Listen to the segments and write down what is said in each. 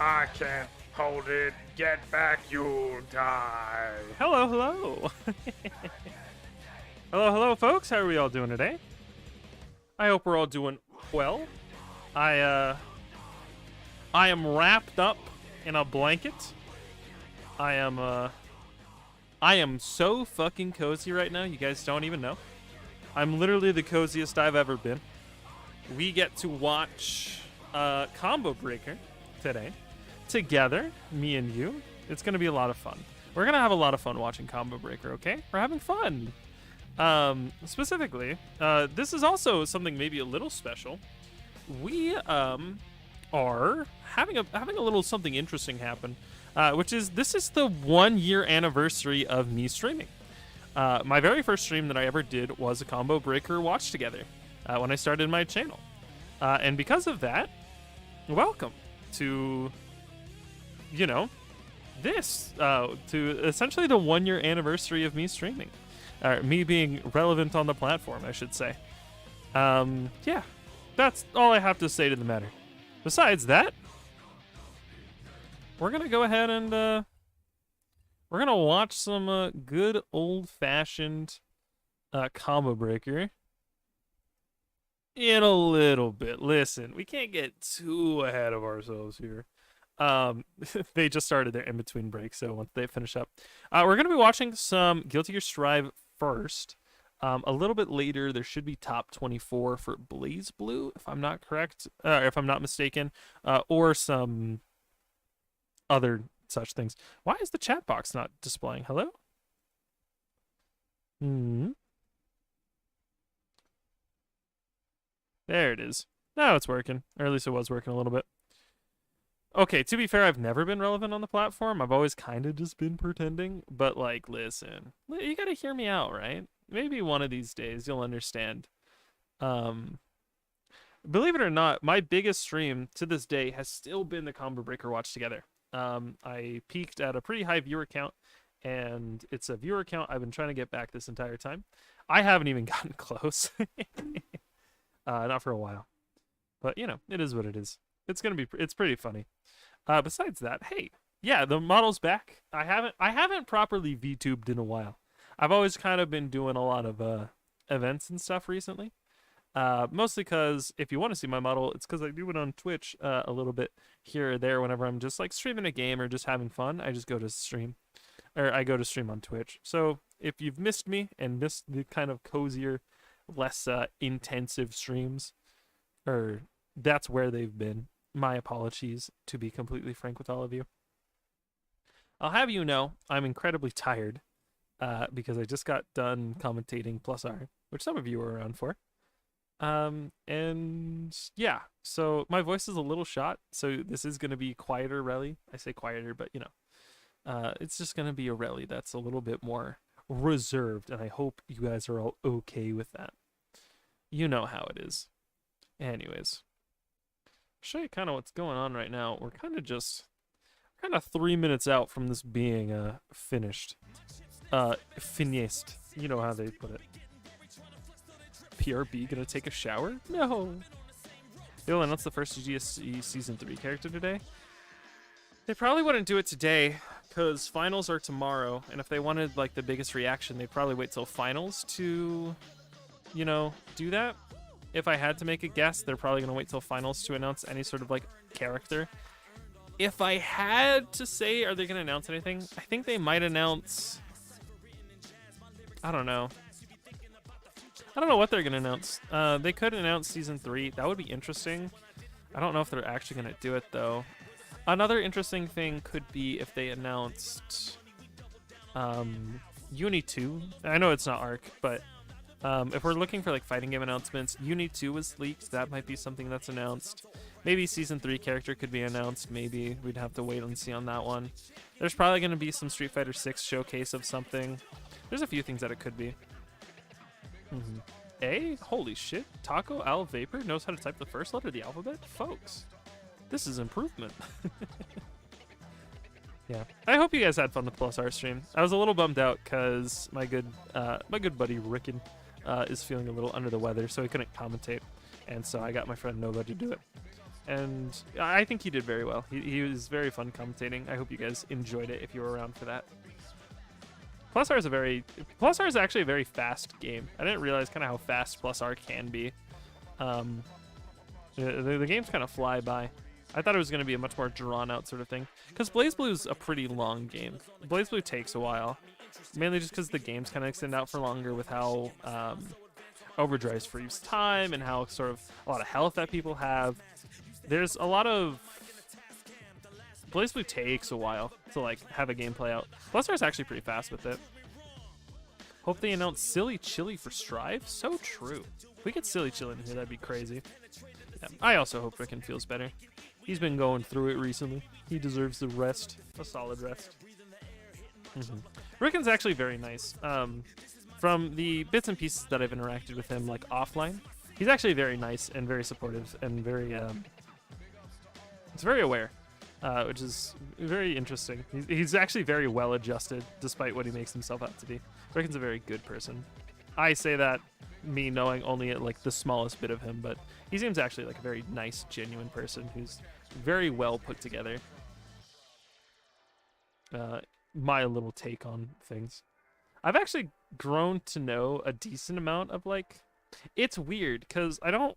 I can't hold it. Get back, you'll die. Hello, hello. Hello, folks. How are we all doing today? I hope we're all doing well. I am wrapped up in a blanket. I am so fucking cozy right now. You guys don't even know. I'm literally the coziest I've ever been. We get to watch Combo Breaker today together, me and you. It's gonna be a lot of fun. We're gonna have a lot of fun watching Combo Breaker. Okay, we're having fun. Specifically, this is also something maybe a little special. We are having a little something interesting happen, which is this is the 1 year anniversary of me streaming. My very first stream that I ever did was a Combo Breaker watch together when I started my channel, and because of that, welcome to this to essentially the 1 year anniversary of me streaming. Me being relevant on the platform, I should say. Yeah, that's all I have to say to the matter. Besides that, we're gonna go ahead and we're gonna watch some good old-fashioned Combo Breaker in a little bit. Listen, we can't get too ahead of ourselves here. They just started their in-between break, so once they finish up, we're gonna be watching some Guilty Gear Strive first. A little bit later, there should be top 24 for BlazBlue, if I'm not correct, if I'm not mistaken, or some other such things. Why is the chat box not displaying? Hello? There it is. Now it's working, or at least it was working a little bit. Okay, to be fair, I've never been relevant on the platform. I've always kind of just been pretending. But, like, listen, you gotta hear me out, right? Maybe one of these days you'll understand. Believe it or not, my biggest stream to this day has still been the Combo Breaker watch together. I peaked at a pretty high viewer count, and it's a viewer count I've been trying to get back this entire time. I haven't even gotten close. Not for a while. But, you know, it is what it is. It's pretty funny. Besides that, hey, yeah, the model's back. I haven't properly VTubed in a while. I've always kind of been doing a lot of events and stuff recently. Mostly because if you want to see my model, it's because I do it on Twitch a little bit here or there whenever I'm just like streaming a game or just having fun. I just go to stream, or I go to stream on Twitch. So if you've missed me and missed the kind of cozier, less intensive streams, or that's where they've been. My apologies, to be completely frank with all of you. I'll have you know, I'm incredibly tired because I just got done commentating Plus R, which some of you were around for. And yeah, so my voice is a little shot, so this is going to be quieter rally. I say quieter, but you know, it's just going to be a rally that's a little bit more reserved, and I hope you guys are all okay with that. You know how it is. Anyways. Show you kind of what's going on right now. We're kind of 3 minutes out from this being finished. Finished. You know how they put it. PRB gonna take a shower? No. They'll announce the first GSC Season 3 character today. They probably wouldn't do it today, because finals are tomorrow, and if they wanted like the biggest reaction, they'd probably wait till finals to, you know, do that. If I had to make a guess, they're probably going to wait till finals to announce any sort of, like, character. If I had to say, are they going to announce anything? I think they might announce... I don't know. I don't know what they're going to announce. They could announce Season 3. That would be interesting. I don't know if they're actually going to do it, though. Another interesting thing could be if they announced... Uni 2. I know it's not Arc, but... if we're looking for like fighting game announcements, Uni 2 was leaked. That might be something that's announced. Maybe Season 3 character could be announced. Maybe we'd have to wait and see on that one. There's probably going to be some Street Fighter 6 showcase of something. There's a few things that it could be. A? Holy shit. Taco Al Vapor knows how to type the first letter of the alphabet? Folks, this is improvement. Yeah, I hope you guys had fun with Plus R stream. I was a little bummed out because my good buddy Rickon is feeling a little under the weather, so he couldn't commentate, and so I got my friend Nova to do it. and I think he did very well. He was very fun commentating. I hope you guys enjoyed it if you were around for that. Plus R is actually a very fast game. I didn't realize kind of how fast Plus R can be. The games kind of fly by. I thought it was going to be a much more drawn out sort of thing, because BlazBlue is a pretty long game. BlazBlue takes a while, mainly just because the games kind of extend out for longer with how Overdrive's freeze time and how sort of a lot of health that people have. There's a lot of BlazBlue takes a while to like have a game play out. Plus R is actually pretty fast with it. Hope they announce Silly Chili for Strive. So true. If we get Silly Chili in here, that'd be crazy. Yeah, I also hope Rickon feels better. He's been going through it recently. He deserves the rest, a solid rest. Rickon's actually very nice. From the bits and pieces that I've interacted with him, like offline, he's actually very nice and very supportive and very, it's very aware. Which is very interesting. He's actually very well adjusted, despite what he makes himself out to be. Rickon's a very good person. I say that, me knowing only like the smallest bit of him, but he seems actually like a very nice, genuine person who's very well put together. My little take on things. I've actually grown to know a decent amount of like, it's weird because my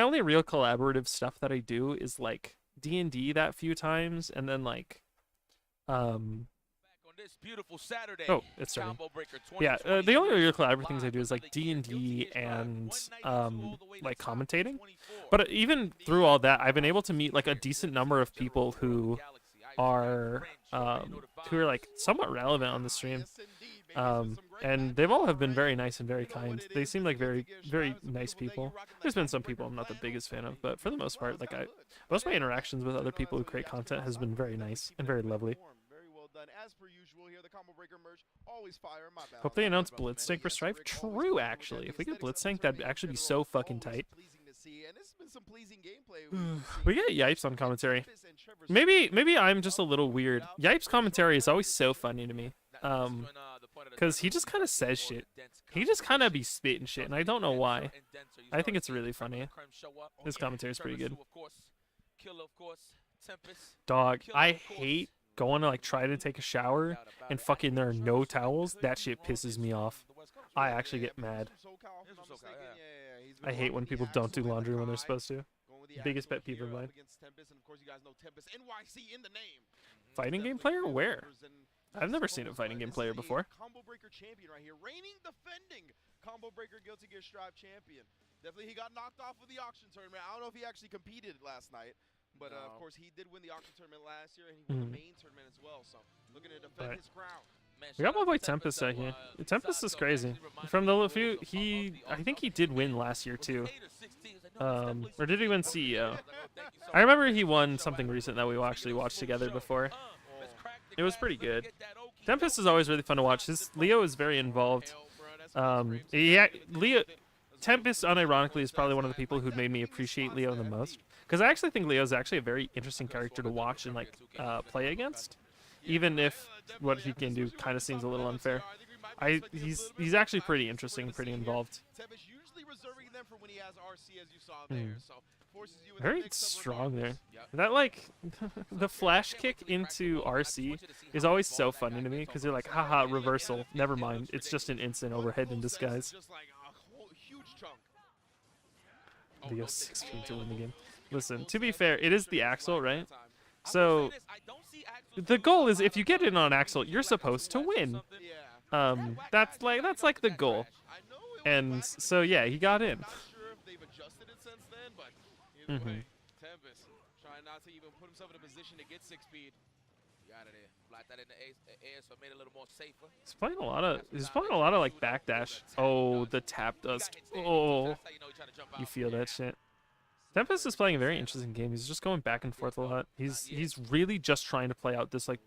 only real collaborative stuff that I do is like D&D that few times, and then like oh, it's starting. Yeah, the only real collaborative things I do is like D&D and like commentating. But even through all that, I've been able to meet like a decent number of people who are like somewhat relevant on the stream. And they've all have been very nice and very kind. They seem like very, very nice people. There's been some people I'm not the biggest fan of, but for the most part, like most of my interactions with other people who create content has been very nice and very lovely. Hope they announce Blitztank for Strife. True, actually. If we get Blitztank, that'd actually be so fucking tight. We get Yipes on commentary. Maybe I'm just a little weird. Yipes commentary is always so funny to me. Because he just kind of says shit. He just kind of be spitting shit, and I don't know why. I think it's really funny. His commentary is pretty good. Dog, I hate going to like try to take a shower and fucking there are no towels. That shit pisses me off. I actually get mad. I hate when people don't do laundry when they're supposed to. Biggest pet peeve of mine. Fighting game player? Where? I've never seen a fighting game player before. Combo Breaker champion right here, reigning, defending Combo Breaker Guilty Gear Strive champion. Definitely he got knocked off of the auction tournament. I don't know if he actually competed last night, but of course he did win the auction tournament last year, and he won the main tournament as well. So looking to defend his crown. We got my boy Tempest out here. Tempest is crazy. From the few, I think he did win last year too. Or did he win CEO? I remember he won something recent that we actually watched together before. It was pretty good. Tempest is always really fun to watch. Leo is very involved. Tempest, unironically, is probably one of the people who made me appreciate Leo the most. Because I actually think Leo is actually a very interesting character to watch and like play against. Even if what he can do kind of seems a little unfair. He's actually pretty interesting, pretty involved. Very strong there. That like the flash kick into RC is always so funny to me because you're like, haha, reversal. Never mind. It's just an instant overhead in disguise. They go 6-3 to win the game. Listen, to be fair, it is the Axel, right? So the goal is if you get in on Axel, you're supposed to win. That's like the goal. And so yeah, he got in. Tempest trying not to even put himself in a position to get 6 speed. Got it in. Flat that in the air, so it made it a little more safer. He's playing a lot of like backdash. Oh, the tap dust. Oh, you feel that shit. Tempest is playing a very interesting game. He's just going back and forth a lot. He's really just trying to play out this like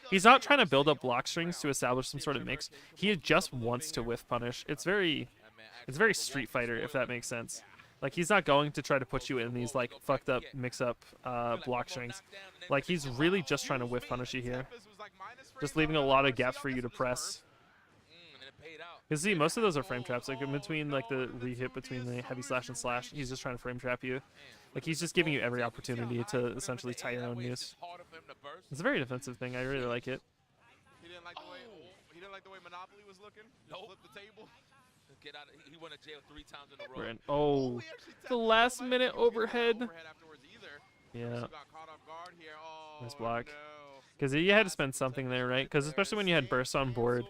he's not trying to build up block strings to establish some sort of mix. He just wants to whiff punish. It's very Street Fighter, if that makes sense. Like, he's not going to try to put you in these, like, fucked up, mix-up block strings. Like, he's really just trying to whiff punish you here. Just leaving a lot of gaps for you to press. Because see, most of those are frame traps. Like in between, like the re-hit between the heavy slash and slash, he's just trying to frame trap you. Like he's just giving you every opportunity to essentially tie your own noose. It's a very defensive thing. I really like it. He didn't like the way. He didn't like the way Monopoly was looking. Just flip the table. Get out. He went to jail 3 times in a row. We're in. Oh, the last minute overhead. Yeah. Nice block. Because you had to spend something there, right? Because especially when you had burst on board,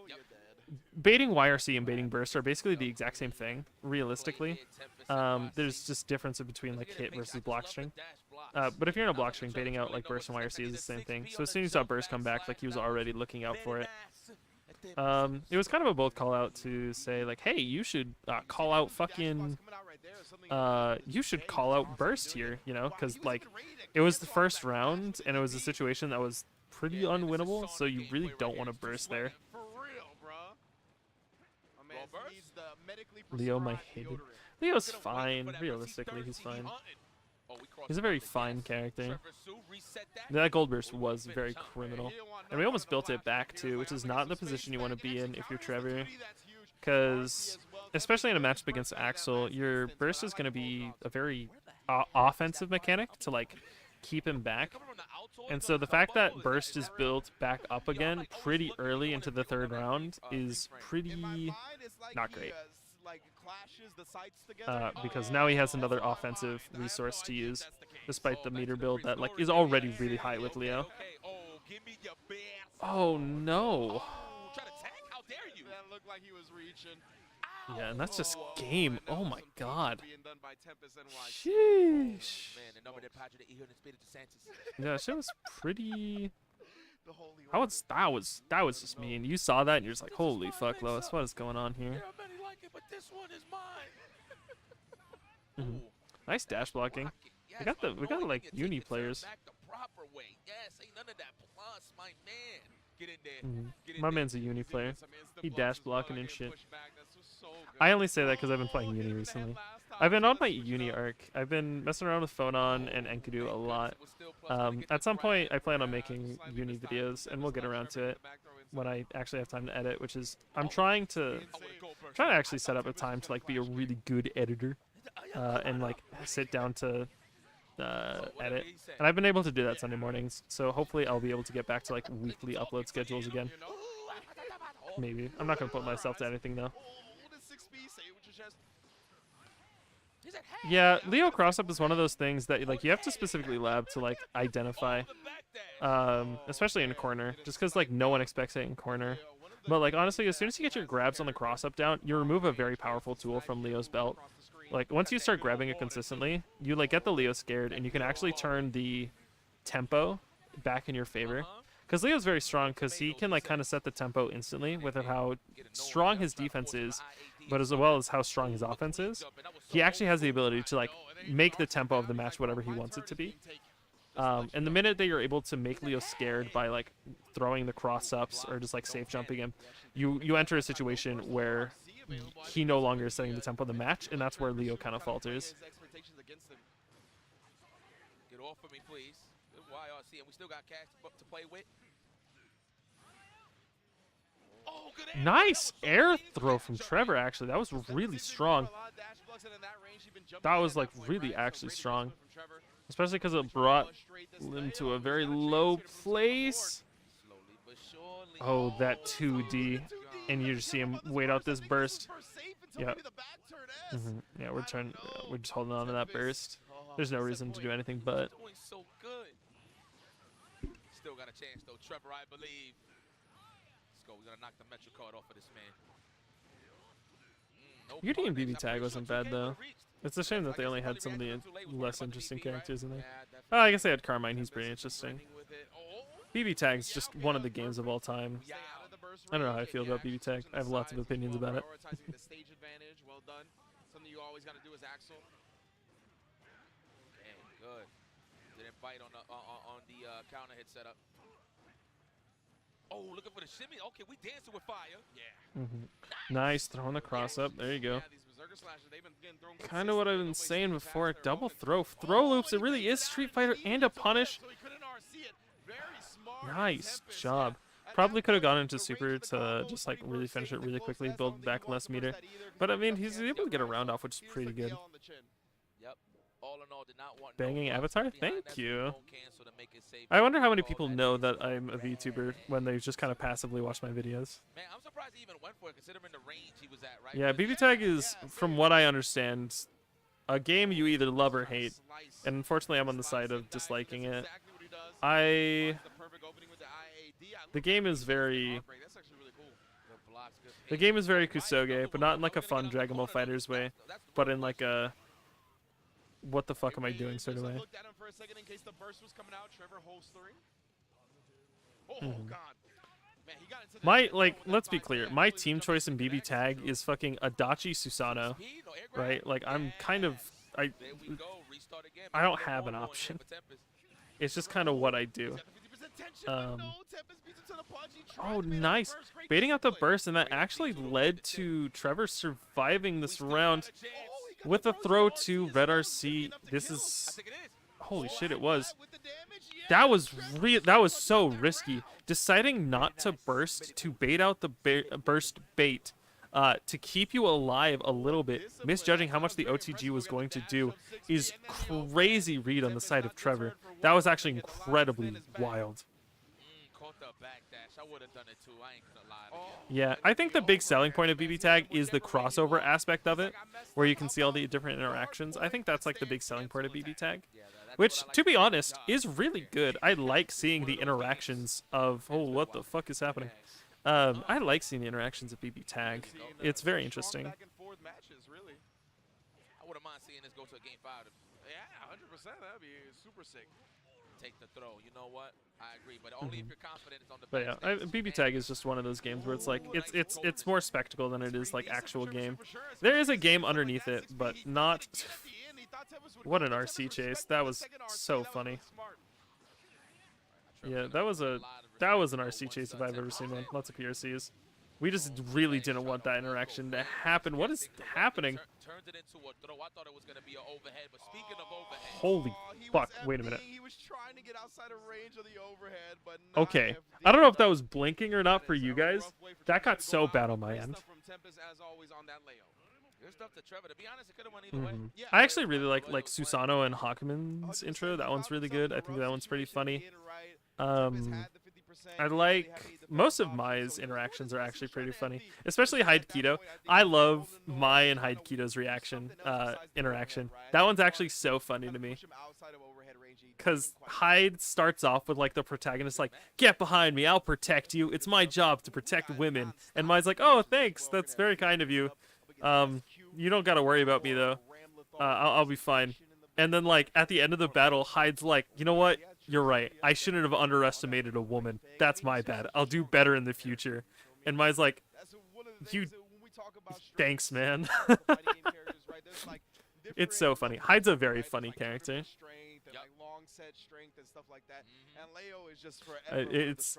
baiting YRC and baiting burst are basically the exact same thing, realistically. There's just difference between like hit versus block string. But if you're in a block string, baiting out like burst and YRC is the same thing. So as soon as you saw burst come back, like he was already looking out for it. It was kind of a bold call out to say like, hey, you should call out fucking, you should call out burst here, you know, because like it was the first round and it was a situation that was pretty unwinnable, so you really don't want to burst there. Leo, my hated. Leo's fine. Realistically, he's fine. He's a very fine character. That gold burst was very criminal. And we almost built it back too, which is not the position you want to be in if you're Trevor. Because, especially in a matchup against Axel, your burst is going to be a very offensive mechanic to like keep him back. And so the fact that burst is built back up again pretty early into the 3rd round is pretty not great. Because now he has another offensive resource to use, despite the meter build that like is already really high with Leo. Oh no! Yeah, and that's just game. Oh my god. Sheesh. Yeah, shit was pretty. That was just mean. You saw that and you're just like, holy fuck, Lois, what is going on here? Nice dash blocking. We got like uni players. My man's a uni player. He dash blocking and shit. I only say that because I've been playing uni recently. I've been on my uni arc. I've been messing around with Phonon and Enkidu a lot. At some point, I plan on making uni videos, and we'll get around to it when I actually have time to edit. Which is, I'm trying to actually set up a time to like be a really good editor, and like sit down to edit. And I've been able to do that Sunday mornings, so hopefully I'll be able to get back to like weekly upload schedules again. Maybe. I'm not gonna put myself to anything though. Yeah, Leo cross-up is one of those things that like you have to specifically lab to like identify, especially in a corner, just because like no one expects it in corner. But like honestly, as soon as you get your grabs on the cross-up down, you remove a very powerful tool from Leo's belt. Like once you start grabbing it consistently, you like get the Leo scared, and you can actually turn the tempo back in your favor. Because Leo's very strong, because he can like kind of set the tempo instantly with how strong his defense is, but as well as how strong his offense is. He actually has the ability to like make the tempo of the match whatever he wants it to be. And the minute that you're able to make Leo scared by like throwing the cross-ups or just like safe jumping him, you enter a situation where he no longer is setting the tempo of the match, and that's where Leo kind of falters. Get off of me, please. YRC, and we still got cash to play with. Oh, good nice air throw from Trevor, actually. That was really strong. That was like really actually strong. Especially because it brought him to a very low place. Oh, that 2D. And you just see him wait out this burst. Yeah. Yeah, we're just holding on to that burst. There's no reason to do anything but. Still got a chance though, Trevor, I believe. Let's go. We gotta knock the Metro card off of this man. Beauty and BBTag wasn't bad though. It's a shame that they only had some of the less interesting characters in there. Oh, I guess they had Carmine. He's pretty interesting. BBTag's just one of the games of all time. I don't know how I feel about BBTag. I have lots of opinions about it. Well done. Something you always got to do as Axel. Good. Didn't bite on the counter hit setup. Oh, looking for the shimmy. Okay, we dancing with fire. Yeah. Nice, throwing the cross up. There you go. Kind of what I've been saying before. Double throw loops. It really is Street Fighter and a punish. Nice job. Probably could have gone into super to just like really finish it really quickly, build back less meter. But I mean, he's able to get a round off, which is pretty good. Yep. All in all, did not want Banging no Avatar? behind Thank that you. phone cancel to make it safe. I wonder how many All people that know is that I'm a VTuber when they just kind of passively watch my videos. Man, I'm surprised he even went for it considering the range he was at, right? Yeah, Because BBTag is, from what I understand, a game you either love or hate. And unfortunately, I'm on the side of disliking it. The game is very... The game is very Kusoge, but not in like a fun Dragon Ball FighterZ way, but in like a... What the fuck am I doing sort of way. My, like, let's be clear, my team choice in BBTag is fucking Adachi Susanoo, right? Like, I'm kind of... I don't have an option. It's just kind of what I do. Oh, nice. Baiting out the burst, and that actually led to Trevor surviving this round with a throw to Red RC. This is... Holy shit, it was. That was so risky. Deciding not to burst, to bait out the burst bait, to keep you alive a little bit, misjudging how much the OTG was going to do, is crazy read on the side of Trevor. That was actually incredibly wild. Yeah, I think the big selling point of BBTag is the crossover aspect of it, where you can see all the different interactions. I think that's like the big selling point of BBTag, which, to be honest, is really good. I like seeing the interactions of... Oh, what the fuck is happening? I like seeing the interactions of BBTag. It's very interesting. I wouldn't mind seeing this go to a game 5. Yeah, 100%. That'd be super sick. Take the throw. You know what? I agree, but only if you're confident it's on the But yeah, BBTag is just one of those games where it's like it's more spectacle than it is like actual game. There is a game underneath it, but not. What an RC chase! That was so funny. Yeah, that was an RC chase if I've ever seen one. Lots of PRCs. We just really didn't want that interaction to happen. What is happening? Turned it into a throw. I thought it was going to be an overhead, but speaking of overhead. Holy fuck, wait a minute. He was trying to get outside of range of the overhead, but Okay, I don't know if that was blinking or not for you guys. That got so bad on my end. Good stuff to Trevor. To be honest, it could have went either way. I actually really like Susanoo and Hawkman's intro. That one's really good. I think that one's pretty funny. I like most of Mai's interactions are actually pretty funny, especially Hyde Keto. I love Mai and Hyde Keto's interaction. That one's actually so funny to me. Because Hyde starts off with like the protagonist like, "Get behind me, I'll protect you. It's my job to protect women." And Mai's like, "Oh, thanks. That's very kind of you. You don't gotta worry about me though. I'll be fine." And then like at the end of the battle, Hyde's like, "You know what? You're right. I shouldn't have underestimated a woman. That's my bad. I'll do better in the future." And Mai's like, "You, thanks, man." It's so funny. Hyde's a very funny character. It's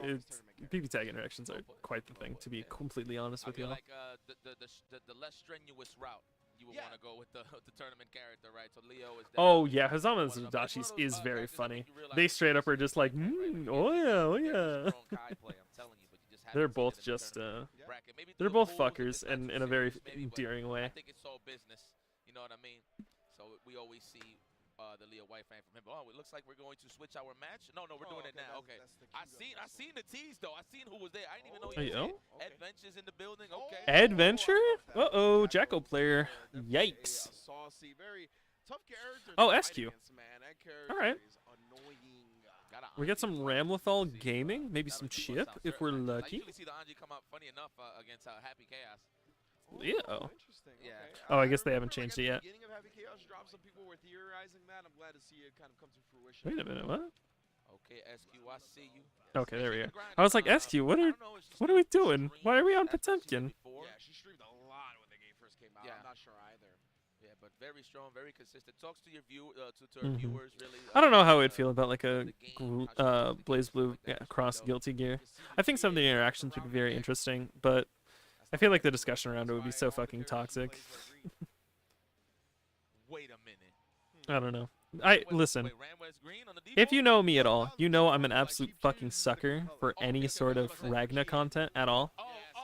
BBTag interactions are quite the thing, to be completely honest with you. Like the less strenuous route. You would want to go with the tournament character, right? So Leo is. Oh yeah, Hazama's and Adachi's is very funny. They straight up are just like, oh yeah, oh yeah. They're both just they're both fuckers, and in a very endearing way. I think it's all business. You know what I mean? So we always see the Leo White fan from him. Oh, it looks like we're going to switch our match. No, we're doing it now. Okay. I seen the tease though. I seen who was there. I didn't even know he was there. Ed Venture's in the building. Okay. Ed Venture? Uh-oh, Jacko player. Yikes. Oh, SQ. All right. We got some Ramlethal gaming, maybe some chip if we're lucky. I usually see the Anji come out funny enough against Happy Chaos. Leo. Yeah. Oh, I guess they haven't changed it yet. Wait a minute, what? Okay, SQ, I see you. Okay, there we go. I was like, SQ, what are we doing? Why are we on Potemkin? Yeah, she streamed a lot when the game first came out. I'm not sure either. Yeah, but very strong, very consistent. Talks to your to her viewers, really. I don't know how it'd feel about like a BlazBlue cross Guilty Gear. I think some of the interactions would be very interesting, but I feel like the discussion around it would be so fucking toxic. Wait a minute. I don't know. listen. Wait, Ram West Green on the If default? you know me at all, you know I'm an absolute fucking sucker for any sort of Ragna content at all.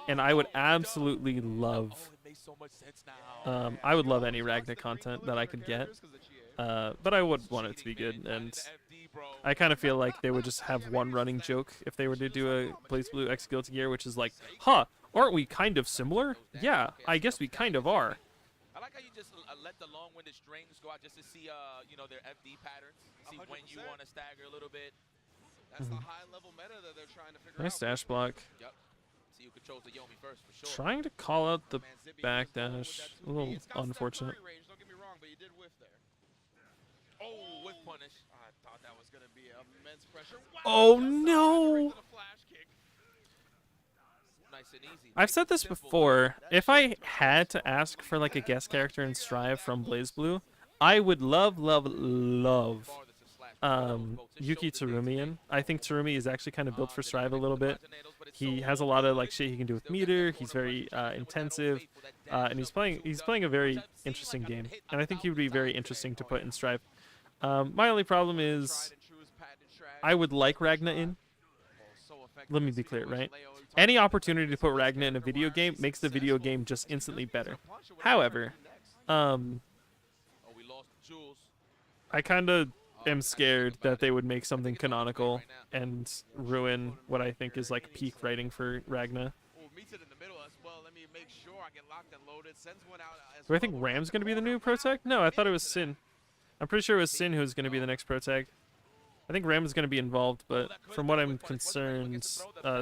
And I would absolutely love, it makes so much sense now. I would love any Ragna content that I could get. But I would want it to be good, and I kind of feel like they would just have one running joke if they were to do a BlazBlue X Guilty Gear, which is like, huh, aren't we kind of similar? Yeah, I guess we kind of are. I like how you just let the long-winded strings go out just to see, you know, their FD patterns, see when you 100%. want to stagger a little bit. That's the high-level meta that they're trying to figure Nice out. dash block. Yep. See who controls the Yomi first for sure. Trying to call out the Man, Zippy back was going with dash. that A little 2P. It's got Steph unfortunate. Curry range, don't get me wrong, but he did whiff there. Oh, with punish. I thought that was going to be immense pressure. Wow, Oh, Hazama no. right to the flash kick. Nice and easy. I've said this before. If I had to ask for like a guest character in Strive from BlazBlue, I would love Yuki Tsurumian. I think Tsurumi is actually kind of built for Strive a little bit. He has a lot of like shit he can do with meter. He's very intensive, and he's playing a very interesting game. And I think he would be very interesting to put in Strive. My only problem is Tried and true is patented trash. I would like Ragna in. So effective. Let me be clear, right? Any opportunity to put Ragna in a video game makes the video game just instantly better. However, Oh, we lost Jules. I kind of am scared that they would make something canonical and ruin what I think is like peak writing for Ragna. Oh, meets it in the middle as well. Let me make sure I get locked and loaded. Sends one out as Do I think Ram's going to be the new Protag? No, I thought it was Sin. I'm pretty sure it was Sin who was going to be the next Protag. I think Ram is going to be involved, but from what I'm concerned,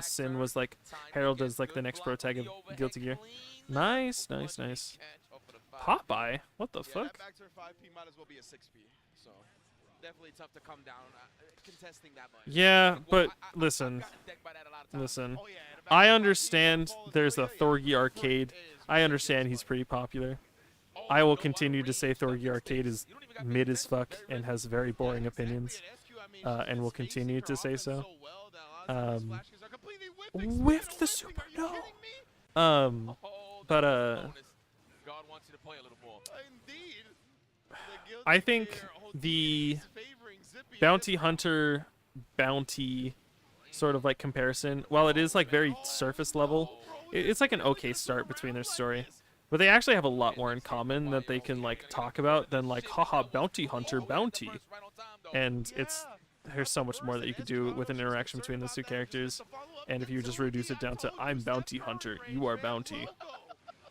Sin was like heralded as like the next Protag of Guilty Gear. Nice, nice, nice. Popeye? What the Yeah, fuck? that back to 5P might as well be a 6P. So definitely tough to come down contesting that much. Yeah, but listen, listen. Oh, yeah, and about I 5P, understand balls there's a away. Thorgy Yeah, Arcade. it is I understand he's pretty popular. I will continue to say Thorgy Arcade is mid as fuck and has very boring opinions, and will continue to say so. Whiffed the super, no. But God wants you to play a little more. I think the Bounty Hunter bounty sort of like comparison, while it is like very surface level, it's like an okay start between their story. But they actually have a lot more in common that they can like talk about than like haha Bounty Hunter bounty. And there's so much more that you could do with an interaction between those two characters. And if you just reduce it down to I'm Bounty Hunter, you are Bounty,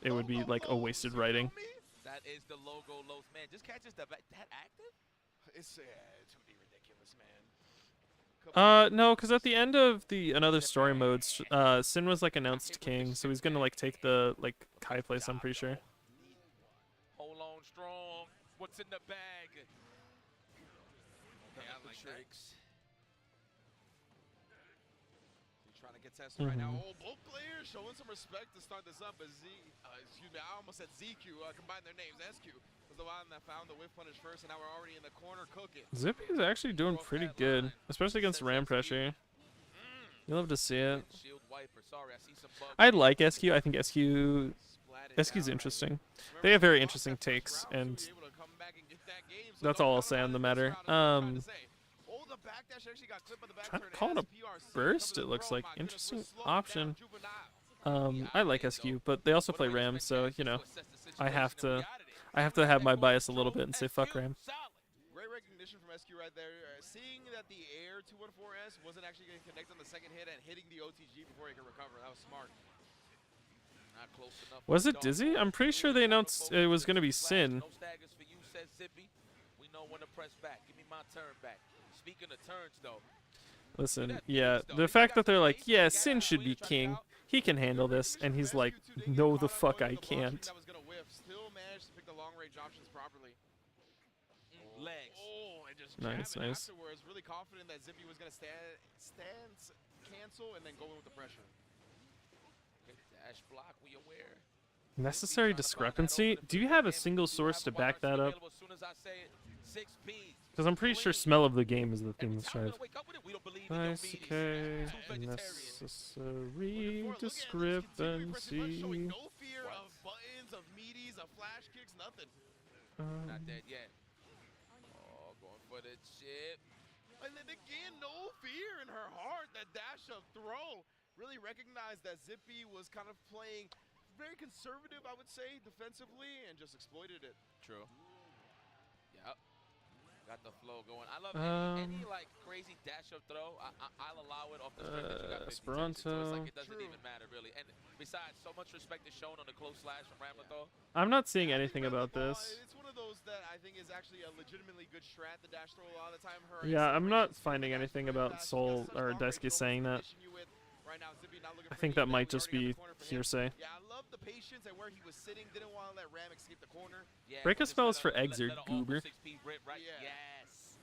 it would be like a wasted writing. That is the logo, Los. Man, just catches that active? It's gonna be ridiculous, man. No, because at the end of the another story modes, Sin was like announced king, so he's gonna like take the like Kai place, I'm pretty sure. Hold on strong. What's in the bag? Okay, I like tricks. He's trying to get tested right now. Oh, both players showing some respect to start this up. But excuse me, I almost said ZQ. Combine their names. SQ was the one that found the whiff punish first, and now we're already in the corner cooking. Zippy is actually doing pretty good, especially against ram pressure. You love to see it. Shield wiper. Sorry, I see some bugs. I like SQ. I think SQ's interesting. They have very interesting takes, and that's all I'll say on the matter. Trying to call it a burst, it looks like. Interesting option. I like SQ, but they also play Ram, so you know, I have to have my bias a little bit and say fuck Ram. Great recognition from SQ right there. Seeing that the air 214S wasn't actually going to connect on the second hit and hitting the OTG before he could recover. That was smart. Not close enough. Was it Dizzy? I'm pretty sure they announced it was going to be Sin. No staggers for you, says Zippy. We know when to press back. Give me my turn back. Speaking of turns, though. Listen, yeah, the fact that they're like, yeah, Sin should be king. He can handle this, and he's like, no, the fuck I can't. That was going to whiff. Still managed to pick the long range options properly. Legs. Oh, and just Nice, jabbing nice. afterwards. Really confident that Zippy was going to cancel, and then go in with the pressure. Dash block, we aware. Necessary discrepancy? Do you have a single source to back that up? Because I'm pretty sure smell of the game is the theme of Strive. Nice, okay. Necessary discrepancy. No fear of buttons, of meaties, of flash kicks, nothing. Not dead yet. Oh, going for the chip. And then again, no fear in her heart. That dash up throw really recognized that Zippy was kind of playing very conservative, I would say, defensively, and just exploited it. True. Yep. Got the flow going. I love any like crazy dash up throw. I'll allow it off the strength that you got 50 Esperanto. So it's like it doesn't even matter really. And besides, so much respect is shown on the close slash from Ramlethal. I'm not seeing anything about this. It's one of those that I think is actually a legitimately good strat. The dash throw a lot of the time. Her Yeah, I'm not finding anything about Soul or Daisuke saying that. Right now, Zippy not looking I for think any that might damage just already be on the corner for him. hearsay. Yeah, I love the patience and where he was sitting. Didn't want to let Ram escape the corner. Yeah, Break a just spell is let for a- let- Exer, let a almost goober. 6P rip, right? Yeah. Yes.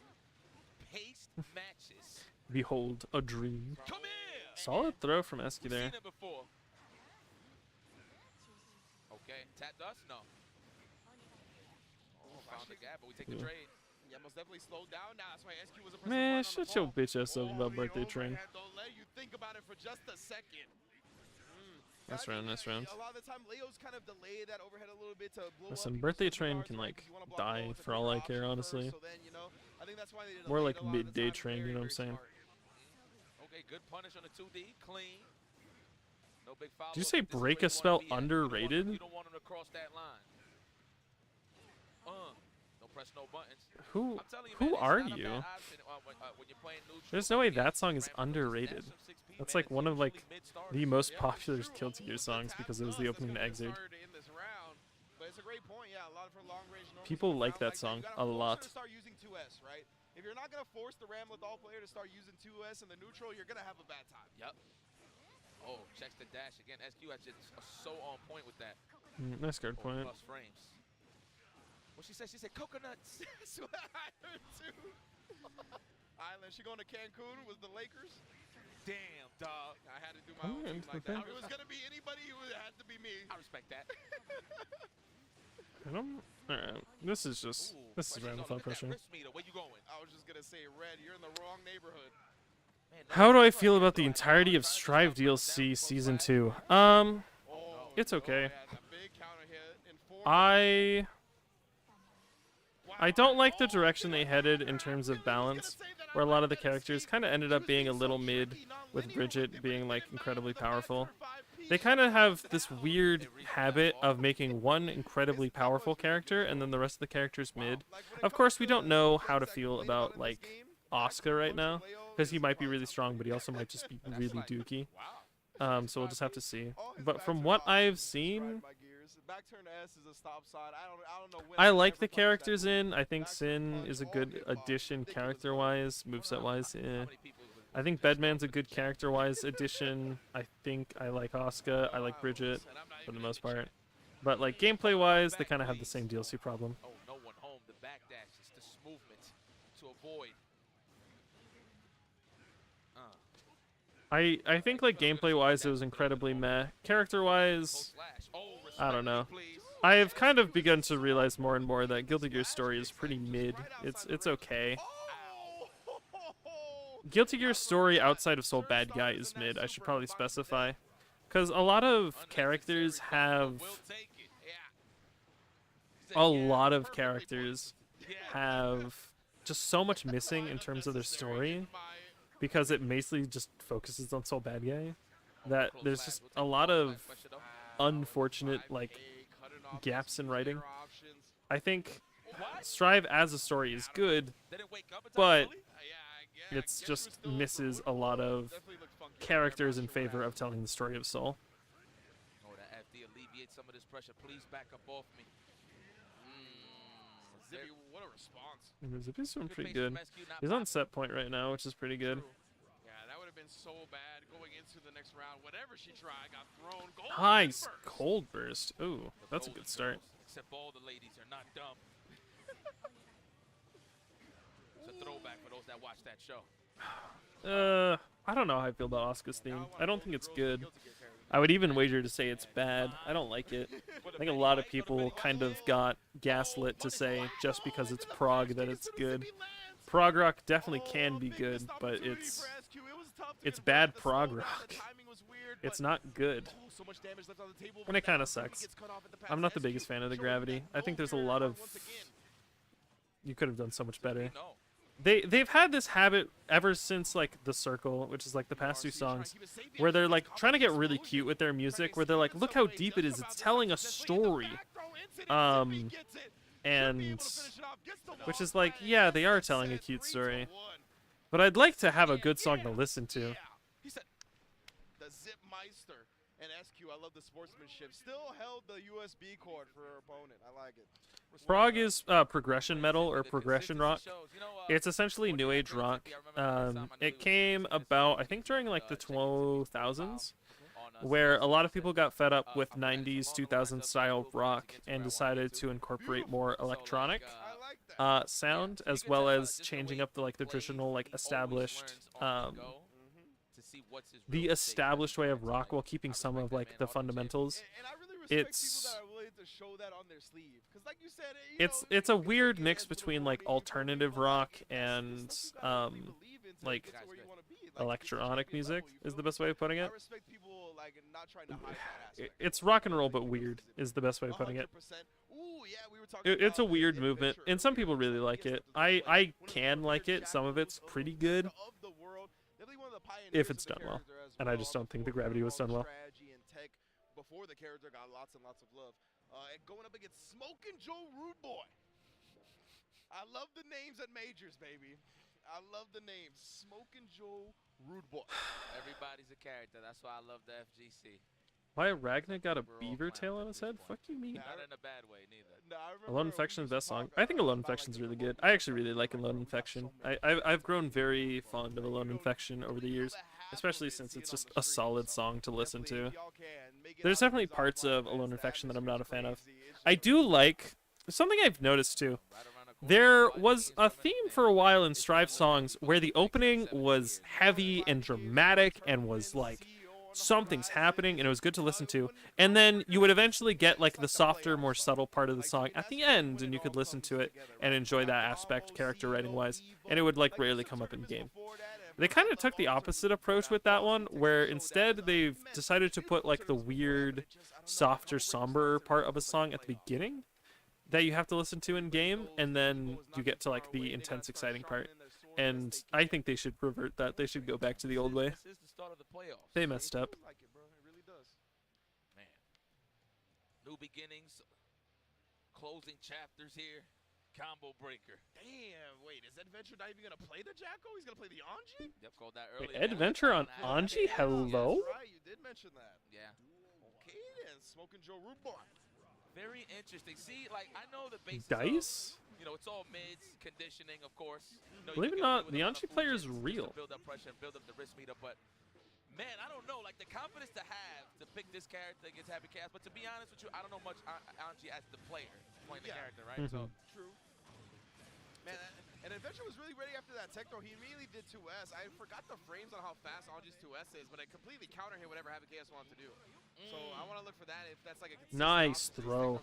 Paced matches. Behold a dream. Come here. Solid throw from Esky We've there. seen it before. Okay, tapped us? No. Oh, found the gap, but we take the trade. Yeah, most definitely slowed down now. That's why SQ was a Man, shut your bitch ass up about birthday train. Don't let you think about it for just a second. Nice round, nice round. A lot of the time, Leo's kind of delayed that overhead a little bit to blow Listen, up. birthday train can like die for all I care, honestly. So then, I think that's why they More delayed like a lot of the midday time. train, you know what I'm Very saying? smart. Okay, good punish on the 2D. Clean. No big foul. Did you say break a spell underrated? You don't want him to cross that line. Don't press no buttons. Who I'm telling you, who man, it's are not a you? bad option, when you're playing neutral. There's no way Yeah, that song is Rambo just underrated. dash up 6P, That's man. like It's one of like usually mid-start. the most Yeah, popular true. Guilty Gear Almost songs attacked because it was us. the That's opening to gonna get Exert. started in this round. But it's a great point. Yeah, a lot of her long range normals People come like around that that. song You gotta a force her lot. to start using 2S, right? If you're not gonna force the Ramlethal player to start using 2S in the neutral, you're gonna have a bad time. Yep. Oh, checks the dash again. SQ has just so on point with that. Nice guard point. Plus frames. What she said? She said coconuts. That's what I heard too. Island, she going to Cancun with the Lakers? Damn, dog. I had to do my own Yeah, team like okay. that. If it was gonna be anybody, it had to be me. I respect that. Alright, this is just this is Ooh, random look thought at that pressure. wrist meter. Where you going? I was just gonna say, Red, you're in the wrong neighborhood. Man, How do I that's feel right about here, the though. entirety of Trying to Strive jump up, down, DLC close Season flash. 2? Oh, It's okay. yeah, that big counter hit in form. I don't like the direction they headed in terms of balance, where a lot of the characters kind of ended up being a little mid, with Bridget being like incredibly powerful. They kind of have this weird habit of making one incredibly powerful character and then the rest of the characters mid. Of course, we don't know how to feel about like Asuka right now, because he might be really strong, but he also might just be really dookie. So we'll just have to see. But from what I've seen, I like the characters in. I think Sin is a good addition character-wise, moveset-wise. Eh. I think Bedman's a good character-wise addition. I think I like Asuka. I like Bridget for the most part. But like gameplay-wise, they kind of have the same DLC problem. Oh, no one home. The back dash is the movement to avoid. I think like gameplay-wise, it was incredibly meh. Character-wise, I don't know. I have kind of begun to realize more and more that Guilty Gear Story is pretty mid. It's okay. Guilty Gear Story outside of Soul Bad Guy is mid, I should probably specify. Because a lot of characters have... just so much missing in terms of their story. Because it basically just focuses on Soul Bad Guy. That there's just a lot of unfortunate, like, gaps in writing. I think Strive as a story is good, but it's just misses a lot of characters in favor of telling the story of Soul. Oh, that FD alleviates some of this pressure. Please back up off me. Zippy, what a response. Zippy's doing pretty good. He's on set point right now, which is pretty good. Yeah, that would have been so bad going into the next round. Whatever she tried got thrown. Nice cold burst. Ooh, that's a good start. Except all the ladies are not dumb. It's a throwback for those that watch that show. I don't know how I feel about Asuka's theme. I don't think it's good. I would even wager to say it's bad. I don't like it. I think a lot of people kind of got gaslit to say just because it's prog that it's good. Prog rock definitely can be good, but it's bad prog rock. It's not good. And it kind of sucks. I'm not the biggest fan of the gravity. I think there's a lot of... You could have done so much better. they've had this habit ever since like The Circle, which is like the past 2 songs, where they're like trying to get really cute with their music, where they're like, look how deep it is, it's telling a story. And which is like, yeah, they are telling a cute story, but I'd like to have a good song to listen to. He said the Zipmeister and SQ. I love the sportsmanship. Still held the USB cord for her opponent. I like it. Prog is progression metal or progression rock. It's essentially new age rock. It came about, I think, during like the 2000s, where a lot of people got fed up with 90s, 2000s style rock and decided to incorporate more electronic sound, as well as changing up the traditional established the established way of rock while keeping some of like the fundamentals. It's it's a weird mix between like alternative rock and like electronic music is the best way of putting it. It's rock and roll but weird is the best way of putting it. It's a weird movement and some people really like it. I can like it. Some of it's pretty good if it's done well, and I just don't think the gravity was done well. Before the character got lots and lots of love. And going up against Smokin' Joe Rude Boy. I love the names at majors, baby. I love the names. Smokin' Joe Rude Boy. Everybody's a character. That's why I love the FGC. Why Ragnar got a beaver tail on his head? Fuck you mean? Not in a bad way, neither. Alone Infection is the best song. I think Alone Infection is really good. I actually really like Alone Infection. I've grown very fond of Alone Infection over the years, especially since it's just a solid song to listen to. There's definitely parts of Alone Infection that I'm not a fan of. I do like something I've noticed too. There was a theme for a while in Strive songs where the opening was heavy and dramatic and was like something's happening and it was good to listen to, and then you would eventually get like the softer, more subtle part of the song at the end and you could listen to it and enjoy that aspect character writing wise, and it would like rarely come up in game. They kind of took the opposite approach with that one, where instead they've decided to put like the weird, softer, somber part of a song at the beginning that you have to listen to in game, and then you get to like the intense, exciting part. And I think they should revert that. They should go back to the old way. They messed up. Man. New beginnings. Closing chapters here. Combo breaker. Damn, wait, is Adventure not even going to play the Jacko? He's going to play the Anji? Yep, called that earlier. Wait, Adventure on Anji? Hello? That's right, you did mention that. Yeah. Okay then, Smokin' Joe Rude Boy. Very interesting. See, like, I know the basis Dice? of, you know, it's all mids, conditioning, of course. You know, Believe it or not, the Anji player is real. Build up pressure and build up the wrist meter, but man, I don't know, like the confidence to have to pick this character against Happy Chaos, but to be honest with you, I don't know much Anji as the player playing the character, right? So true. Man, and Adventure was really ready after that tech throw. He immediately did 2S. I forgot the frames on how fast Anji's 2S is, but it completely counter hit whatever Happy Chaos wanted to do. So I want to look for that if that's like a nice throw.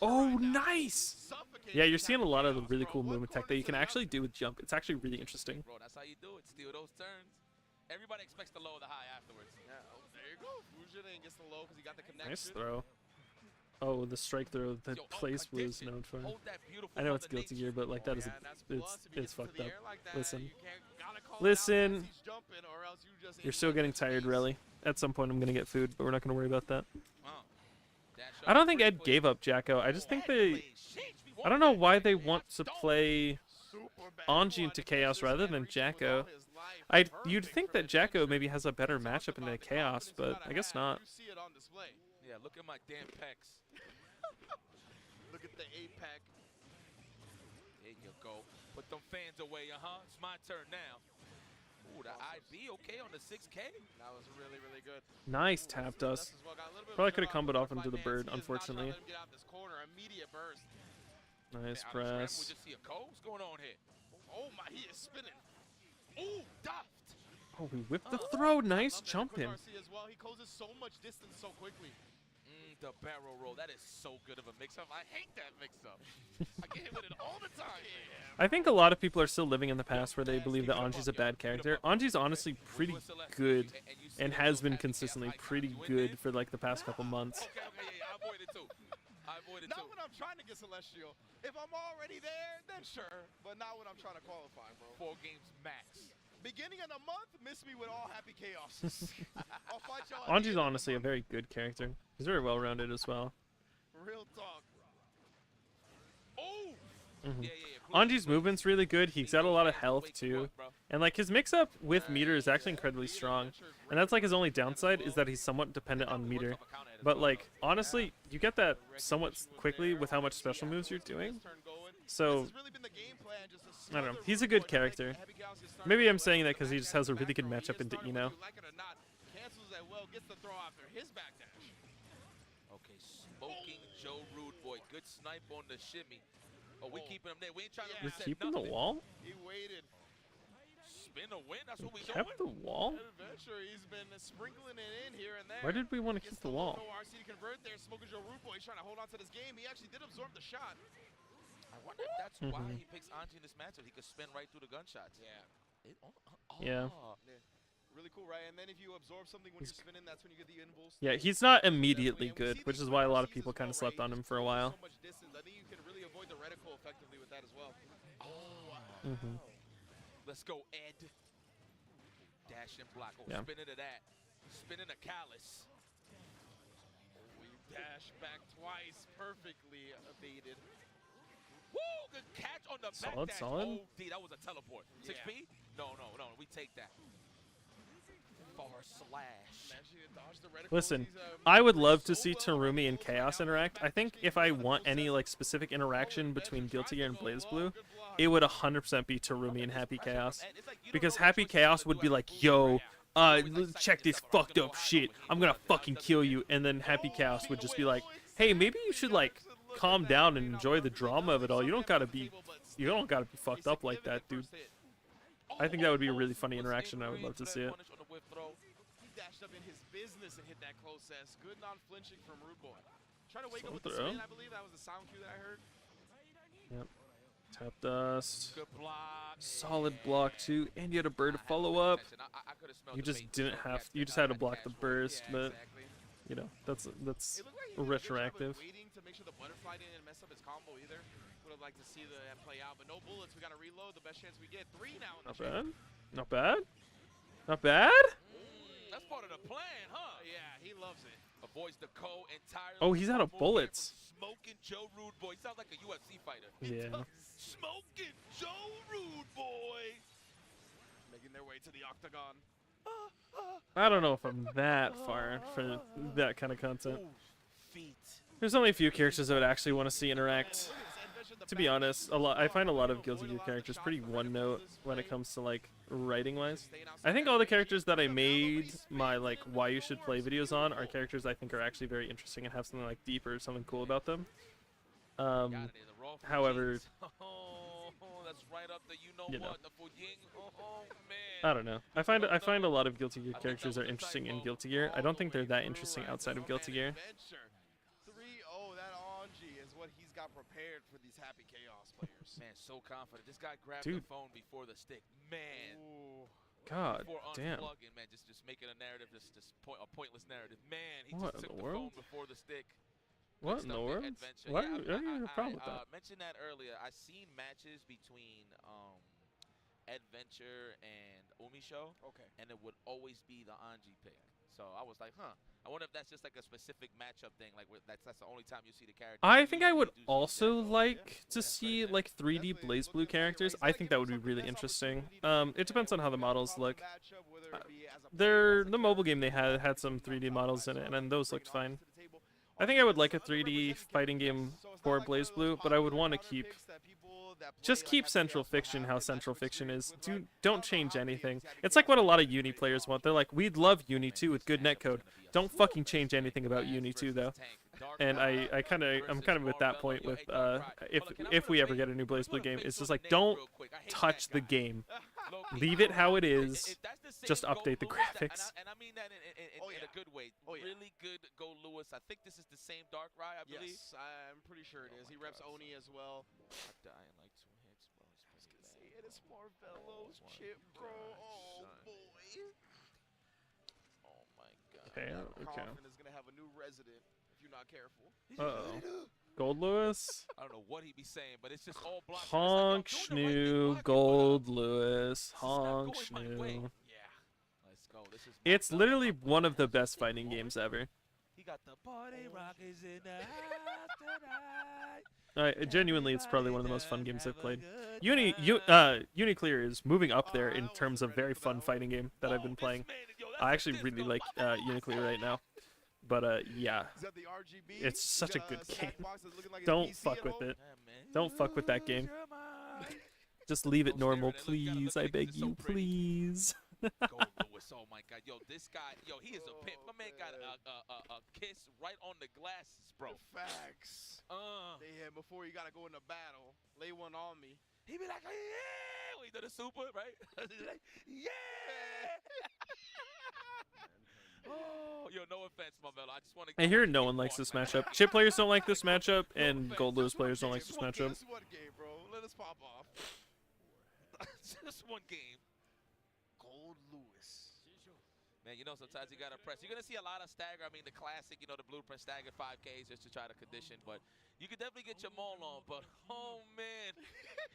Oh, nice! Yeah, you're seeing a lot of the really cool movement tech that you can actually do with jump. It's actually really interesting. Bro, that's how you do it. Steal those turns. Everybody expects the low or the high afterwards. Yeah, oh, there you go. Fujin gets the low because he got the connection. Nice throw. Oh, the strike throw that Place was known for. I know it's Guilty Gear, but like that is it's fucked up. Listen. Listen. You're still getting tired, Relly. At some point I'm gonna get food, but we're not gonna worry about that. I don't think Ed gave up Jacko. I just think I don't know why they want to play Anji into Chaos rather than Jacko. You'd think that Jacko maybe has a better matchup into Chaos, but I guess not. Yeah, look at my damn pecs. Look at the 8-pack. There you go. Put them fans away, It's my turn now. Ooh, the IB okay on the 6K? That was really, really good. Nice tap dust. Probably could have comboed off into the bird, unfortunately. Nice press. We just see a cold. What's going on here? Oh my, he is spinning. Ooh, daft. Oh, we whipped the throw. Nice jump in. He closes so much distance so quickly. The barrel roll. That is so good of a mix-up. I hate that mix-up. I get hit with it all the time. I think a lot of people are still living in the past where they believe that Anji's a bad character. Anji's honestly pretty good and has been consistently pretty good for like the past couple months. Okay, yeah, I avoided too. I avoid it Not too. when I'm trying to get Celestial. If I'm already there, then sure. But not when I'm trying to qualify, bro. 4 games max. Beginning of the month, miss me with all happy chaos. I'll fight y'all. Anji's honestly a very good character. He's very well rounded as well. Real talk. Oh. Mhm. Yeah. Anji's movement's really good. He's got a lot of health too, and like his mix-up with meter is actually incredibly strong. And that's like his only downside is that he's somewhat dependent on meter. But like honestly, you get that somewhat quickly with how much special moves you're doing. So I don't know. He's a good character. Maybe I'm saying that because he just has a really good matchup into Eno. Okay, smoking Joe Rude Boy. Good snipe on the shimmy. Oh, we keeping him there. We ain't trying to We're reset keeping the nothing. wall? He waited. Spin a win. That's what we Kept doing. the wall? Adventure, he's been sprinkling it in here and there. Why did we want to keep the wall? No RC to convert there. Smoking Joe Rude Boy. He's trying to hold on to this game. He actually did absorb the shot. I wonder if that's why he picks Anji in this matchup. He could spin right through the gunshots. Yeah. Really cool, right? And then if you absorb something when you're spinning, that's when you get the involves. Yeah, he's not immediately good, which is why a lot of people kind of slept on him for a while. So much distance. I think you can really avoid the reticle effectively with that as well. Let's go, Ed. Dash and block. Oh, Yeah. spin into that. Spin into Callus. We dash back twice, perfectly evaded. Woo! Good catch on the Solid, back dash. solid. Oh, D, that was a teleport. 6P? No, we take that. Far slash. Listen, I would love to see Terumi and Chaos interact. I think if I want any like specific interaction between Guilty Gear and BlazBlue, it would 100% be Terumi and Happy Chaos. Because Happy Chaos would be like, yo, check this fucked up shit. I'm gonna fucking kill you. And then Happy Chaos would just be like, hey, maybe you should like calm down and enjoy the drama of it all. You don't gotta be fucked up like that, dude. I think that would be a really funny interaction. I would love to see it. He dashed up in his business and hit that close S. Good non-flinching from Rude Boy. Trying to wake up with the spin, I believe. That was the sound cue that I heard. Yep. Tap dust. Good block. Solid block too, and you had a bird to follow up. You just didn't have. You just had to block the burst, but you know that's retroactive. Waiting to make sure the butterfly didn't mess up his combo either. Would have liked to see that play out, but no bullets. We got to reload. The best chance we get. 3 now. Not bad. Not bad. Not bad. That's part of the plan, huh? Yeah, he loves it. Avoids the co entirely. Oh, he's out of bullets. Smoking Joe Rude Boy. Sounds like a UFC fighter. Yeah. Smoking Joe Rude Boy. Making their way to the octagon. I don't know if I'm that far for that kind of content. Feet. There's only a few characters I would actually want to see interact. To be honest, I find a lot of Guilty Gear characters pretty one-note when it comes to like writing-wise. I think all the characters that I made my like why you should play videos on are characters I think are actually very interesting and have something like deep or something cool about them. However, that's right up the you know. what, the Fujing. Oh man. I don't know. I find a lot of Guilty Gear characters are interesting in Guilty Gear. I don't think they're that interesting outside of Guilty Gear. 3-0, that Anji is what he's got prepared for these Happy Chaos players. Man, so confident. This guy grabbed Dude. the phone before the stick. Man. Ooh. God Before damn. unplugging, man, just making a narrative, just a pointless narrative. Man, he What just in took the the world? phone before the stick. What in the world? Adventure. Why Yeah, do you have a problem with that? I mentioned that earlier. I seen matches between Adventure and Umi Show, and it would always be the Anji pick. So I was like, huh. I wonder if that's just like a specific matchup thing. Like that's the only time you see the character. I think I would also like to see like 3D BlazBlue characters. I think that would be really interesting. It depends on how the models look. The mobile game they had some 3D models in it, and those looked fine. I think I would like a 3D fighting game for BlazBlue, but I would want to keep Central Fiction how Central Fiction is. Don't change anything. It's like what a lot of Uni players want. They're like, we'd love Uni 2 with good netcode. Don't fucking change anything about Uni 2 though. And I'm kind of at that point with if we ever get a new BlazBlue game, it's just like don't touch the game. Leave it how it is. Just update the graphics. And I mean that in a good way. Really good GoldLewis. I think this is the same Dark Rye, I believe. Yes, I'm pretty sure it is. He reps Oni as well. I die in like 2 hits, bro. It is Marvello's chip, bro. Oh, boy. Oh, my God. Okay. Coffin is going to have a new resident if you're not careful. Uh-oh. GoldLewis. I don't know what he be saying, but it's just all blocks. Honk Schnoo, GoldLewis. Honk Yeah. Schnoo. Let's go. This is It's literally one of the best fighting games ever. He got the party rockers in the house tonight. Genuinely, it's probably one of the most fun games I've played. Uniclear is moving up there in terms of very fun fighting game that I've been playing. I actually really like Uniclear right now. But yeah, it's such a good game. Don't fuck with it. Don't fuck with that game. Just leave it normal, please. I beg you, please. GoldLewis, oh my God, yo, this guy, yo, he is a pimp. My man got a kiss right on the glasses, bro. Facts. Yeah, before you gotta go into battle, lay one on me. He be like, yeah, we do the super, right? Like, yeah. Oh, yo, no offense, my man. I just want to. I hear no one likes this matchup. Chip players don't like this matchup, and GoldLewis players don't like this matchup. Just one game, bro. Let us pop off. Just one game. GoldLewis. Man, you know, sometimes you gotta press. You're gonna see a lot of stagger. I mean, the classic, you know, the blueprint stagger 5Ks just to try to condition. But you can definitely get your maul on. But oh man,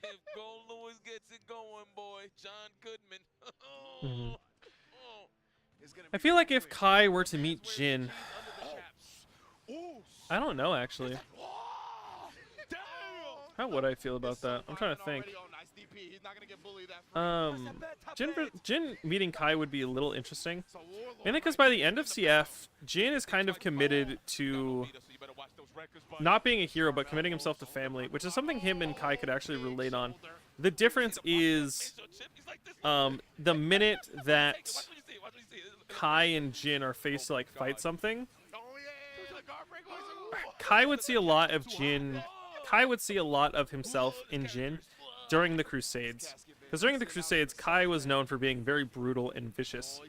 if GoldLewis gets it going, boy, John Goodman. I feel like if Kai were to meet Jin, I don't know actually. How would I feel about that? I'm trying to think. Jin meeting Kai would be a little interesting. Mainly because by the end of CF, Jin is kind of committed to not being a hero, but committing himself to family, which is something him and Kai could actually relate on. The difference is the minute that Kai and Jin are faced to like fight something, Kai would see a lot of Jin. Kai would see a lot of himself in Jin during the Crusades. Because during the Crusades, Kai was known for being very brutal and vicious.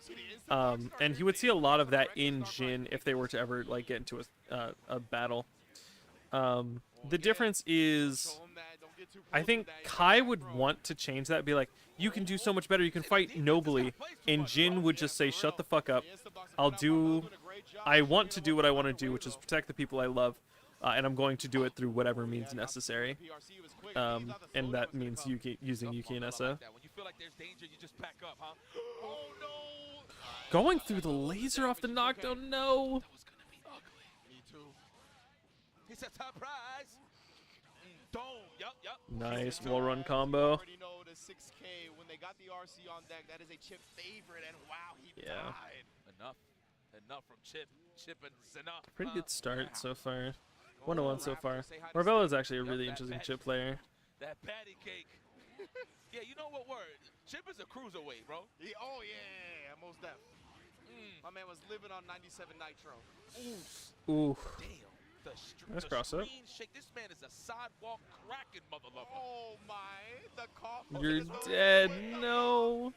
And he would see a lot of that in Jin if they were to ever like get into a battle. The difference is, I think Kai would want to change that, be like, you can do so much better, you can fight nobly. And Jin would just say, shut the fuck up. I want to do what I want to do, which is protect the people I love. And I'm going to do it through whatever means necessary. And that means using Yuki and Essa. Going through the laser off the knockdown, no! Nice wall run combo. Yeah. Enough from Chip and enough. Pretty good start so far. 1-1 so far. Marvella is actually a really interesting Chip player. That patty cake. Yeah, you know what word? Chip is a cruiserweight, bro. Oh yeah, most definitely. My man was living on 97 Nitro. Ooh. Damn. Nice cross up. Shake. This man is a sidewalk cracking mother lover. Oh my, the cough. You're dead. No.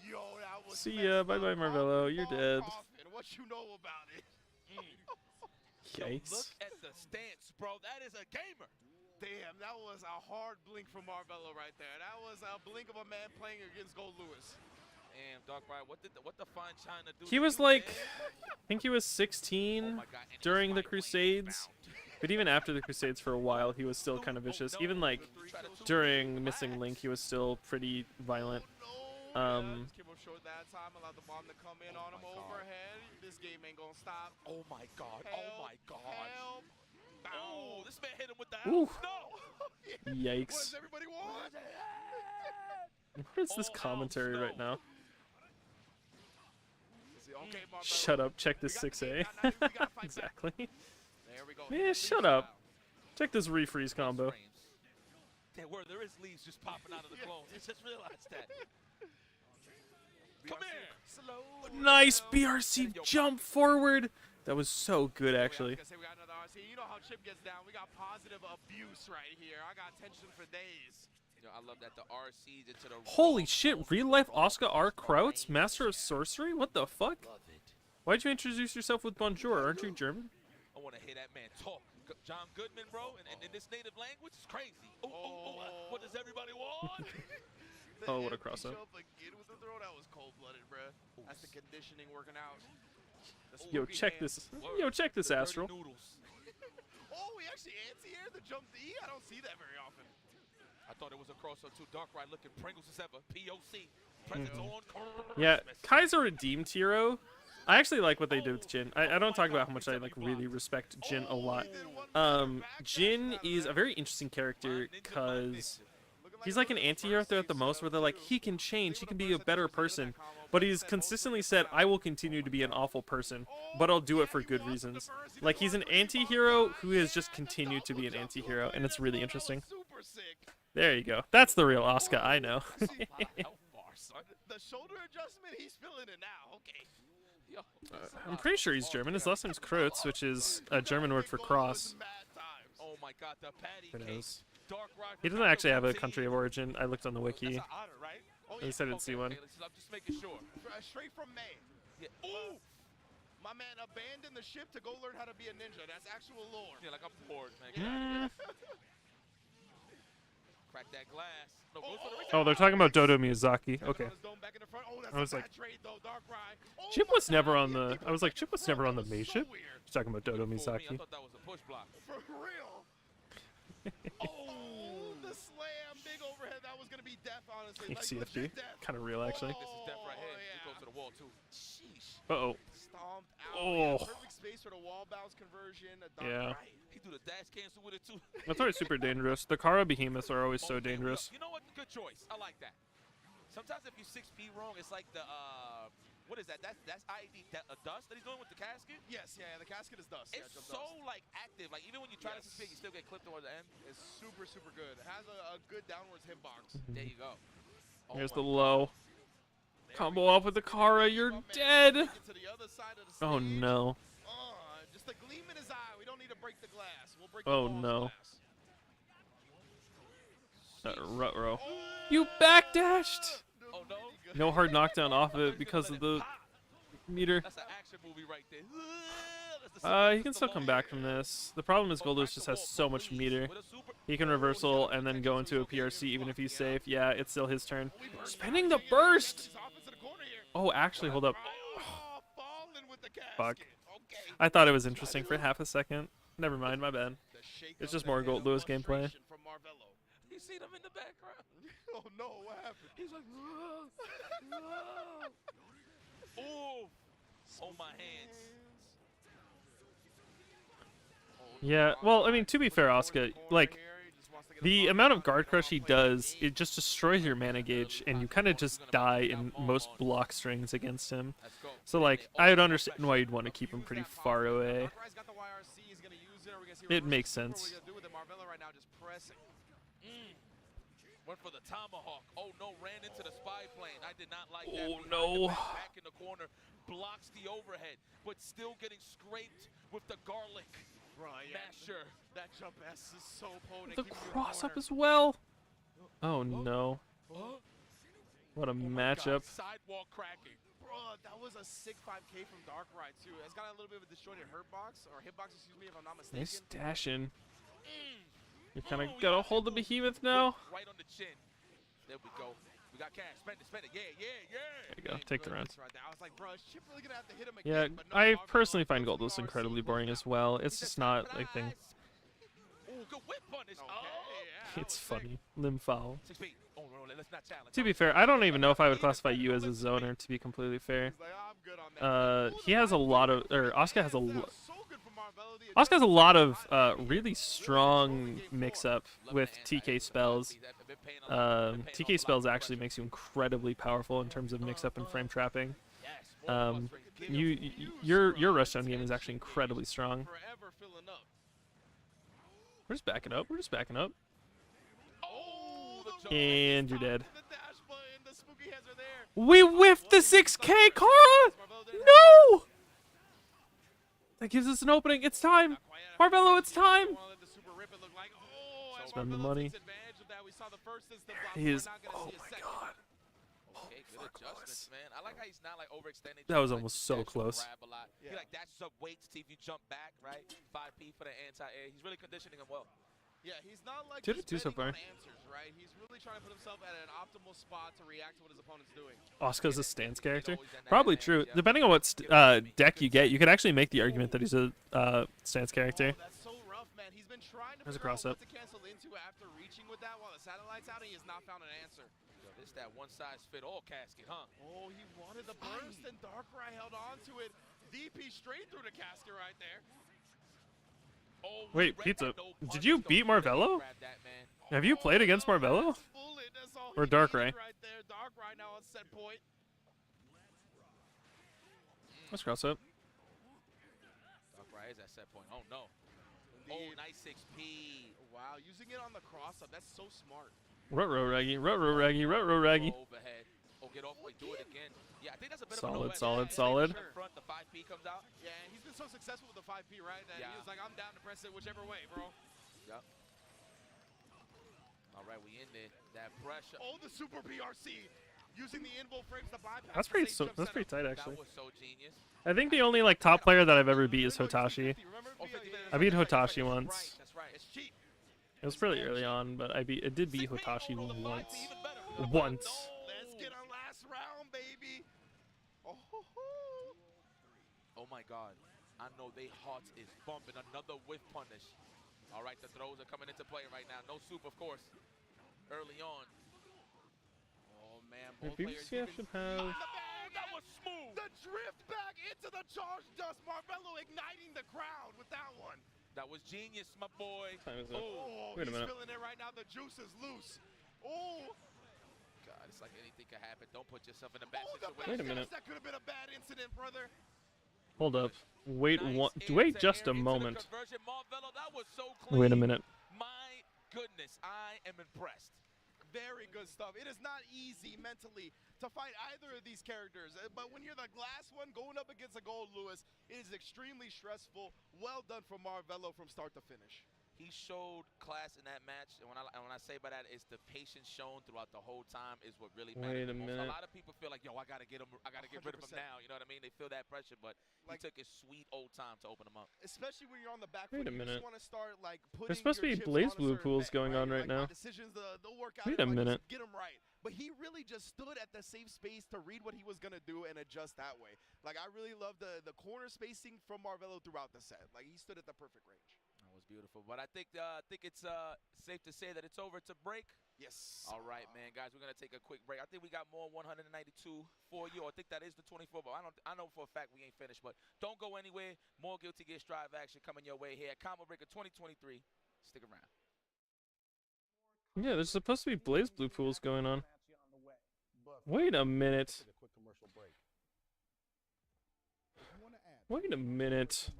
Yo, that was See ya. Bye bye, Marvello. You're dead. And what you know about it? Yikes. Yo, look at the stance, bro. That is a gamer. Damn, that was a hard blink from Marvello right there. That was a blink of a man playing against GoldLewis. Damn, Dark Brian, what the fine China do? He was like, I think he was 16 during the Crusades. But even after the Crusades for a while, he was still kind of vicious. Even like during Missing Link, he was still pretty violent. Came up short that time, allowed the bomb to come in on him overhead. This game ain't gonna stop. Oh my God! Oh my God! Help. Oh, this man hit him with the Ooh. house. No! Yikes. What does everybody want? What is this commentary right now? Okay, Shut up. Check this 6A. Exactly. There we go. Yeah, shut up. Check this refreeze combo. There is leaves just popping out of the clones. I just realized that. Come here. Nice BRC jump forward. That was so good, actually. We got another RC. You know how Chip gets down. We got positive abuse right here. I got tension for days. Yo, I love that the RC's into the Holy shit, real life Oscar R. Krautz, Master of Sorcery? What the fuck? Why'd you introduce yourself with Bonjour? Aren't you German? I want to hear that man talk. John Goodman, bro, and in this native language, it's crazy. What does everybody want? Oh, what a cross up. Again with the throw. That was cold-blooded, bro. That's the conditioning working out. Yo, check this. Yo, check this, Astral. Oh, he actually anti-air the jump D? I don't see that very often. I thought it was a crossover too. Dark Ride looking Pringles as ever. POC. Presents on Yeah, Christmas. Kai's a redeemed hero. I actually like what they did with Jin. I don't talk about how much I like really respect Jin a lot. Jin is a very interesting character because he's like an anti-hero throughout the most, where they're like, he can change, he can be a better person. But he's consistently said, I will continue to be an awful person, but I'll do it for good reasons. Like, he's an anti-hero who has just continued to be an anti-hero, and it's really interesting. There you go. That's the real Asuka I know. The shoulder adjustment, he's feeling it now. Okay. I'm pretty sure he's German. His last name's Kreutz, which is a German word for cross. Oh my God, the patty Who cake. knows? Dark Ride He doesn't actually have a country of origin. I looked on the wiki. That's an honor, right? Oh, At least I didn't see one. I'm just making sure. Straight from May. Yeah. Ooh! My man abandoned the ship to go learn how to be a ninja. That's actual lore. Yeah, like I'm bored, man. Get out of here. Crack that glass. No, goes for the reset. Oh, they're talking about Dodo Miyazaki. Okay. I was like, Chip was never on the. I was like, Chip was never on the May ship. He's talking about Dodo I Miyazaki. thought that was a push block. For real. Oh, the slam, big overhead. That was gonna be death, honestly. Like, CFD, legit death. kind of real actually. This is death right here. yeah. He goes to the wall too. Sheesh. Uh oh. Stomped out. Oh. Yeah, perfect space for the wall bounce conversion. Yeah. Right. He threw the dash cancel with it too. That's always super dangerous. The Kara behemoths are always so Okay, dangerous. You know what? Good choice. I like that. Sometimes if you 6P wrong, it's like the what is that? That's IED dust that he's doing with the casket. Yes, yeah, the casket is dust. It's yeah, so like active. Like even when you try to 6P, you still get clipped towards the end. It's super, super good. It has a good downwards hitbox. There you go. Oh Here's my the low. Combo off with the Kara, you're dead. To the other side of the Oh stage. no. Just a gleam in his eye. We don't need to break the glass. We'll break Oh, the wall's no. glass. Ruh-roh. You backdashed! Oh no. No hard knockdown off of it because of the meter. That's an action movie right there. That's the He can still come back from this. The problem is GoldLewis just has so much meter. with a super. He can reversal and then go into a PRC even if he's safe. Yeah, it's still his turn. Spinning the burst! He's off into the corner here. Oh, actually, hold up. Oh, falling with the casket. Fuck. Okay. I thought it was interesting for half a second. Never mind, my bad. The shake It's of just the more head of GoldLewis gameplay. frustration from Marvello. You see them in the background. Oh no, what happened? He's like, oh, oh my hands. Yeah, well, I mean, to be fair, Asuka, like, the amount of guard crush he does, it just destroys your mana gauge, and you kind of just die in most block strings against him. Let's go. So, like, I would understand why you'd want to keep him pretty far away. It makes sense. Went for the tomahawk. Oh no, ran into the spy plane. I did not like that. Oh, Behind no. the back in the corner, blocks the overhead, but still getting scraped with the garlic masher. That jump S is so potent. The cross up as well. Oh, no. What a matchup. Sidewalk cracking. Bro, that was a sick 5K from Dark Ride too. It's got a little bit of a disjointed hitbox, excuse me if I'm not mistaken. Nice dashing. You kind of got a hold of Behemoth now. Right on the chin. There we go. We got cash. Spend it, spend it. Yeah, yeah, yeah. There you go. Take the rounds. Right there. I was like, bro, is Chip really gonna have to hit him Yeah, again? But no, I Marvello personally find goes GoldLewis through incredibly RC. boring as well. It's just not a thing. Ooh, good whip punish. Okay, Oh. yeah, that It's was sick. funny. Limb foul. 6 feet. Oh, no, let's not challenge. To be fair, I don't even know if I would classify you as a zoner, to be completely fair. He's like, I'm good on that. He has a lot of, or Asuka has a, So good for Marvello, the Asuka has a lot of really strong mix-up with TK spells. TK spells actually makes you incredibly powerful in terms of mix-up and frame trapping. Your rushdown game is actually incredibly strong. forever filling up. We're just backing up. We're just backing up. Oh, the And you're dead. the dash button, the spooky heads are there. We whiffed the 6K, Kara! No! That gives us an opening. It's time. Marvello, it's time. Spend the money. He is. Oh my god. Okay, good adjustments, man. I like how he's not like overextending. That was like, almost so dash or close. grab a lot. He Yeah. like dashes up weights to see if you jump back, right? 5P for the anti-air. He's really conditioning him well. Yeah, he's not like Did he's it do so betting on far. answers, right? He's really trying to put himself at an optimal spot to react to what his opponent's doing. Asuka's a stance character. always in that Probably advantage, true. yeah. Depending on what deck you get, you could actually make the argument that he's a stance character. Oh, that's so rough, man. He's been trying to There's a figure out cross-up. what to cancel into after reaching with that while the satellite's out, and he has not found an answer. Yo, this that one-size-fit-all casket, huh? Oh, he wanted the burst, and Darkrai held on to it. DP straight through the casket right there. Oh, Wait, read Pizza, that no did punish, you though. beat He really Marvello? grabbed that, man. Have you played against no, Marvello? that's bullet. That's all Or he Darkrai? needed right there. Darkrai now on set point. Let's cross up. Darkrai is at set point. Oh, no. Indeed. Oh, nice 6P. Wow, using it on the cross-up. That's so smart. Ruh-roh, Raggy. Ruh-roh, Raggy. Ruh-roh, Raggy. Oh, overhead. Oh, get off. Wait, do it again. Yeah, I think that's a bit Solid, of an solid, overhead. solid. In front, the 5P comes out. Yeah, and he's been so successful with the 5P, right? That Yeah. he was like, I'm down to press it whichever way, bro. Yep. All right, we in there. That pressure. Oh, the super PRC. Using the inbuilt frames to bypass That's the pretty. safe So, jump that's pretty setup. tight, actually. That was so genius. I think the only like top player that I've ever beat is No, it's Hotashi. 50, remember? Oh, Yeah, 50, yeah, I beat that's right, Hotashi that's right. once. That's right. It's cheap. It was pretty early on, but I did beat 6P, Hotashi oh, the 5P once. even better. Once. No, let's get a last round, baby. Oh, ho, ho. Oh my God. I know they hearts is bumping. Another whiff punish. All right, the throws are coming into play right now. No soup, of course. Early on. Oh, man. The Both players BBTag even- should have. Oh, That was smooth. the drift back into the charge dust. Marvello igniting the crowd with that one. That was genius, my boy. Time is up. Oh, Wait a he's minute. feeling it right now. The juice is loose. Oh, God, it's like anything can happen. Don't put yourself in a bad oh, the situation. Wait a minute. That could have been a bad incident, brother. Hold up. Wait Nice one. into Wait just air a into the moment. conversion. Marvello, that was so clean. Wait a minute. My goodness, I am impressed. Very good stuff. It is not easy mentally to fight either of these characters, but when you're the glass one going up against a GoldLewis, it is extremely stressful. Well done from Marvello from start to finish. He showed class in that match, and when I say by that, it's the patience shown throughout the whole time is what really matters. Wait a minute. A lot of people feel like, yo, I gotta get him, I gotta get rid of him 100%. now. You know what I mean? They feel that pressure, but Like- he took his sweet old time to open him up. Especially when you're on the back Wait foot, a you minute. just want to start like putting There's supposed to your be chips on a BlazBlue certain pools bet, going on right Like, now. my decisions, they'll work out. Wait if a I just minute. get them right. But he really just stood at the safe space to read what he was gonna do and adjust that way. Like I really love the corner spacing from Marvello throughout the set. Like he stood at the perfect range. That was beautiful. But I think it's safe to say that it's over to break. Yes. All right, man, guys, we're gonna take a quick break. I think we got more 192 for you. I think that is the 24, but I know for a fact we ain't finished. But don't go anywhere. More Guilty Gear Strive action coming your way here at Combo Breaker 2023. Stick around. Yeah, there's supposed to be BlazBlue pools going on. Wait a minute. Wait a minute.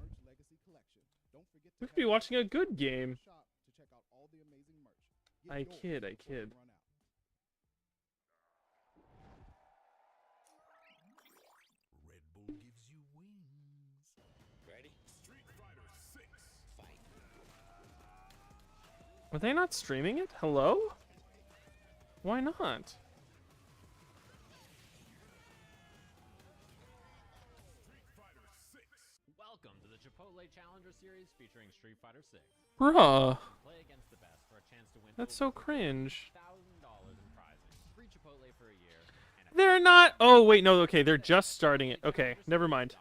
We could be watching a good game. I kid. Red Bull gives you wings. Ready? Street Fighter 6. Fight. Are they not streaming it? Hello? Why not? Street Fighter 6. Welcome to the Chipotle Challenger Series featuring Street Fighter 6. Bruh. Play against the best for a chance to win That's over so cringe. $1,000 in prizes. Free Chipotle for a year. And a They're not. Oh, wait, no, okay. They're just starting it. Okay, never mind.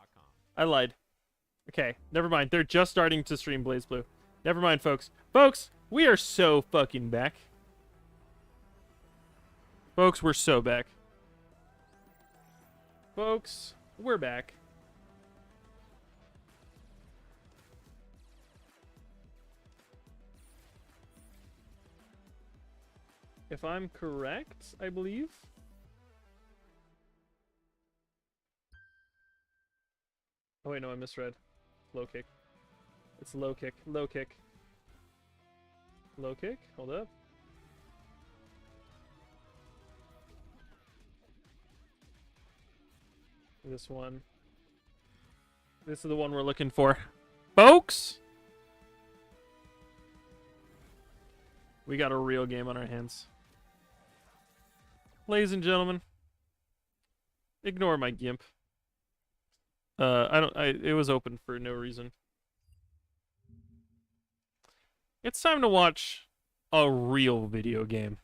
I lied. Okay, never mind. They're just starting to stream BlazBlue. Never mind, folks. Folks, we are so fucking back. Folks, we're so back. Folks, we're back. If I'm correct, I believe. Oh wait, no, I misread. Low kick. It's low kick. Low kick. Low kick? Hold up. This one. This is the one we're looking for. Folks! We got a real game on our hands. Ladies and gentlemen, ignore my GIMP. It was open for no reason. It's time to watch a real video game.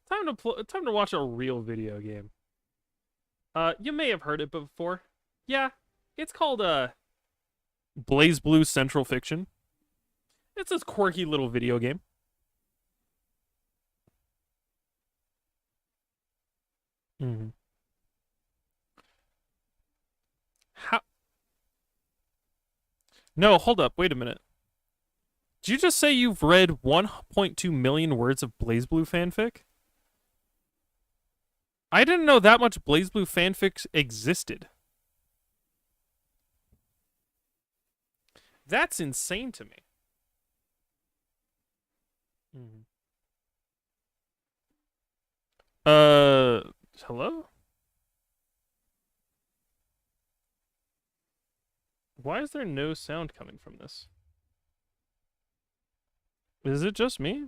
Time to watch a real video game. You may have heard it before. Yeah, it's called BlazBlue Central Fiction. It's this quirky little video game. Mm-hmm. How? No, hold up. Wait a minute. Did you just say you've read 1.2 million words of BlazBlue fanfic? I didn't know that much BlazBlue fanfic existed. That's insane to me. Hello? Why is there no sound coming from this? Is it just me?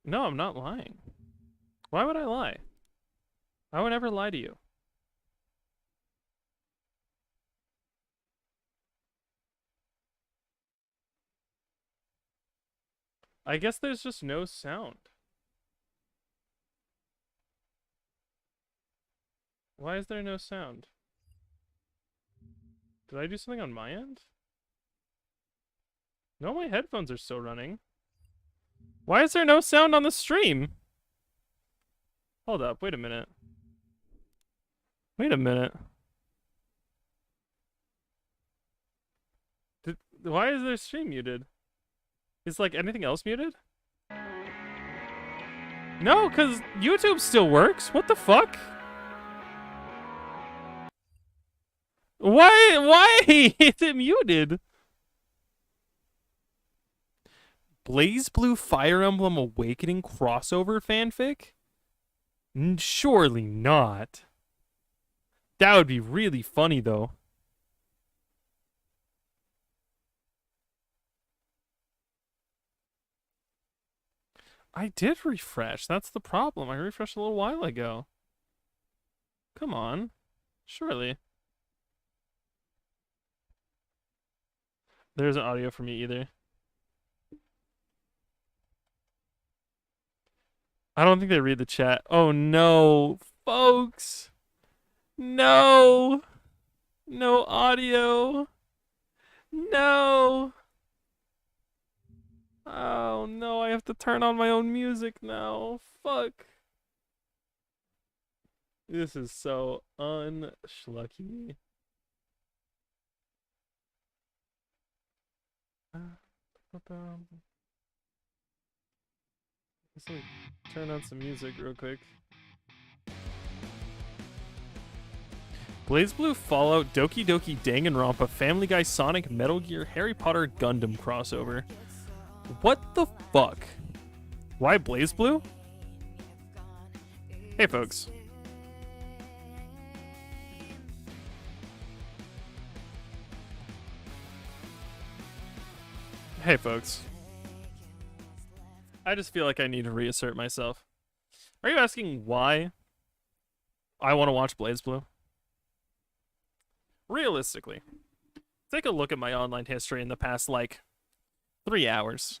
No, I'm not lying. Why would I lie? I would never lie to you. I guess there's just no sound. Why is there no sound? Did I do something on my end? No, my headphones are still running. Why is there no sound on the stream? Hold up, wait a minute. Wait a minute. Why is their stream muted? Is like anything else muted? No, because YouTube still works. What the fuck? Why is it muted? BlazBlue Fire Emblem Awakening crossover fanfic? Surely not. That would be really funny though. I did refresh. That's the problem. I refreshed a little while ago. Come on. Surely. There isn't audio for me either. I don't think they read the chat. Oh no, folks. No. No audio. No. Oh no, I have to turn on my own music now. Fuck. This is so unschlucky. Let's like turn on some music real quick. BlazBlue, Fallout, Doki Doki Danganronpa, Family Guy, Sonic, Metal Gear, Harry Potter, Gundam crossover. What the fuck? Why BlazBlue? Hey folks. Hey folks. I just feel like I need to reassert myself. Are you asking why I want to watch BlazBlue? Realistically, take a look at my online history in the past, like, 3 hours.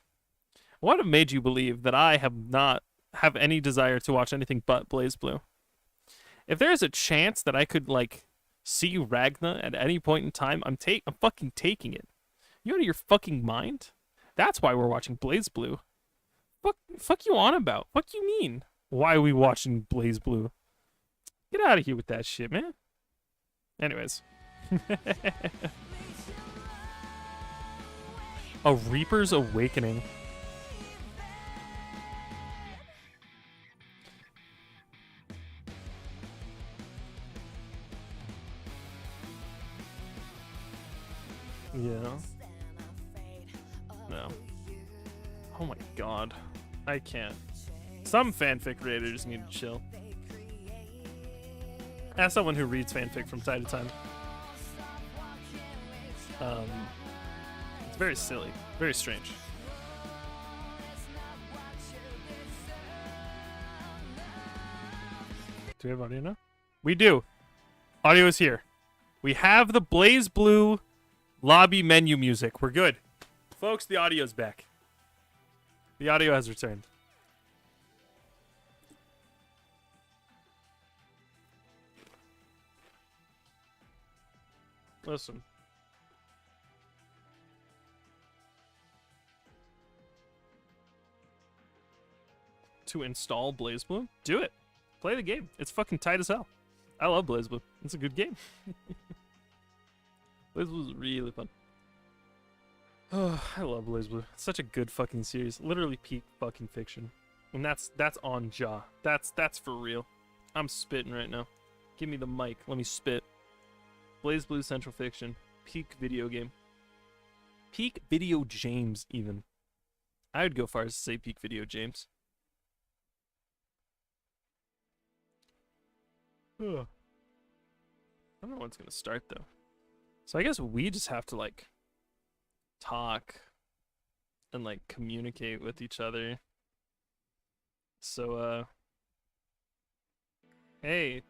What have made you believe that I have any desire to watch anything but BlazBlue? If there's a chance that I could, like, see Ragna at any point in time, I'm fucking taking it. You out of your fucking mind? That's why we're watching BlazBlue. Fuck you on about? What you mean? Why are we watching BlazBlue? Get out of here with that shit, man. Anyways. A Reaper's Awakening. Yeah. No. Oh my god. I can't. Some fanfic creators need to chill. As someone who reads fanfic from time to time. It's very silly. Very strange. Do we have audio now? We do. Audio is here. We have the BlazBlue lobby menu music. We're good. Folks, the audio's back. The audio has returned. Listen. To install BlazBlue? Do it. Play the game. It's fucking tight as hell. I love BlazBlue. It's a good game. BlazBlue is really fun. Oh, I love BlazBlue. It's such a good fucking series. Literally peak fucking fiction. And that's on jaw. That's for real. I'm spitting right now. Give me the mic. Let me spit. BlazBlue Central Fiction. Peak video game. Peak video James, even. I would go far as to say peak video James. Ugh. I don't know when it's gonna start though. So I guess we just have to like talk and like communicate with each other. So hey.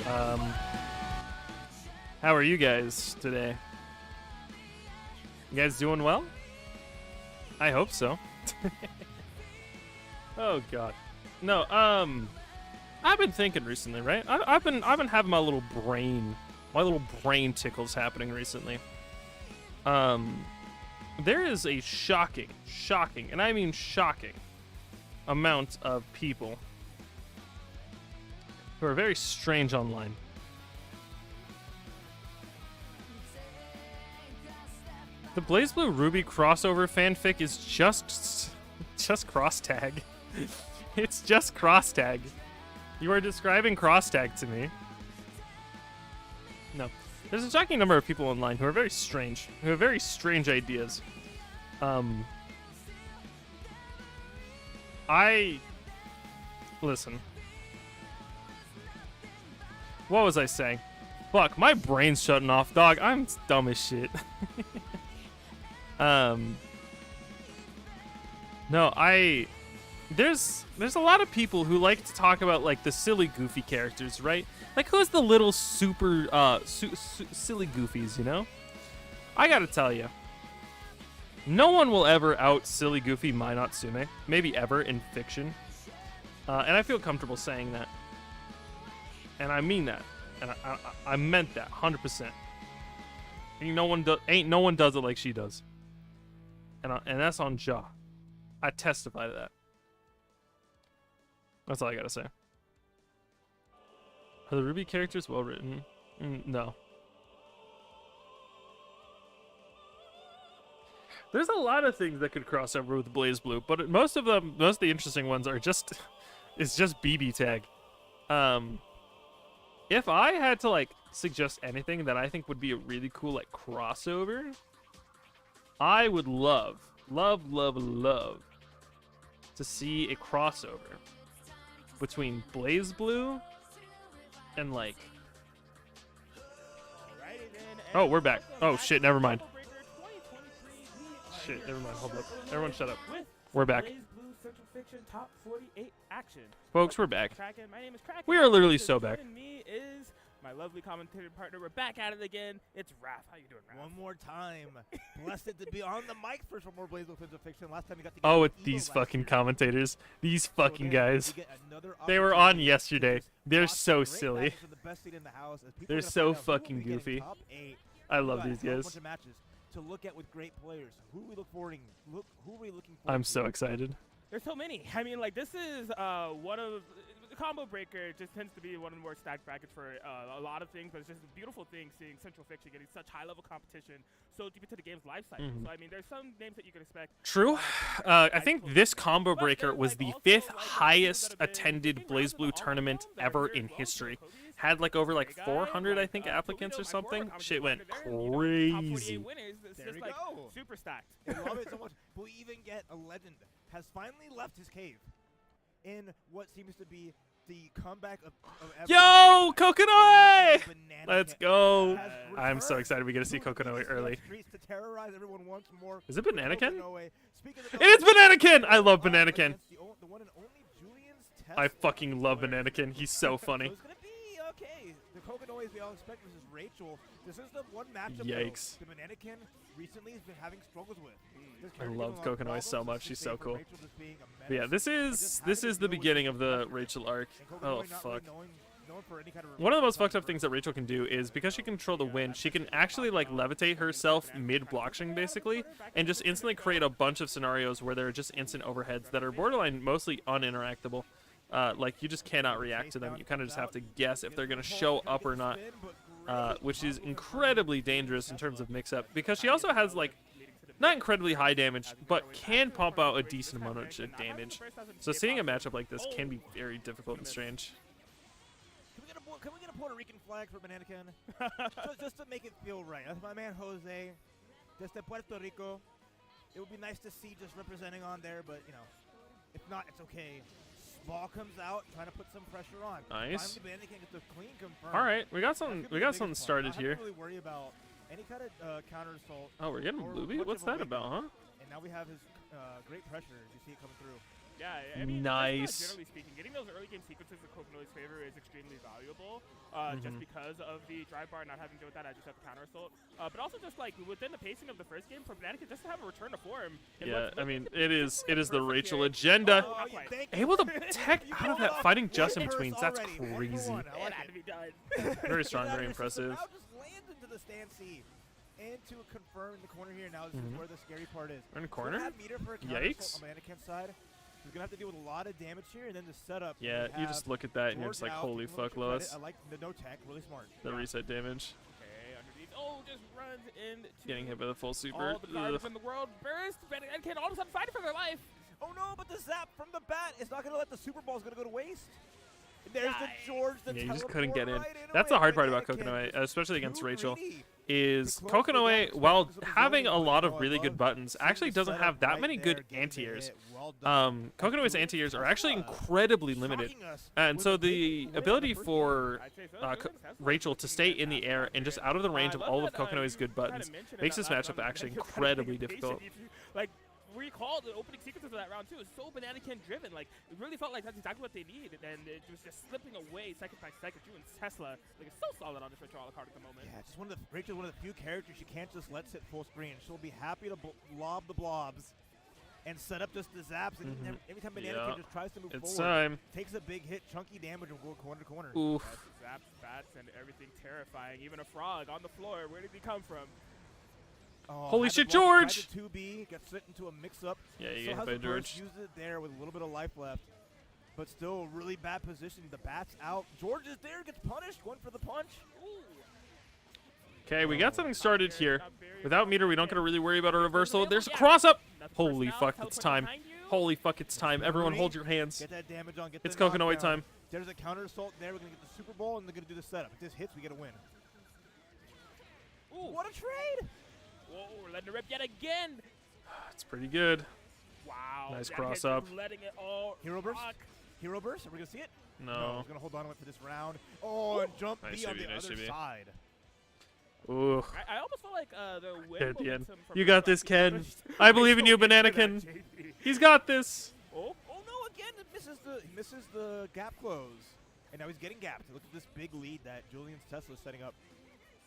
How are you guys today? You guys doing well? I hope so. Oh god. No, I've been thinking recently, right? I've been having my little brain tickles happening recently. There is a shocking, and I mean shocking, amount of people who are very strange online. The BlazBlue Ruby crossover fanfic is just cross tag. It's just cross tag. You are describing cross tag to me. No. There's a shocking number of people online who are very strange, who have very strange ideas. Listen. What was I saying? Fuck, my brain's shutting off, dog. I'm dumb as shit. No, there's a lot of people who like to talk about like the silly goofy characters, right? Like who's the little super silly goofies, you know? I gotta tell you, no one will ever out silly goofy Mai Natsume, maybe ever in fiction, and I feel comfortable saying that, and I mean that, and I meant that 100%. Ain't no one does it like she does, and that's on Jaw. I testify to that. That's all I gotta say. Are the Ruby characters well written? No. There's a lot of things that could cross over with BlazBlue, but most of the interesting ones are just BBTag. If I had to like suggest anything that I think would be a really cool like crossover, I would love to see a crossover between BlazBlue and like... Oh, we're back. Oh shit, never mind. Shit, never mind. Hold up. Everyone shut up. We're back. Folks, we're back. We are literally so back. My lovely commentator partner, we're back at it again. It's Raph. How you doing, Raph? One more time. Blessed to be on the mic for some more BlazBlue Fans of Fiction. Last time we got to Oh, with these fucking commentators. These fucking guys. They were on yesterday. They're so silly. They're so fucking goofy. I love these guys. To look at with great players. Who are we looking forward to? I'm so excited. There's so many. I mean, like, this is one of... The Combo Breaker just tends to be one of the more stacked brackets for a lot of things, but it's just a beautiful thing seeing Central Fiction getting such high-level competition so deep into the game's life cycle. So, I mean, there's some names that you can expect. True. I think this Combo Breaker was the 5th highest attended BlazBlue tournament ever in history. Had like over like 400, I think, applicants or something. Shit went crazy. There we go. Super stacked. I love it so much. But we even get a legend has finally left his cave in what seems to be the comeback of Yo, Kokonoi! Let's go. I'm so excited we get to see Kokonoi early. Is it Bananakin? It is Bananakin! I love Bananakin. I fucking love Bananakin. He's so funny. Okay, the Kokonoi we all expect versus Rachel. This is the one matchup Yikes. the Bananakin recently has been having struggles with. I love Kokonoi so much. She's so cool. But yeah, this is the beginning of the Rachel arc. Oh fuck. known for any kind of One of the most fucked up things that Rachel can do is, because she can control the wind, she can actually like levitate herself mid-blockshing basically, and just instantly create a bunch of scenarios where there are just instant overheads that are borderline mostly uninteractable. Like you just cannot react to them. You kind of just have to guess if they're going to show up or not, which is incredibly dangerous in terms of mix-up, because she also has like not incredibly high damage, but can pump out a decent amount of damage. So seeing a matchup like this can be very difficult and strange. Can we get a Puerto Rican flag for Banana Can? just to make it feel right. That's my man Jose, just de Puerto Rico. It would be nice to see just representing on there, but you know, if not, it's okay. Ball comes out, trying to put some pressure on. Nice. Finally, Banana Can gets the clean confirmed. All right, we got something started here. I don't really worry about any kind of counter assault. Oh, we're getting Blueby? What's that about, huh? And now we have his great pressure. You see it coming through. Yeah, I mean, nice. Generally speaking, getting those early game sequences in Kokonoi's favor is extremely valuable, just because of the drive bar not having to do with that. I just have the counter assault, but also just like within the pacing of the first game for Banana just to have a return to form. Yeah, I mean, it is the Rachel agenda. Able to tech out of that fighting just in between. That's crazy. Very strong, very impressive. Now just lands into the stand C. And to confirm the corner here now, this is where the scary part is. We're in the corner? Yikes. On Banana side. He's going to have to deal with a lot of damage here, and then the setup. Yeah, you just look at that and you're just like, holy fuck, Lois. I like the no tech, really smart. The reset damage. Okay, underneath. Oh, just runs into getting hit by the full super. All the garbage in the world burst. And can all of a sudden fighting for their life. Oh no, but the zap from the bat is not going to let the Super Ball is going to go to waste. There's the George. The yeah, you just couldn't get in. Right That's the hard part about Kokonoi, especially against Rachel, is Kokonoi, while having a lot of really good buttons, actually doesn't have that many good anti-airs. Kokonoi's anti-airs are actually incredibly limited. And so the ability for Rachel to stay in the air and just out of the range of all of Kokonoi's good buttons makes this matchup actually incredibly difficult. Like, recall the opening sequences of that round too. It's so Banana Can driven. Like, it really felt like that's exactly what they need, and it was just slipping away second by second. Julian Tesla, like, it's so solid on this Rachel a la carte at the moment. Yeah, just Rachel's one of the few characters she can't just let sit full screen. She'll be happy to lob the blobs and set up just the zaps. And every time Banana Can just tries to move forward, takes a big hit, chunky damage, and go corner to corner. Oof. Zaps, bats, and everything terrifying. Even a frog on the floor. Where did he come from? Oh, holy shit, George! 2B gets sent into a mix-up. Yeah, you get hit by George. Used it there with a little bit of life left, but still really bad position. The bat's out. George is there, gets punished. Going for the punch. Okay, we got something started here. Without meter, we don't got to really worry about a reversal. There's a cross-up! Holy fuck, it's time. Holy fuck, it's time. Everyone hold your hands. Get that damage on. It's Kokonoi time. There's a counter assault there. We're going to get the Super Bowl, and they're going to do the setup. If this hits, we get a win. Ooh, what a trade! Whoa, we're letting it rip yet again. It's pretty good. Wow. Nice cross up. Letting it all Hero burst? Hero burst? Are we going to see it? No. He's going to hold on to it for this round. Oh, and jump B on the other side. Ooh. I almost feel like the win at the end. from You got this, Ken. I believe in you, Bananakin. He's got this. Oh no, again, he misses the gap close. And now he's getting gapped. Look at this big lead that Julian's Tesla is setting up.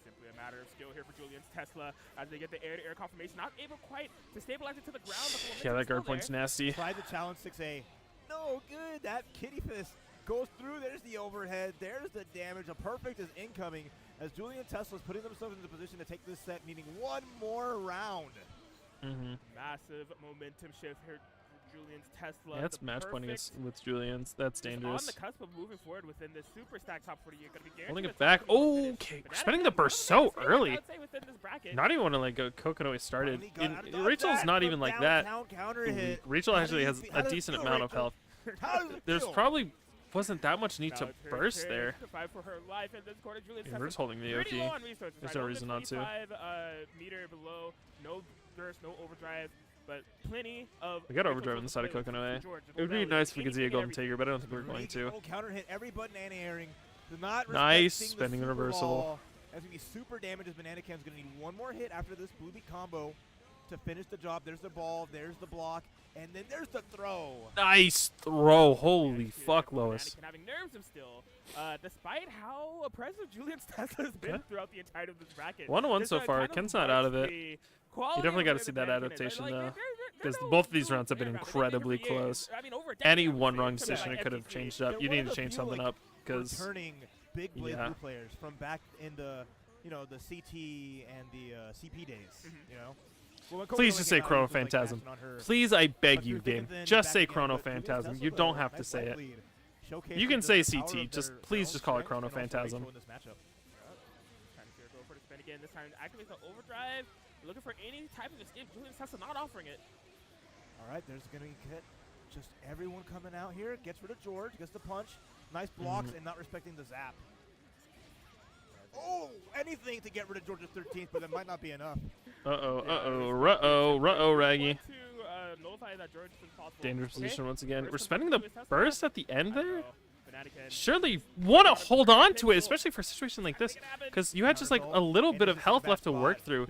Simply a matter of skill here for Julian's Tesla as they get the air-to-air confirmation. Not able quite to stabilize it to the ground. Yeah, that guard point's nasty. Try the challenge 6A. No good. That kitty fist goes through. There's the overhead. There's the damage. A perfect is incoming as Julian Tesla's putting themselves into position to take this set, needing one more round. Massive momentum shift here. Julian's Tesla. Yeah, that's match pointing with Julian's. That's dangerous. On the cusp of moving forward within this super stack top 40, you're going to be holding it back. Oh, okay. We're spending the burst so early. Not even when like Kokonoi started. Rachel's not even like that. Rachel actually has a decent amount of health. There's probably wasn't that much need to burst there. We're just holding the OP. There's no reason not to. Meter below, no burst, no overdrive. But plenty of. We got overdrive on the side of Kokonoi. It would be nice if we could see a golden tiger, but I don't think we're going to. Counter hit every button anti-airing. Nice spending the reversal. That's gonna be super damage as Banana Can's gonna need one more hit after this Blue Beat combo to finish the job. There's the ball, there's the block, and then there's the throw. Nice throw! Holy fuck, Lois. Having nerves him still, despite how oppressive Julian's Tesla has been throughout the entirety of this bracket. 1-1 so far. Ken's not out of it. You definitely got to see that adaptation though, because both of these rounds have been incredibly close. Any one wrong decision it could have changed up. You need to change something up because big BlazBlue players from back in the, you know, the CT and the CP days, you know? Well, Please just say Chrono Phantasm. Please, I beg you, game. Just say Chrono Phantasm. You don't have to say it. You can say CT. Just please just call it Chrono Phantasm. Trying to go for the spin again. This time activates the overdrive. Looking for any type of escape. Julian's Tesla not offering it. All right, there's going to be just everyone coming out here. Gets rid of George. Gets the punch. Nice blocks and not respecting the zap. Oh, anything to get rid of George's 13th, but it might not be enough. Ruh-oh, Raggy. Nullify that George is possible. Dangerous Okay. position once again. We're spending the burst at the end there? Fnatic Surely want to hold on to it, especially for a situation like this, because you had just like a little bit of health left to work through,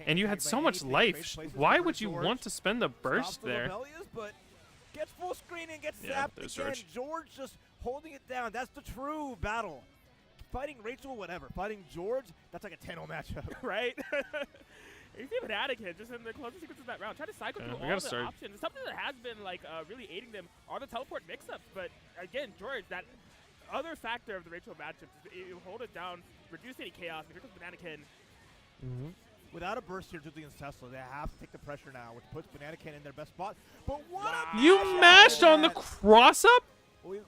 and you had so much life. Why would you want to spend the burst there? But gets full screen and gets Yeah, zapped there's again. George. George just holding it down. That's the true battle. Fighting Rachel, whatever. Fighting George, that's like a 10-0 matchup. right? You see Fnatic just in the closing sequence of that round, trying to cycle through all the options. Something that has been like really aiding them are the teleport mix-ups. But again, George, that other factor of the Rachel matchup, you hold it down, reduce any chaos. Here comes Fnatic. Without a burst here, Julian's Tesla, they have to take the pressure now, which puts Fnatic in their best spot. But what a You mashed on the cross-up?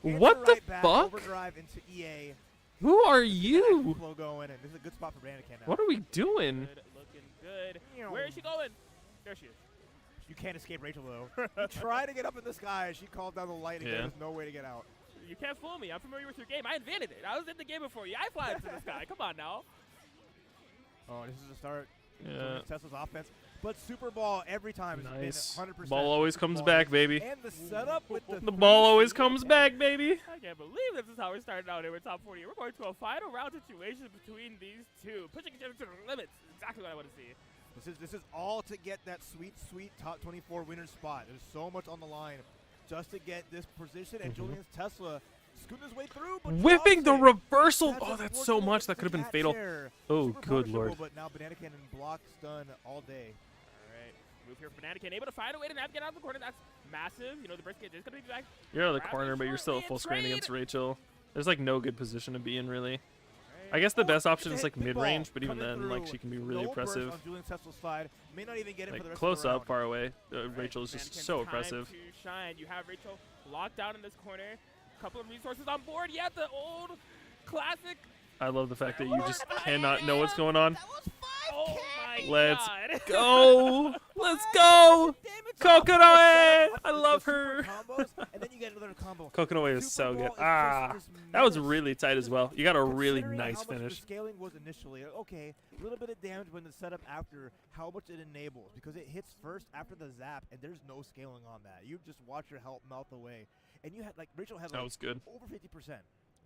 What the fuck? Overdrive into EA. Who are you? Flow going, and this is a good spot for Fnatic now. What are we doing? Looking good. Where is she going? There she is. You can't escape Rachel, though. You try to get up in the sky. She called down the lightning. There's no way to get out. You can't fool me. I'm familiar with your game. I invented it. I was in the game before you. I fly into the sky. Come on now. Oh, this is a start. Yeah. Tesla's offense. But Super Ball every time has been 100%. Ball always comes back, baby. And the setup with The ball always comes back, baby. I can't believe this is how we're starting out here with top 40. We're going to a final round situation between these two. Pushing each other to the limits. Exactly what I want to see. This is all to get that sweet top 24 winner spot. There's so much on the line just to get this position. And Julian's Tesla scooting his way through. But Whipping the reversal. That's Oh, that's so much. That could have been fatal. Oh, Super good punishable, lord. But now Banana Cannon block stun all day. Move here for Fnatic, able to find a way to navigate out of the corner. That's massive. You know, the burst gate is going to be back. You're out of the corner, but you're still at full screen against Rachel. There's like no good position to be in, really. I guess the best option is like mid-range, but even then, like she can be really oppressive. May not even get it for the Like rest close of the up, round. far away. Rachel is just so oppressive. Time to shine. You have Rachel locked down in this corner. A couple of resources on board. Yeah, the old classic. I love the fact that you just cannot know what's going on. Oh my Let's God. go! Let's go! Kokonoi! I love her. And then you get another combo. Kokonoi is so Super good. Ball is Ah, just that was menace. really tight as well. You got a really Considering nice how much finish. The scaling was initially okay. A little bit of damage when the setup after how much it enables because it hits first after the zap and there's no scaling on that. You just watch your health melt away, and you had like Rachel had That was good. over 50%,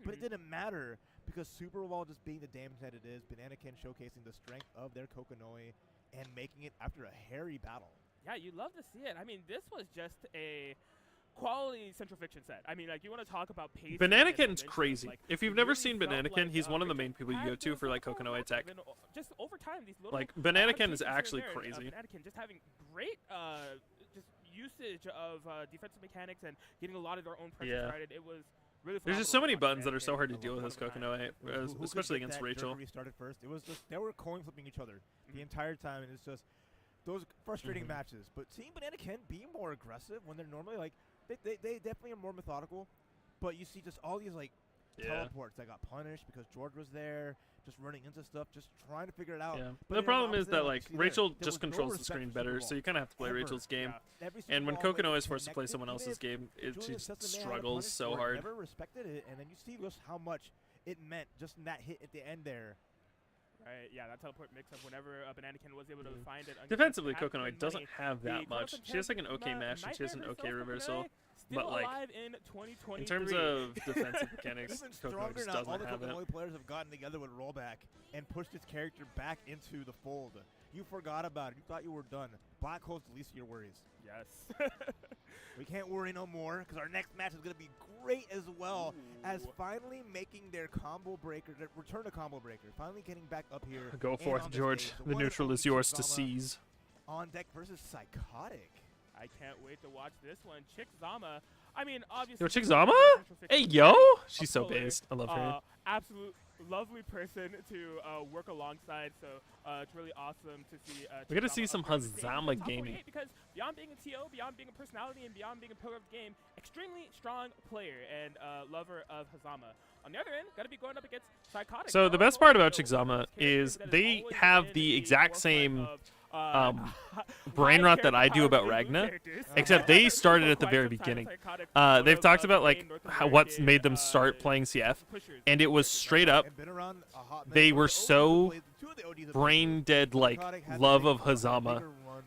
but it didn't matter because Super Ball just being the damage that it is, Banana Can showcasing the strength of their Kokonoi and making it after a hairy battle. Yeah, you love to see it. I mean, this was just a quality Central Fiction set. I mean, like, you want to talk about pace. Banana Ken's crazy. Like, if you've never seen Banana Ken, he's one of the main people you go to for like Kokonoi tech. Just over time, these little Like Banana Ken is adaptations here and actually there, crazy. Banana Ken just having great just usage of defensive mechanics and getting a lot of their own pressure started. It was really. There's just so many buttons that are so hard to deal with as Kokonoi, Who especially could get against that Rachel. jerk restarted first? It was just they were coin flipping each other the entire time, and it's just those frustrating matches. But seeing Banana Ken be more aggressive when they're normally like they definitely are more methodical, but you see just all these like teleports that got punished because George was there, just running into stuff, just trying to figure it out. Yeah. But The in problem is opposite that end, like you see there, Rachel there just was no controls the respect screen for better, Super so you kind of have to play Bowl, Rachel's game. Every And when Super Bowl, Kokonoi when is forced to play connected, someone even else's if game, she Julius just Tesla may have struggles punished so for it, hard. Never respected it, and then you see just how much it meant just in that hit at the end there. Right, yeah, that teleport mix-up whenever Banana Ken was able to find it. Defensively, Kokonoi doesn't have that much. She has like an okay mash and she has an okay reversal. But like, in terms of defensive mechanics, Even Kokonoi stronger just now, all doesn't the have it. Kokonoi players have gotten together with rollback and pushed its character back into the fold. You forgot about it. You thought you were done. Black Hole's the least of your worries. Yes. We can't worry no more because our next match is going to be great as well as finally making their combo breaker, their return to combo breaker, finally getting back up here. Go and forth, on this George. stage. The one and neutral only is yours to Hazama seize. On deck versus Psychotic. I can't wait to watch this one. Hazama. I mean, obviously. Yo, Hazama? Hey, yo! She's so based. I love her. Absolute lovely person to work alongside. So it's really awesome to see. We got to see some Hazama gaming. Because beyond being a TO, beyond being a personality, and beyond being a pillar of the game, extremely strong player and lover of Hazama. On the other end, got to be going up against Psychotic. So the best part about Hazama is they have the exact same brain rot that I do about Ragna, except they started at the very beginning. They've talked about like what's made them start playing CF, and it was straight up they were so brain dead like love of Hazama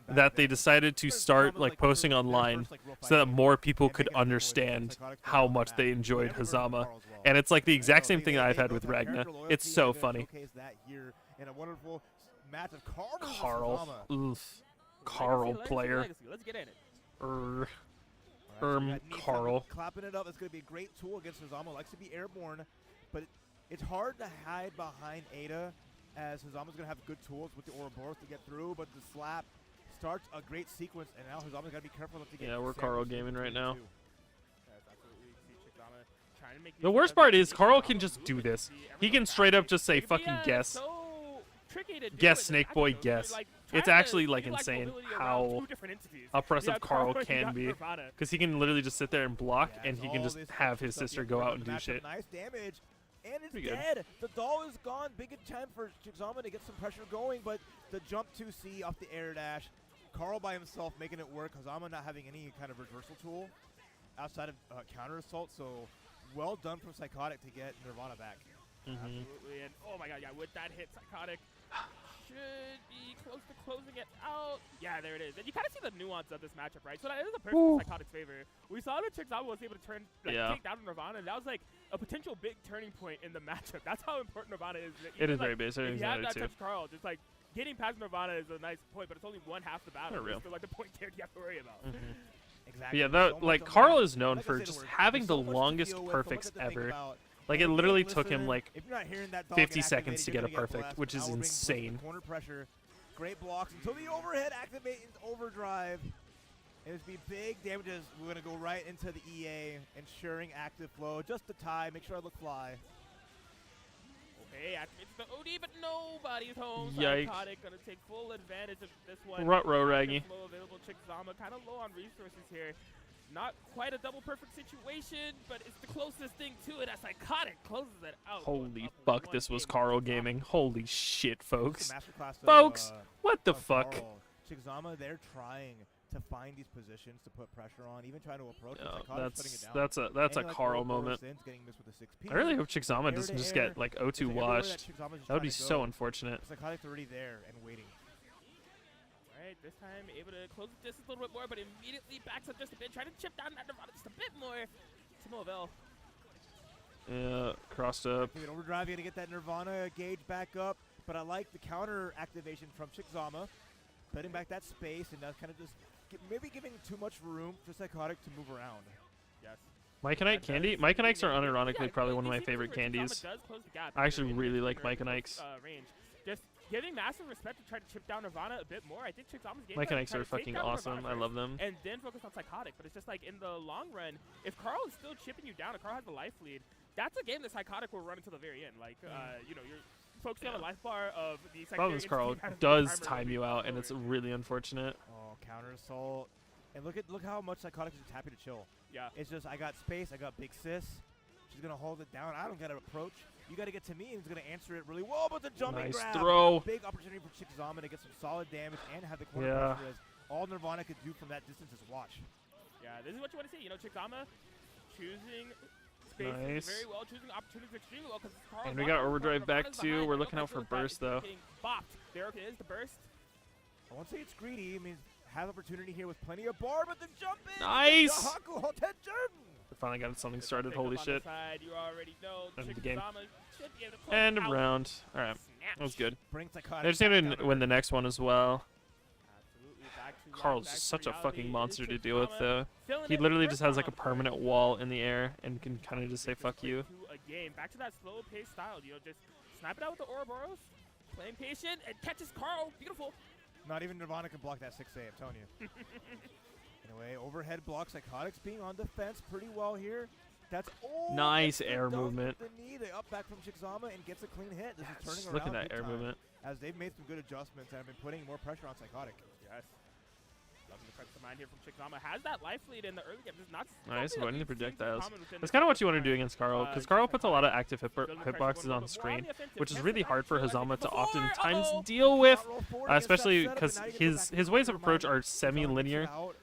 that they decided to start like posting online so that more people could understand how much they enjoyed Hazama. And it's like the exact same thing that I've had with Ragna. It's so funny. Carl. Oof. Carl player. Let's get in it. Carl. Clapping it up. It's going to be a great tool against Hazama. Likes to be airborne, but it's hard to hide behind Ada as Hazama's going to have good tools with the Ouroboros to get through, but the slap starts a great sequence, and now Hazama's got to be careful not to get. Yeah, we're Carl gaming right now. The worst part is Carl can just do this. He can straight up just say fucking guess. Guess, Snake Boy, guess. It's actually like insane how oppressive Carl can be, because he can literally just sit there and block, and he can just have his sister go out and do shit. Nice damage, and it's dead. The doll is gone. Big time for Hazama to get some pressure going, but the jump 2C off the air dash. Carl by himself making it work. Hazama not having any kind of reversal tool outside of counter assault, so well done from Psychotic to get Nirvana back. Absolutely, and oh my god, yeah, with that hit, Psychotic should be close to closing it out. Yeah, there it is. And you kind of see the nuance of this matchup, right? So that is a perfect Psychotic's favor. We saw that Hazama was able to turn, take down Nirvana, and that was like a potential big turning point in the matchup. That's how important Nirvana is. It is very basic. If you have that touch Carl, just like getting past Nirvana is a nice point, but it's only one half the battle. It's still like the point there you have to worry about. Exactly. Yeah, that, like Carl is known for just having the longest perfects ever. Like it literally took him like 50 seconds to get a perfect, which is insane. Corner pressure, great blocks until the overhead activates overdrive. It would be big damages. We're gonna go right into the EA, ensuring active flow. Just the tie. Make sure I look fly. Okay, activates the OD, but nobody's home. Yikes. Psychotic gonna take full advantage of this one. Ruh-roh, Raggy. Available Hazama, kind of low on resources here. Not quite a double perfect situation, but it's the closest thing to it as Psychotic closes it out. Holy fuck, this was Carl gaming. Holy shit, folks. Folks, what the fuck? Hazama, they're trying to find these positions to put pressure on, even trying to approach. That's a Carl moment. I really hope Hazama doesn't just get like O2 washed. That would be so unfortunate. Psychotic's already there and waiting. Alright, this time able to close the distance a little bit more, but immediately backs up just a bit, trying to chip down that Nirvana just a bit more. Timovel. Yeah, crossed up. Overdrive, you gotta get that Nirvana gauge back up, but I like the counter activation from Hazama, putting back that space, and that's kind of just maybe giving too much room for Psychotic to move around. Yes. Mike and Ike candy? Mike and Ike's are unironically probably one of my favorite candies. I actually really like Mike and Ike's. Just giving massive respect to try to chip down Nirvana a bit more. I think Hazama's game Mike and Ike's are fucking awesome. I love them. And then focus on Psychotic. But it's just like in the long run, if Carl is still chipping you down, if Carl has the life lead, that's a game that Psychotic will run until the very end. Like, you know, you're focusing on the life bar of the problem is Carl does time you out, and it's really unfortunate. Oh, counter assault. And look how much Psychotic is just happy to chill. Yeah. It's just, I got space, I got big sis. She's going to hold it down. I don't got to approach. You got to get to me, and he's going to answer it really well, but the jumping grab. Throw. Big opportunity for Hazama to get some solid damage and have the corner pressure as all Nirvana could do from that distance is watch. Yeah, this is what you want to see. You know, Hazama choosing space very well, choosing opportunities extremely well. And we got overdrive back too. We're looking out for burst, though. There it is, the burst. I won't say it's greedy. It means have opportunity here with plenty of bar, but the jump in. Nice! We finally got something started. Holy shit. You already know. End of the game. End of round. Alright. That was good. I just need to win the next one as well. Carl's such a fucking monster to deal with, though. He literally just has like a permanent wall in the air and can kind of just say fuck you. Back to that slow pace style. You know, just snipe it out with the Ouroboros, playing patient, and catches Carl. Beautiful. Not even Nirvana can block that 6A, I'm telling you. Anyway, overhead block. Psychotics being on defense pretty well here. That's Nice gets the air dunk movement. with The knee, the up back from Shikzama and gets a clean hit. This is Just turning looking around at big air time, movement. as they've made some good adjustments and have been putting more pressure on Psychotic. Yes. Loving the press mind here from Shikzama. Has that life lead in the early game. Just not Nice, something avoiding that the we've seen too projectiles. common within That's the kind of what you want to do time. against Carl, because Uh, Carl puts a lot of Psychotic active building the pressure hitboxes going on a little bit more screen, the offensive. which is Gets really the hard for back heel, I Hazama think, to before. oftentimes Uh-oh. deal with, Front roll forward gets that especially setup, and because now you get the his back his heel ways from of approach Shikzama. are Shikzama semi-linear. gets it out.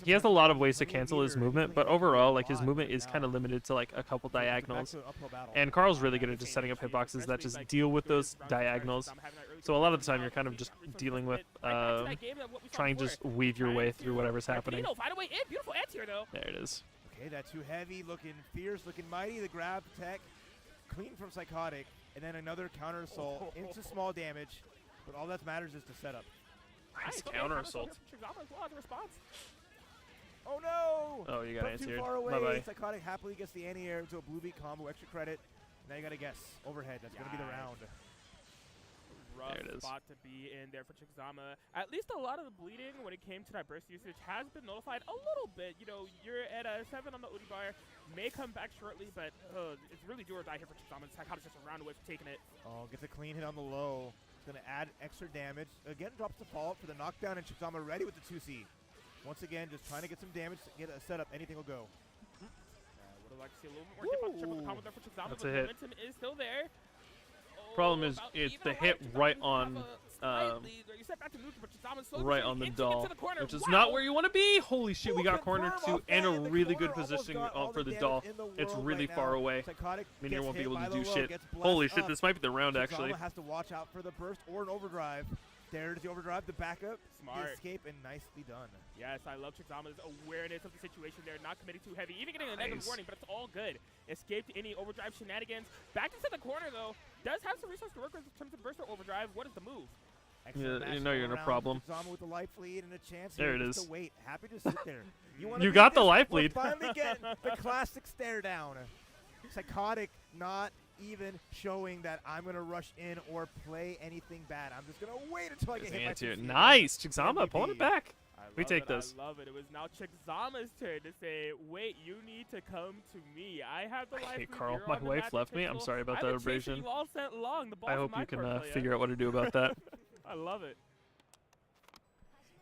He has a lot of ways to cancel his movement, but overall, like his movement is kind of limited to like a couple diagonals. And Carl's really good at just setting up hitboxes that just deal with those diagonals. So a lot of the time, you're kind of just dealing with trying to just weave your way through whatever's happening. Find a way in. Beautiful anti-air though. There it is. Okay, that too heavy, looking fierce, looking mighty. The grab tech, clean from Psychotic, and then another counter assault into small damage. But all that matters is the setup. Nice counter assault. Oh no! Oh, you got Put too anti-aired. far away. Bye-bye. Psychotic happily gets the anti-air into a blue beat combo, extra credit. Now you gotta guess. Overhead, that's gonna be the round. Rough There it is. spot to be in there for Shikzama. At least a lot of the bleeding when it came to that burst usage has been nullified a little bit. You know, you're at a 7 on the Udi bar. May come back shortly, but it's really do or die here for Shikzama. Psychotic's just around away from taking it. Oh, gets a clean hit on the low. It's gonna add extra damage. Again, drops the follow-up for the knockdown, and Shikzama ready with the 2C. Once again, just trying to get some damage, get a setup, anything will go. Would have liked to see a little bit more hit on the triple combo there for Shikzama, That's but a the hit. momentum is still there. Problem is, About it's even the a hit Shikzama right doesn't have on, a slight lead there. You step back to neutral, but Shikzama's slowly right pushing on the into doll, corner. which is Wow. not where you want to be. Holy shit, we Ooh, got cornered confirm too, off and that a in the really corner, good almost positioning got all for the damage doll. in the It's world really right far now. away. Psychotic Minier gets won't be hit able by to the do low, shit. gets blessed Holy shit, up. this might be the round, Shikzama actually. has to watch out for the burst or an overdrive. There's the overdrive, the backup, Smart. the escape, and nicely done. Yes, I love Shikzama's awareness of the situation there, not committing too heavy, even getting a negative Nice. warning, but it's all good. Escaped any overdrive shenanigans. Back into the corner, though. Does have some resources to work with in terms of burst or overdrive. What is the move? Excellent Yeah, match you know all you're in a around. problem. Shikzama with the life lead and a chance There here it just is. to wait. Happy to sit there. wanna You beat got the this? life We're lead. finally getting the classic stare down. Psychotic not even showing that I'm going to rush in or play anything bad. I'm just going to wait until I get hit by Anti-air. 2C. Nice, Shikzama pulling it MVP. back. I We love take it, this. I love it. It was now Shikzama's turn to say, wait, you need to come to me. I have the I life hate lead. Carl. You're My on the wife map left to me. I'm pixel. sorry about I've that been chasing abrasion. you all set long. The ball's I in hope my you can court, playa. figure out what to do about that. I love it.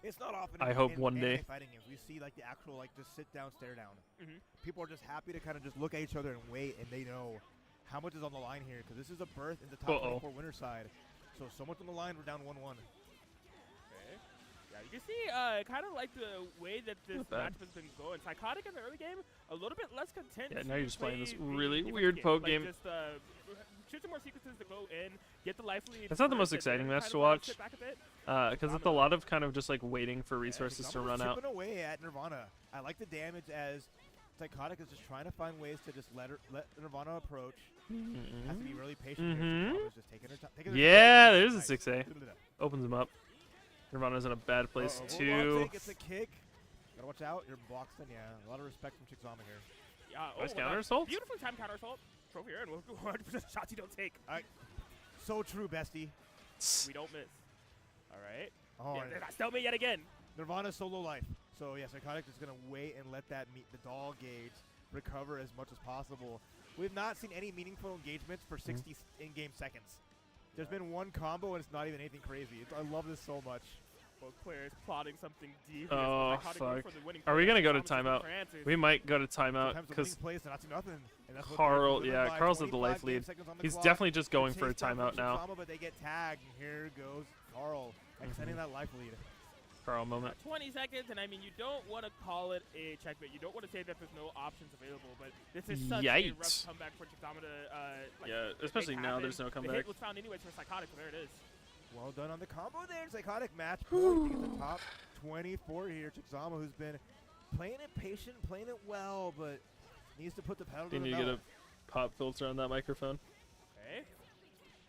It's not often I in- hope in one anime day. fighting games we see like the actual like just sit down, stare down. Mhm. People are just happy to kind of just look at each other and wait, and they know how much is on the line here because this is a berth in the top 24 winner side. So much on the line. We're down 1-1. Okay. Yeah, you can see kind of like the way that this Not bad. matchup has been going. Psychotic in the early game, a little bit less content. Yeah, to now you're just playing play this the really defensive weird poke like game. Just shoot some more sequences to go in, get the life lead. That's not the first, most and exciting then match kind to of, watch. sit back a bit. Because it's a lot of kind of just like waiting for resources to Shikzama's run out. chipping away at Nirvana. I like the damage as Psychotic is just trying to find ways to just let Nirvana approach. Has to be really patient. here. Nirvana's just taking her time. Yeah, there's a Nice. 6A. Opens him up. Nirvana's in a bad place too. Gets a kick. Gotta watch out. You're boxed in. Yeah, a lot of respect from Shikzama here. Yeah, Nice oh, counter wow. assault. Beautifully timed counter assault. Trophy here, and 100% shots you don't take. So true, bestie. We don't miss. All right. Oh, Yeah, and they got stalemate yet again. Nirvana's solo life. So yeah, Psychotic is gonna wait and let that the doll gauge recover as much as possible. We've not seen any meaningful engagements for 60 in-game seconds. There's been one combo and it's not even anything crazy. I love this so much. Both players plotting something devious. Oh, Psychotic fuck. going for the winning Are we play. gonna go to Thomas looking timeout? for answers. We might go to timeout Sometimes the because winning plays to not to nothing. And that's what Carl, they're yeah, by. Carl's at the 25 life game lead. seconds on the He's clock. definitely just Good going for a chase down from timeout now. Shikzama, but they get tagged, and here goes Carl extending that life lead. Carl moment. 20 seconds, and I mean, you don't want to call it a checkmate. You don't want to say that there's no options available, but this is such a rough Yikes. comeback for Shikzama to like, Yeah, make especially now happen. there's no The comeback. hit was found anyways for Psychotic, so there it is. Well done on the combo there. Psychotic match point. He's the top 24 here. Shikzama, who's been playing it patient, playing it well, but needs to put the pedal to You the need to get metal. a pop filter on that microphone. Okay.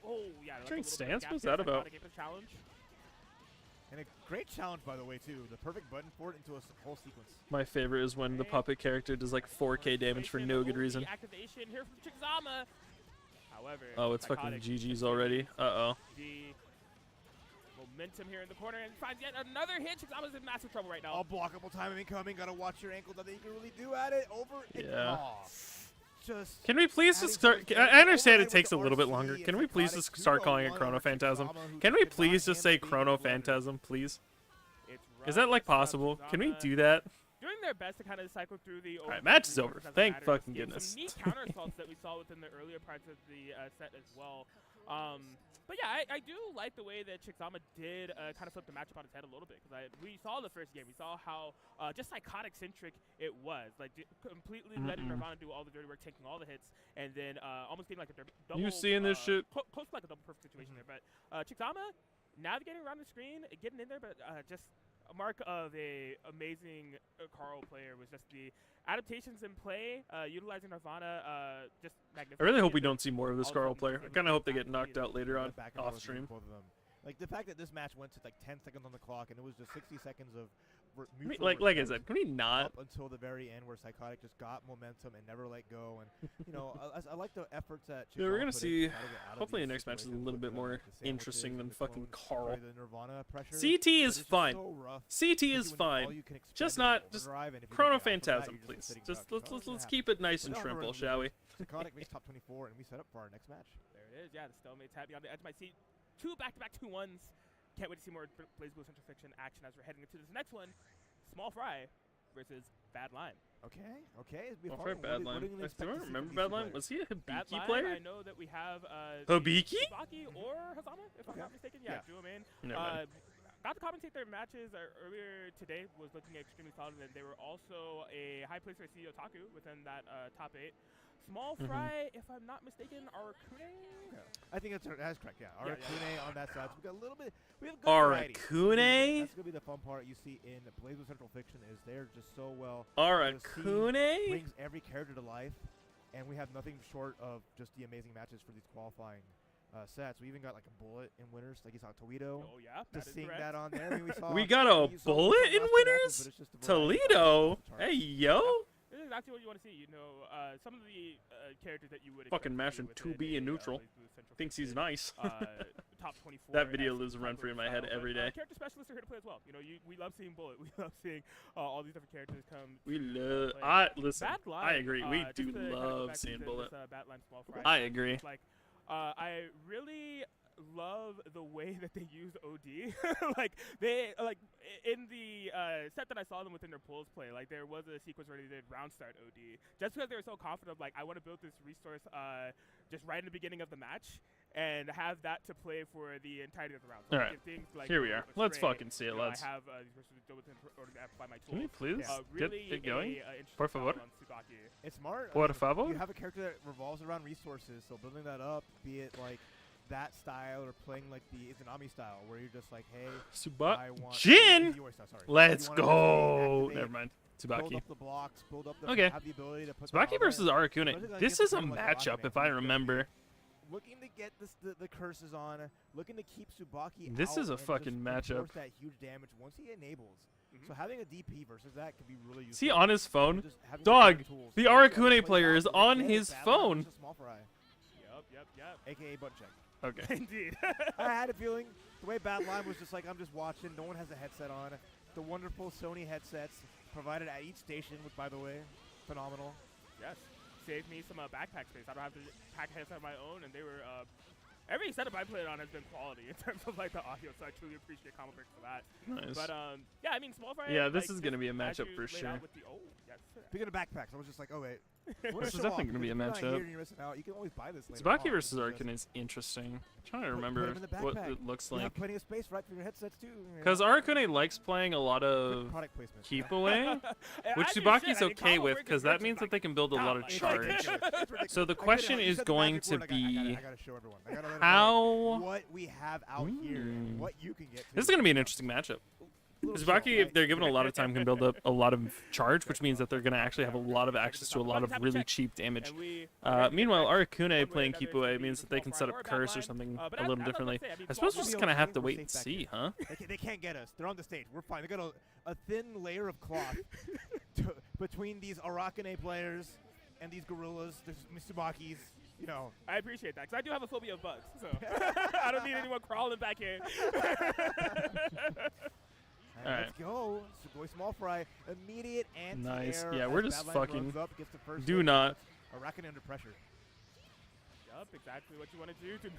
Oh, yeah. like a Drink little bit of stance? gap What's there. that about? Psychotic able to challenge. And a great challenge, by the way, too. The perfect button for it into a whole sequence. My favorite is when the puppet character does like 4K damage for no good reason. Activation here from Shikzama. However, Oh, it's fucking Psychotic GG's already. Uh-oh. The momentum here in the corner and finds yet another hit. Chixama's in massive trouble right now. All blockable time incoming. Gotta watch your ankle. Nothing you can really do at it. Over. Yeah. Just. Can we please just start? I understand it takes a little bit longer. Can we please just start calling it Chrono Phantasm? Can we please just say Chrono Phantasm, please? Is that like possible? Can we do that? Doing their best to kind of cycle through the. All right, match is over. Thank fucking goodness. Some neat counter assaults that we saw within the earlier parts of the set as well. But yeah, I do like the way that Chixama did kind of flip the matchup on its head a little bit, because we saw the first game. We saw how just psychotic-centric it was. Like, completely letting Nirvana do all the dirty work, taking all the hits, and then almost getting like a double. You seeing this shit? Close to like a double perfect situation there. But Chixama navigating around the screen, getting in there, but just a mark of a amazing Carl player was just the adaptations in play, utilizing Nirvana, just magnificent. I really hope we don't see more of this Carl player. I kind of hope they get knocked out later on off stream. Like the fact that this match went to like 10 seconds on the clock and it was just 60 seconds of like I said, can we not? Up until the very end where Psychotic just got momentum and never let go. And, you know, I like the efforts that yeah, we're going to see. Hopefully the next match is a little bit more interesting than fucking Carl. CT is fine. CT is fine. Just not, just Chrono Phantasm, please. Just let's keep it nice and trimple, shall we? Psychotic makes top 24 and we set up for our next match. There it is. Yeah, the stalemate's happy on the edge of my seat. 2 back-to-back 2-1s. Can't wait to see more BlazBlue Central Fiction action as we're heading into this next one. Small Fry versus Bad Lime. Okay. Small Fry, Bad Lime. Do I remember Bad Lime? Was he a Hibiki player? I know that we have Hibiki? Tsubaki or Hazama, if I'm not mistaken. Yeah, drew him in. Got to commentate their matches earlier today. Was looking extremely solid, and they were also a high place for CEO Otaku within that top 8. Small Fry, if I'm not mistaken, Arakune? I think that's correct, yeah. Arakune on that side. So we got a little bit. We have good Arakune? That's going to be the fun part you see in BlazBlue Central Fiction is they're just so well. Arakune? Brings every character to life, and we have nothing short of just the amazing matches for these qualifying sets. We even got like a bullet in winners, like you saw Toledo. Oh yeah, just seeing that on there. I mean, we got a bullet in winners? Toledo? Hey, yo. This is exactly what you want to see. You know, some of the characters that you would fucking mashing 2B in neutral. Thinks he's nice. Top 24. That video lives run free in my head every day. Character specialists are here to play as well. You know, we love seeing Bullet. We love seeing all these different characters come. We love. Listen. I agree. We do love seeing Bullet. I agree. Like, I really love the way that they use OD. Like they in the set that I saw them within their pulls play, like there was a sequence where they did round start OD just because they were so confident of like, I want to build this resource just right in the beginning of the match and have that to play for the entirety of the round. So all right, things like, here we are. Let's fucking see it, lads. I have these versus in order to amplify my tools. Can we please really get going? Por favor. It's smart. Por favor. You have a character that revolves around resources, so building that up, be it like that style or playing like the Izanami style where you're just like, hey, I want Jin! Let's go! Never mind. Tsubaki. Build up the blocks, build up the, okay. have the ability to put Tsubaki versus Arakune. This is a matchup if I remember. Looking to get the curses on, looking to keep Tsubaki This out is a fucking matchup. That huge damage once he enables. So having a DP versus that could be really useful. See on his phone? Dog, the Arakune player is on his phone. Yep. AKA butt check. Okay. Indeed. I had a feeling the way Bad Lime was just like, I'm just watching. No one has a headset on. The wonderful Sony headsets provided at each station, which, by the way, phenomenal. Yes. Saved me some backpack space. I don't have to pack a headset of my own, and they were every setup I played on has been quality in terms of like the audio, so I truly appreciate Combo Break for that. Nice. But yeah, I mean, Small Fry. Yeah, this is gonna be a matchup for sure. Speaking of backpacks, I was just like, oh wait. This is definitely going to be a matchup. You can always buy this later Tsubaki versus Arakune is interesting. I'm trying to remember what it looks like. You have plenty of space right for your headsets too. Because Arakune likes playing a lot of keep away, which Tsubaki's okay with because that means that they can build a lot of charge. So the question is going to be how. What we have out here, what you can get. This is going to be an interesting matchup. Tsubaki, if they're given a lot of time, can build up a lot of charge, which means that they're going to actually have a lot of access to a lot of really cheap damage. Meanwhile, Arakune playing keep away means that they can set up curse or something a little differently. I suppose we're just going to have to wait and see, huh? They can't get us. They're on the stage. We're fine. They got a thin layer of cloth between these Arakune players and these gorillas, the Mitsubakis. you know. I appreciate that, because I do have a phobia of bugs, so I don't need anyone crawling back here. All right, let's go. Sugoi Small Fry, immediate anti-air. Nice. Yeah, we're just Bad Lime fucking runs up, gets the first do hit, not. Arakune under pressure. Yup, exactly what you want to do. Do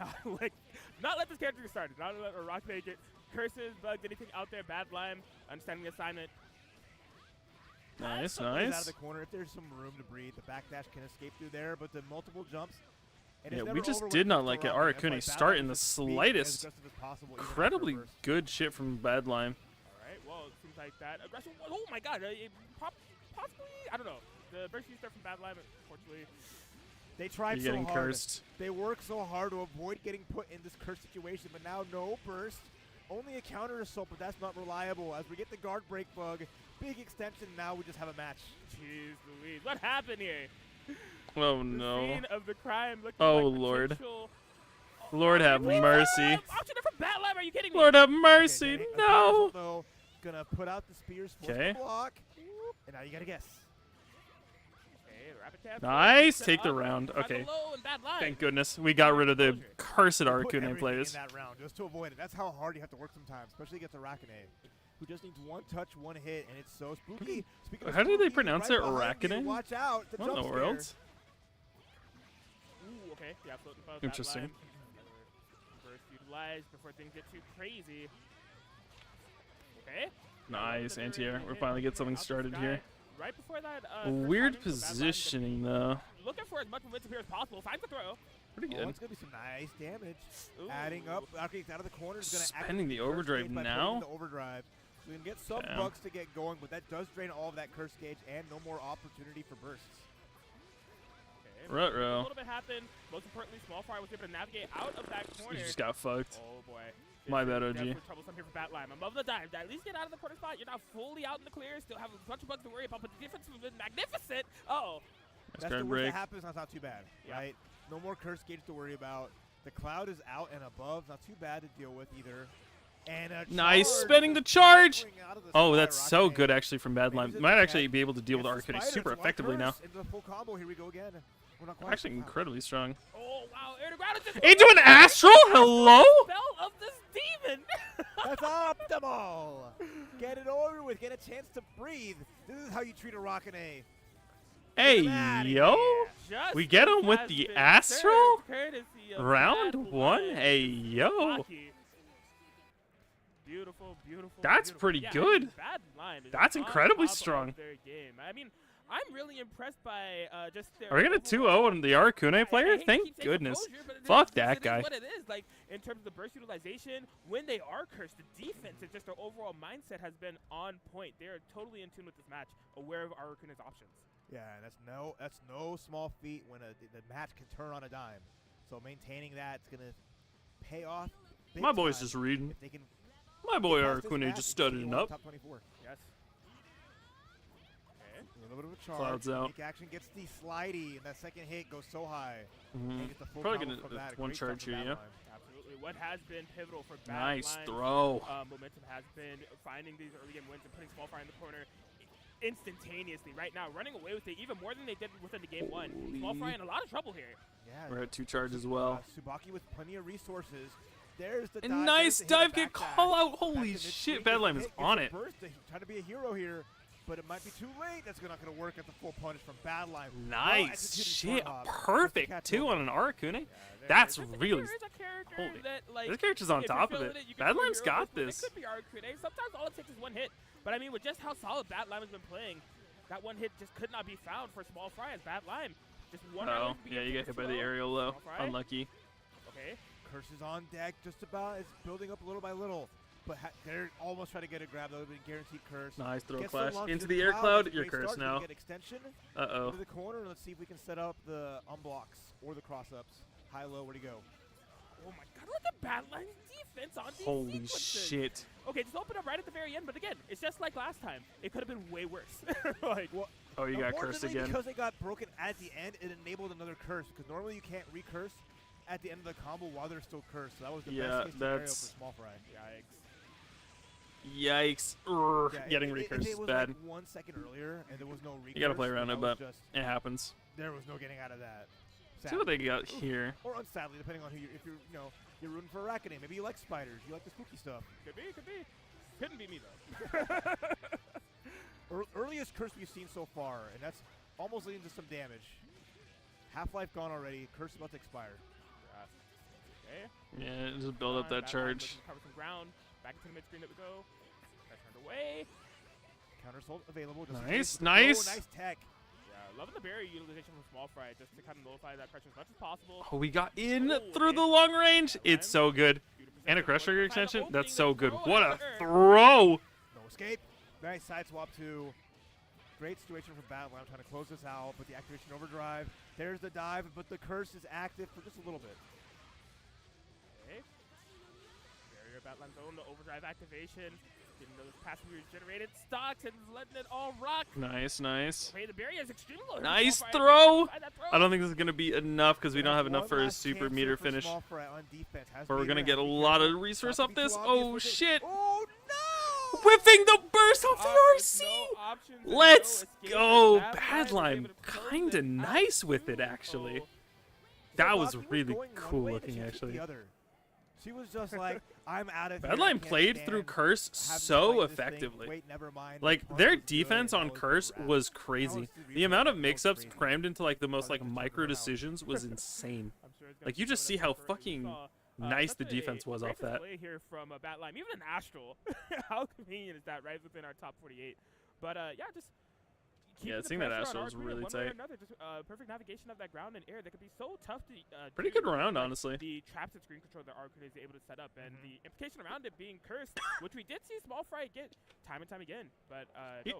not let this character get started. Not let Arakune get curses, bugs, anything out there. Bad Lime, understanding the assignment. Nice, Out of nice. the corner, if there's some room to breathe, the backdash can escape through there, but the multiple jumps. And Yeah, it's we never just over did with not for like it. Arakune. That's why Arakune Bad start Lime in the is just being as slightest. aggressive as possible, even after Incredibly burst. good shit from Bad Lime. All right, well, it seems like that aggression. Oh my God, possibly, I don't know. The burst you start from Bad Lime, unfortunately. They tried You're so getting hard. cursed. They worked so hard to avoid getting put in this cursed situation, but now no burst. Only a counter assault, but that's not reliable. As we get the guard break bug, big extension, now we just have a match. Jeez Louise, what happened here? Oh The no. scene of the crime looking Oh, like Lord. potential- Lord have Wait, mercy. Option from Bad Lime, are you kidding me? Lord have Okay, mercy. Danny, No. though, gonna put out the spears, force Okay. the block, and now you gotta guess. Okay, rapid tap. Nice. Set Take the up, round. try the Okay. low and Bad Lime. Thank goodness. We got rid of the cursed Put Arakune everything players. in that round just to avoid it. That's how hard you have to work sometimes, especially against Arakune, who just needs one touch, one hit, and it's so spooky. Speaking of How do they spooky, pronounce right it? behind you, Arakune? Watch out! The What in jump the world? scare. Ooh, okay. Yeah, floating above Bad Interesting. Lime. First utilized before things get too crazy. Okay. Nice. Anti-air. We're finally getting something started here. Right before that. Weird positioning though. Looking for as much momentum here as possible. Finds the throw. Pretty Oh, good. it's gonna be some nice damage. Ooh. Adding up, Arakune's out of the corner. Is gonna Spending the activate curse overdrive gauge by now? putting The overdrive. So we can get some Damn. bugs to get going, but that does drain all of that curse gauge and no more opportunity for bursts. Okay. A Ruh-roh. little bit happened. Most importantly, Small Fire was able to navigate out of that corner. You just got fucked. Oh boy. My This bad, is OG. definitely troublesome here for Bad Lime. Above the dive. At least get out of the corner spot. You're not fully out in the clear. Still have a bunch of bugs to worry about, but the difference has been magnificent. Uh-oh. Nice That's guard the worst break. that happens. That's not too bad, Yeah. right? No more curse gauge to worry about. The cloud is out and above. Not too bad to deal with either. And a Nice. charge Spending the just charge. pouring out of the Oh, sky. that's so Arakune good actually from Bad Maybe Lime. just Might a actually tag. be able to deal with Gets the Arakune spider, super it's one effectively now. curse Into the full combo. Here we go again. We're not quite Actually wow. incredibly strong. Oh, wow. Air to ground is just Into an astral? Hello? spell of this demon. That's optimal. Get it over with. Get a chance to breathe. This is how you treat Arakune. Hey, outta yo. Just We get him as with has the been astral? served, courtesy of Round Bad one? Lime. Hey, yo. Lucky. Beautiful, beautiful. That's beautiful. pretty Yeah, good. I mean, Bad Lime is That's on incredibly top of strong. their game. I mean, I'm really impressed by just their Are we gonna overall- 2-0 on the Arakune I player? hate to Thank keep saying goodness. composure, but it Fuck is- that it is guy. what it is. Like, in terms of the burst utilization, when they are cursed, the defense and just their overall mindset has been on point. They are totally in tune with this match, aware of Arakune's options. Yeah, that's no small feat when the match can turn on a dime. So maintaining that's gonna pay off. Big My boy's time just reading. if they can My boy get past this Arakune match just and studied continue it on up. Top 24. Yes. Okay. A little bit of a charge. Clouds out. Unique action gets the slidey, and that second hit goes so high. Mhm. And gets the full Probably combo gonna from that. one Great stuff charge from here, Bad yeah. Lime. Absolutely. What has been pivotal for Bad Nice Lime's, throw. momentum has been finding these early game wins and putting Small Fire in the corner instantaneously right now, running away with it even more than they did within the game one. Small Fry in a lot of trouble here. Yeah. We're at 2 charge as well. Subaki with plenty of resources. There's the And dive, nice there's the hit, dive a get backdash. call out. Back Holy to shit, mid-swing, Bad gets Lime the is hit, on gets it. the burst. He's trying to be a hero here, but it might be too late. That's not going to work at the full punish from Bad Lime. Nice Well-executed shit. front hop. Perfect Catch two moment. on an Arakune. There That's is a- really. there is a character holy. that, like, This character's on if you're top of feeling it. you can Bad do a Lime's hero got boost, but this. It could be Arakune. Sometimes all it takes is one hit. But I mean, with just how solid Bad Lime has been playing, that one hit just could not be found for Small Fry as Bad Lime. Just one round Oh, away from yeah, being you get too hit by the slow. aerial low. Small Fry. Unlucky. Okay. Curse is on deck just about. It's building up little by little. But they're almost trying to get a grab. That would have been guaranteed curse. Nice throw Gets the clash launch into to the air That's cloud. a You're great cursed start. Can we now. get extension Uh-oh. into the corner. Let's see if we can set up the unblocks or the cross-ups. High-low, where to go? Oh my god, look at Bad Lime's defense on these Holy sequences. shit. Okay, just open up right at the very end, but again, it's just like last time. It could have been way worse. like, Well, Oh, you got cursed unfortunately, again. because they got broken at the end, it enabled another curse. Because normally you can't recurse at the end of the combo while they're still cursed. So that was the Yeah, best case scenario for that's- Small Fry. yikes. Yikes. Yeah, Getting if recurse it is was bad. like 1 second earlier and there was no recurse, You gotta play around that it, was but just, it happens. there was no getting out of that. See what they got here. Or unsadly, depending on who you, if you're, you know, you're rooting for Arakune. Maybe you like spiders. You like the spooky stuff. Could be. Couldn't be me though. Earliest curse we've seen so far, and that's almost leading to some damage. Half-life gone already. Curse about to expire. Okay. Yeah, just build up that charge. Cover some ground. Back into the mid screen that we go. Got turned away. Counter assault available. Nice. Nice tech. Yeah, loving the barrier utilization from Small Fry just to kind of nullify that pressure as much as possible. Oh, we got in through the long range. It's so good. And a crush trigger extension. That's so good. What a throw. No escape. Nice side swap too. Great situation for Bad Lime trying to close this out, but the activation overdrive. There's the dive, but the curse is active for just a little bit. Okay. Barrier Bad Lime's own, the overdrive activation. Getting those passively regenerated stocks and letting it all rock. Nice. Okay, the barrier is extremely low. Nice throw. I don't think this is going to be enough because we don't have enough for a super meter finish. But we're going to get a lot of resource off this. Oh, shit. Oh, no! Whiffing the burst off the RC. No Let's go. Bad Lime kind of nice with it, actually. That was really cool looking, actually. She was just like, I'm out of here. Bad Lime played through Curse so effectively. Wait, never mind. Like, their defense on Curse was crazy. The amount of mix-ups crammed into, like, the most, like, micro decisions was insane. Like, you just see how fucking nice the defense was off that. Play here from Bad Lime, even an Astral. How convenient is that, right within our top 48? But yeah, just yeah, seeing that Astral was really tight. Just perfect navigation of that ground and air that could be so tough to. Pretty good round, honestly. The traps and screen control that Arakune is able to set up, and the implication around it being cursed, which we did see Small Fry get time and time again. But no,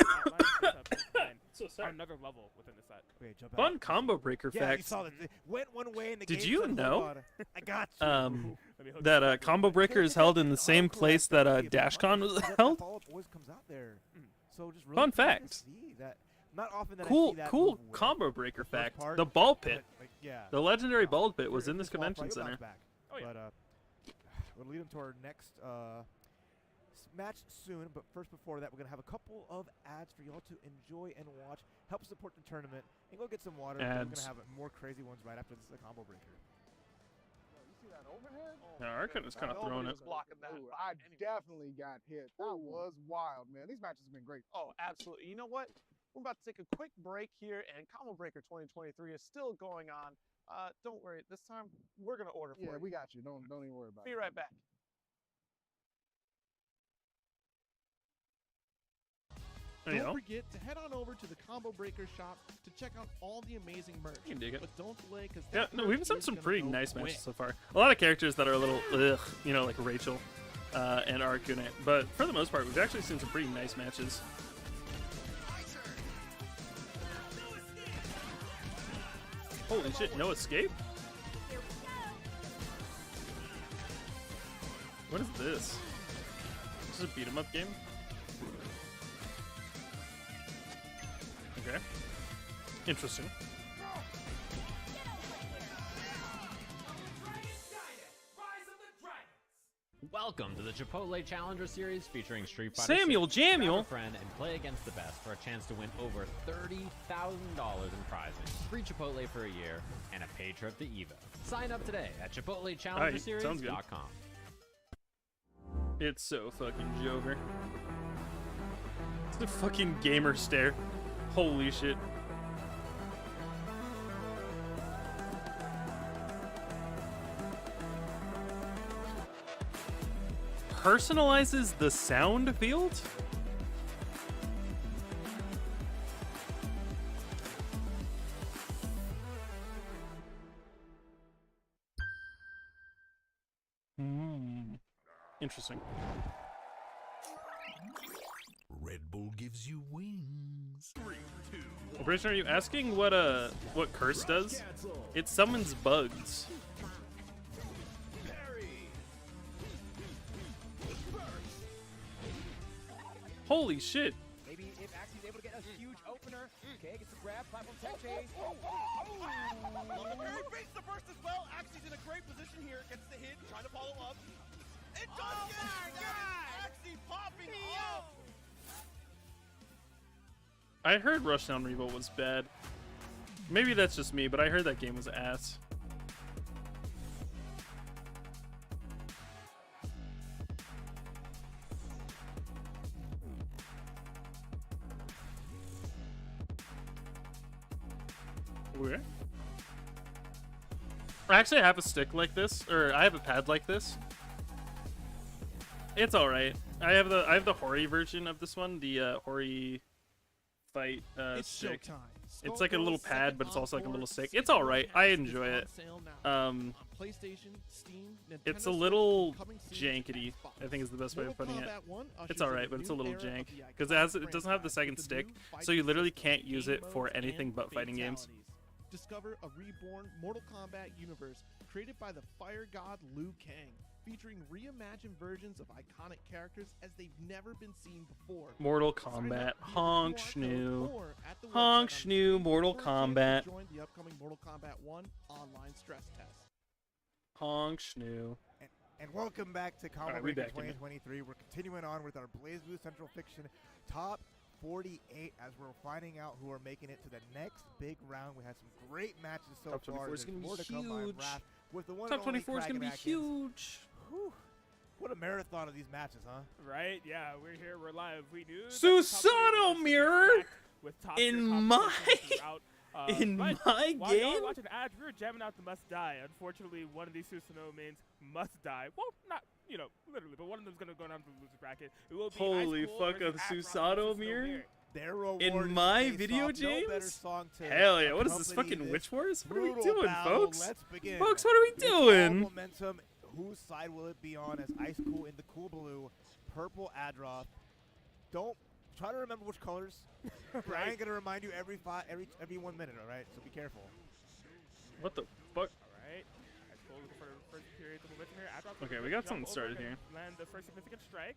so another level within the set. Wait, fun combo breaker yeah, fact. You saw that. Went one way in the Did game, you said, know I got you. that combo breaker is held in the same place that DashCon was held? Always comes out there. So just really Fun fact. Not often that Cool, I see that cool move away. combo breaker fact. Part, The ball pit, yeah. the legendary ball pit was in this convention center. Oh, yeah. But we'll lead into our next match soon. But first, before that, we're gonna have a couple of ads for y'all to enjoy and watch. Help support the tournament and go get some water. We're gonna have more crazy ones right after this combo breaker. That overhead? Yeah, Arakune is kind of throwing it. Blocking that. Ooh, I definitely got hit. That was wild, man. These matches have been great. Oh, absolutely. You know what? We're about to take a quick break here, and Combo Breaker 2023 is still going on. Don't worry. This time, we're going to order for you. Yeah, we got you. Don't even worry about it. Be right back. Don't forget to head on over to the Combo Breaker shop to check out all the amazing merch. You can dig it. But don't delay, because yeah, no, we've seen some pretty nice matches so far. A lot of characters that are a little, you know, like Rachel and Arakune. But for the most part, we've actually seen some pretty nice matches. Holy shit, no escape? What is this? This is a beat 'em up game? Okay. Interesting. Welcome to the Chipotle Challenger Series featuring Street Fighter Samuel 6. Jamuel. Grab a friend and play against the best for a chance to win over $30,000 in prizes, free Chipotle for a year, and a paid trip to EVO. Sign up today at ChipotleChallengerSeries.com. It's so fucking Jover. It's the fucking gamer stare. Holy shit. Personalizes the sound field? Interesting. Red Bull gives you wings. 3, 2. Brishan, are you asking what Curse does? It summons bugs. Holy shit. Maybe if Axi's able to get a huge opener. Okay, gets the grab, platform tech chase. Lumberberry baits the burst as well. Axi's in a great position here. Gets the hit, trying to follow up. It does get it! Axie popping off! I heard Rushdown Revo was bad. Maybe that's just me, but I heard that game was ass. Where? Actually, I have a stick like this, or I have a pad like this. It's all right. I have the Hori version of this one, the Hori Fight stick. It's like a little pad, but it's also like a little stick. It's all right. I enjoy it. It's a little jankety, I think is the best way of putting it. It's all right, but it's a little jank because it doesn't have the second stick, so you literally can't use it for anything but fighting games. Discover a reborn Mortal Kombat universe created by the fire god Liu Kang, featuring reimagined versions of iconic characters as they've never been seen before. Mortal Kombat, Honk Schnoo, Honk Schnoo, Mortal Kombat. Join the upcoming Mortal Kombat 1 online stress test. Honk Schnoo. And welcome back to Combo Breaker 2023. We're continuing on with our BlazBlue Central Fiction Top 48 as we're finding out who are making it to the next big round. We had some great matches so Top far. 24 is going to be huge. With the one Top 24 is going to be huge. Whew. What a marathon of these matches, huh? Right? Yeah, we're here. We're live. We do. Susanoo mirror in my While game. y'all watching ads, we were jamming out the Must Die. Unfortunately, one of these Susanoo mains must die. Well, not literally, but one of them's gonna go down to the loser bracket. It will be holy fuck, a Susanoo mirror in my video, James? Hell yeah! What is this, fucking Witch Wars? What are we doing, folks? Folks, what are we doing? Momentum. Whose side will it be on? As Ice Cool in the cool blue, purple Adroth. Don't try to remember which colors. I ain't gonna remind you every 1 minute. All right, so be careful. What the fuck? All right. Ice Cool looking for the first period of momentum here. Adroth Okay, we got something started here. Land the first significant strike.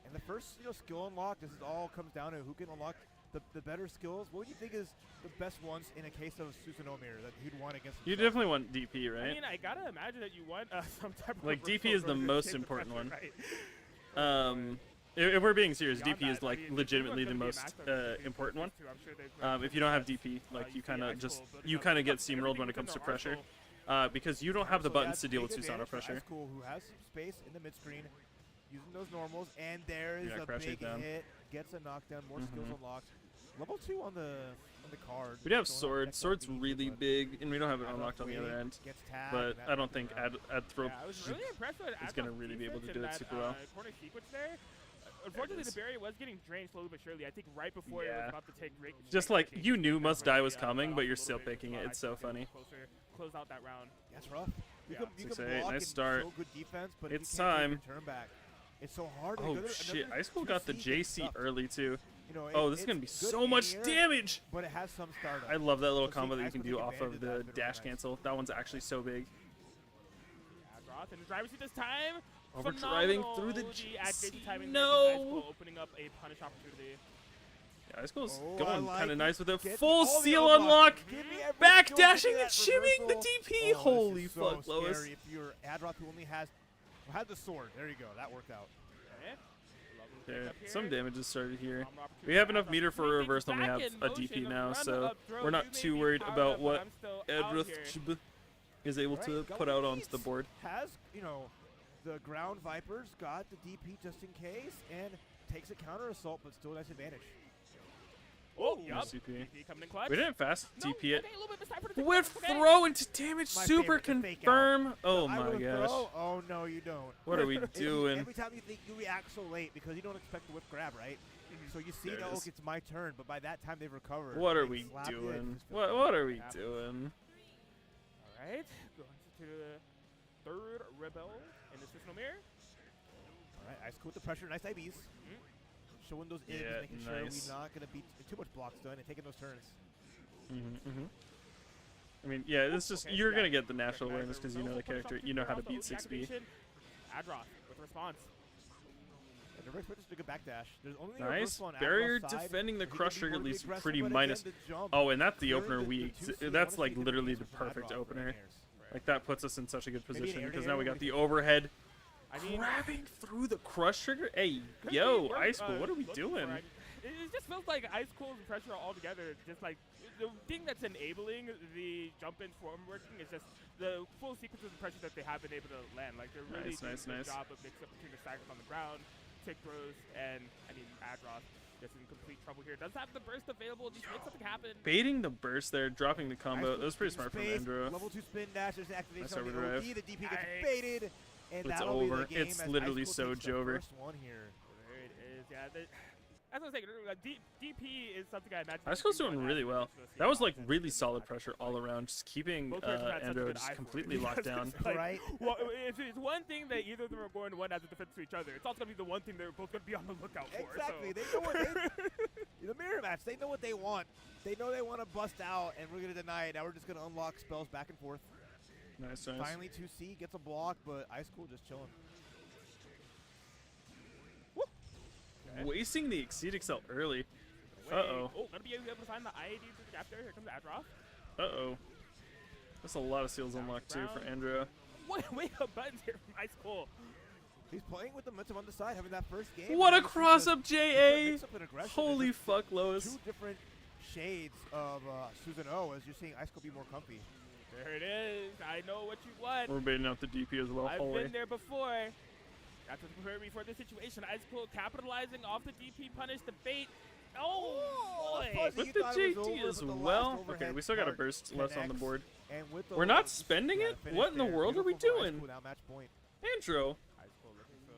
And the first skill unlock. This is all comes down to who can unlock the better skills. What do you think is the best ones in a case of Susanoo mirror that you'd want against? You definitely want DP, right? I mean, I gotta imagine that you want some type of like DP is the most important one. Right? If we're being serious, DP is like legitimately the most important one. If you don't have DP, like you kind of get steamrolled when it comes to pressure, because you don't have the buttons to deal with Susanoo pressure. Cool, who has some space in the mid screen, using those normals, and there is a big hit, gets a knockdown, more skills unlocked. Level 2 on the card. We do have Sword. Sword's really big, and we don't have it unlocked on the other end. But I don't think Adthrope is going to really be able to do it super well. Unfortunately, the barrier was getting drained slowly but surely. I think right before it was about to take break. Just like you knew Must Die was coming, but you're still picking it. It's so funny. Close out that round. That's rough. You can 6-8, block nice start. So good defense, but it's time. Turn back. It's so hard. Oh shit! Ice Cool got the JC early too. You know, oh, this is gonna be so much damage. But it has some startup. I love that little combo that you can do off of the dash cancel. That one's actually so big. And the driver seat this time. Overdriving through the JC. No. Opening up a punish opportunity. Yeah, Ice Cool's going kind of nice with a full seal unlock. Back dashing and shimming the DP. Holy fuck, Lois. If you're Adroth who only had the sword. There you go. That worked out. Okay, some damage has started here. We have enough meter for a reversal, and we have a DP now, so we're not too worried about what Adroth is able to put out onto the board. Has, the ground Vipers got the DP just in case, and takes a counter assault, but still a nice advantage. Oh, CP. Coming in clutch. We didn't fast DP it. With throw into damage, super confirm. Oh my gosh. Oh no, you don't. What are we doing? Every time you think you react so late because you don't expect the whip grab, right? So you see, oh, it's my turn, but by that time they've recovered. What are we doing? What are we doing? All right, going to the third rebel in the Susanoo mirror. All right, Ice Cool with the pressure, nice IBs. Showing those in, making sure we're not going to be too much blocks done and taking those turns. I mean, yeah, this just you're going to get the natural awareness because you know the character, you know how to beat 6B. Adroth with response. And the expected to go backdash. There's only nice barrier defending the crush trigger, at least pretty minus. Oh, and that's the opener weak. That's like literally the perfect opener. Like that puts us in such a good position because now we got the overhead. Grabbing through the crush trigger? Hey, yo, Ice Cool, what are we doing? It just feels feels like Ice Cool's pressure altogether, just like the thing that's enabling the jump in form working is just the full sequence of the pressure that they have been able to land. Like they're really doing a good job of mixing up between the stackers on the ground, tick throws, and I mean Adroth just in complete trouble here. Does have the burst available, just make something happen. Baiting the burst there, dropping the combo. That was pretty smart from Andrew. Level 2 spin dash, there's an activation Nice on the overdrive. OD, the DP gets baited, and It's that'll over. be the game It's as literally Ice Cool so takes the over. first one here. There it is, yeah. As I was saying, DP is something I imagine. Ice Cool's doing really well. That was like really solid pressure all around, just keeping Andrew just completely locked down. Like, right? Well, it's one thing that either of them are going to one as a defense to each other. It's also going to be the one thing they're both going to be on the lookout for. Exactly. So. They know what the mirror match. They know what they want. They know they want to bust out, and we're going to deny it. Now we're just going to unlock spells back and forth. Nice. Finally, 2C gets a block, but Ice Cool just chilling. Wasting the Exceed Excel early. Uh-oh. Oh, gonna be able to find the IAD through the gap there. Here comes Adroth. Uh-oh. That's a lot of seals unlocked too for Andrew. Wake up buttons here from Ice Cool. He's playing with the momentum on the side, having that first game. What a cross-up, JA! Holy There's fuck, Lois. Two different shades of Susanoo as you're seeing Ice Cool be more comfy. There it is. I know what you want. We're baiting out the DP as well. I've Holy. been there before. Got to prepare me for this situation. Ice Cool capitalizing off the DP punish, the bait. Oh, boy. With the JT as well. Okay, we still got a burst left on the board. We're not spending it? What in the world are we doing? Andrew,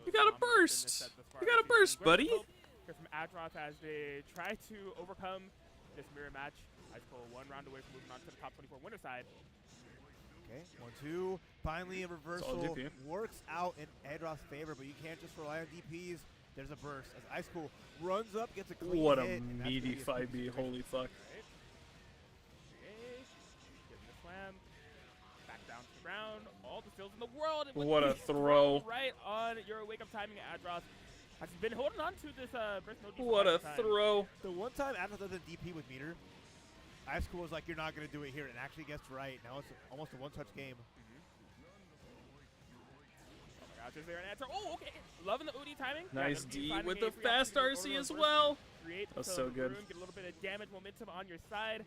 you got a burst. You got a burst, buddy. Here from Adroth as they try to overcome this mirror match. Ice Cool 1 round away from moving on to the top 24 winner side. Okay, 1-2. Finally, a reversal works out in Adroth's favor, but you can't just rely on DPs. There's a burst as Ice Cool runs up, gets a clean What hit. a meaty 5B. Holy fuck. Okay. Getting the slam. Back down to the ground. All the fills in the world. What a throw. Right on your wake-up timing, Adroth. Has been holding on to this burst no defense. What a throw. The one time Adroth does a DP with meter, Ice Cool was like, you're not going to do it here, and actually gets right. Now it's almost a one-touch game. Is there an answer? Oh, okay. Loving the OD timing. Nice D with the fast RC as well. That's so good. Get a little bit of damage momentum on your side.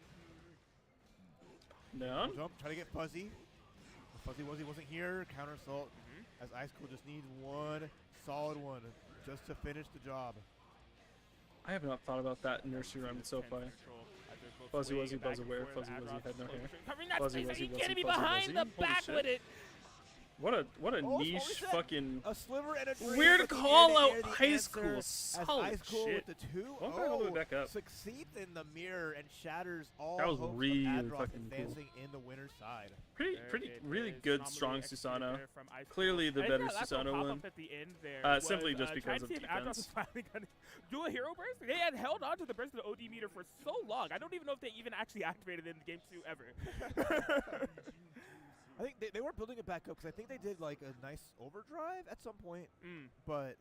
Down. Jump, try to get Fuzzy. Fuzzy wasn't here. Counter assault. As Ice Cool just needs one solid one just to finish the job. I have not thought about that nursery rhyme so far. Fuzzy Wuzzy Buzz aware. Fuzzy Wuzzy had no hair. Fuzzy Wuzzy Wuzzy. Getting me behind the back with it. What a niche fucking a sliver and a weird call out high school. Solid shit. With the 2-0 all the way back up. Succeeds in the mirror and shatters all that was hopes really of Adroth fucking advancing in the winner's side. Really good, strong Susanoo. Clearly the better Susanoo one. Simply just because of defense. Do a hero burst? They had held on to the burst of the OD meter for so long. I don't even know if they even actually activated it in game 2 ever. I think they were building it back up because I think they did like a nice overdrive at some point, but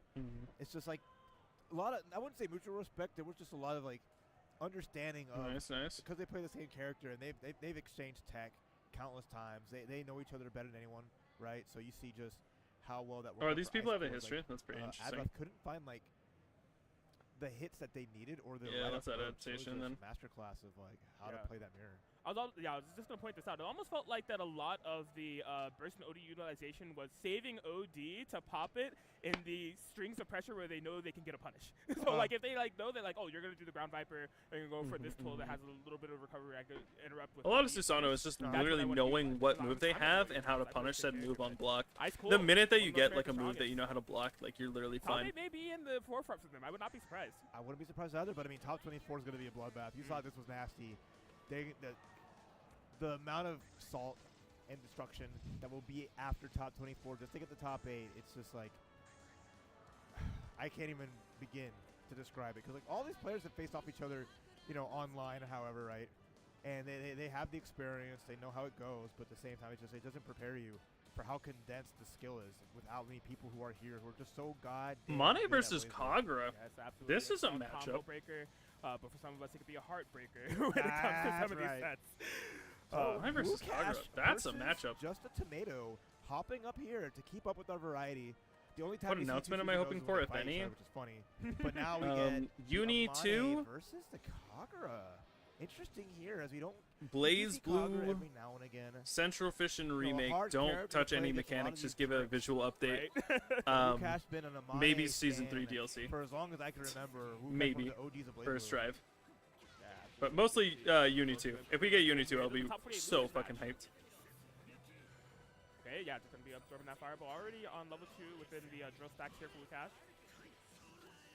it's just like a lot of, I wouldn't say mutual respect. There was just a lot of like understanding of nice because they play the same character and they've exchanged tech countless times. They know each other better than anyone, right? So you see just how well that works. Oh, these people have a history. Like, that's pretty interesting. Adroth couldn't find like the hits that they needed or the that's adaptation then. Masterclass of like how to play that mirror. I was just going to point this out. It almost felt like that a lot of the burst and OD utilization was saving OD to pop it in the strings of pressure where they know they can get a punish. So like if they like know that like, oh, you're going to do the ground viper and you're going to go for this tool that has a little bit of recovery, I could interrupt with. A lot of Susanoo is just literally knowing what move they have and how to punish said move on block. The minute that you get like a move that you know how to block, like you're literally fine. They may be in the forefront for them. I would not be surprised. I wouldn't be surprised either, but I mean, top 24 is going to be a bloodbath. You thought this was nasty. The amount of salt and destruction that will be after top 24 just to get the top 8, it's just like I can't even begin to describe it because like all these players have faced off each other, you know, online, however, right? And they have the experience, they know how it goes, but at the same time, it doesn't prepare you for how condensed the skill is with how many people who are here who are just so goddamn. Mane versus Kagura. Yes, this is a matchup. Breaker, but for some of us, it could be a heartbreaker when it comes to some of these sets. Mine versus Kagura. That's a matchup. Just a tomato hopping up here to keep up with our variety. The only time What we see announcement two am I Susanos hoping is when for, they if fight each any? other, which is funny. But now we get Uni Amane 2, versus the Kagura. Interesting here, as we don't Blaze we see Kagura Blue, every now and again. Central Fission a remake. hard Don't character touch to any play against a lot mechanics. of Just these give a tricks. visual update. Wukash been an Amane Maybe season stan 3 DLC. for as long as I can remember. Wukash Maybe. one of the OGs of First BlazBlue. drive. But mostly Uni 2. If we get Uni 2, I'll be so fucking hyped. Okay, yeah, just gonna be absorbing that fireball already on level 2 within the drill stacks here for Wukash.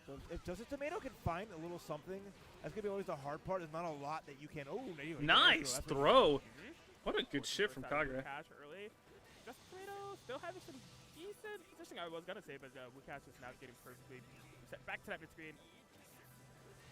So if Justice Tomato can find a little something, that's gonna be always the hard part. There's not a lot that you can. Oh, there you go. Nice That's throw. What a good shit from Kagura. Wukash early. Justice Tomato still having some decent positioning, I was gonna say, but Wukash is navigating perfectly. Set back to that mid screen.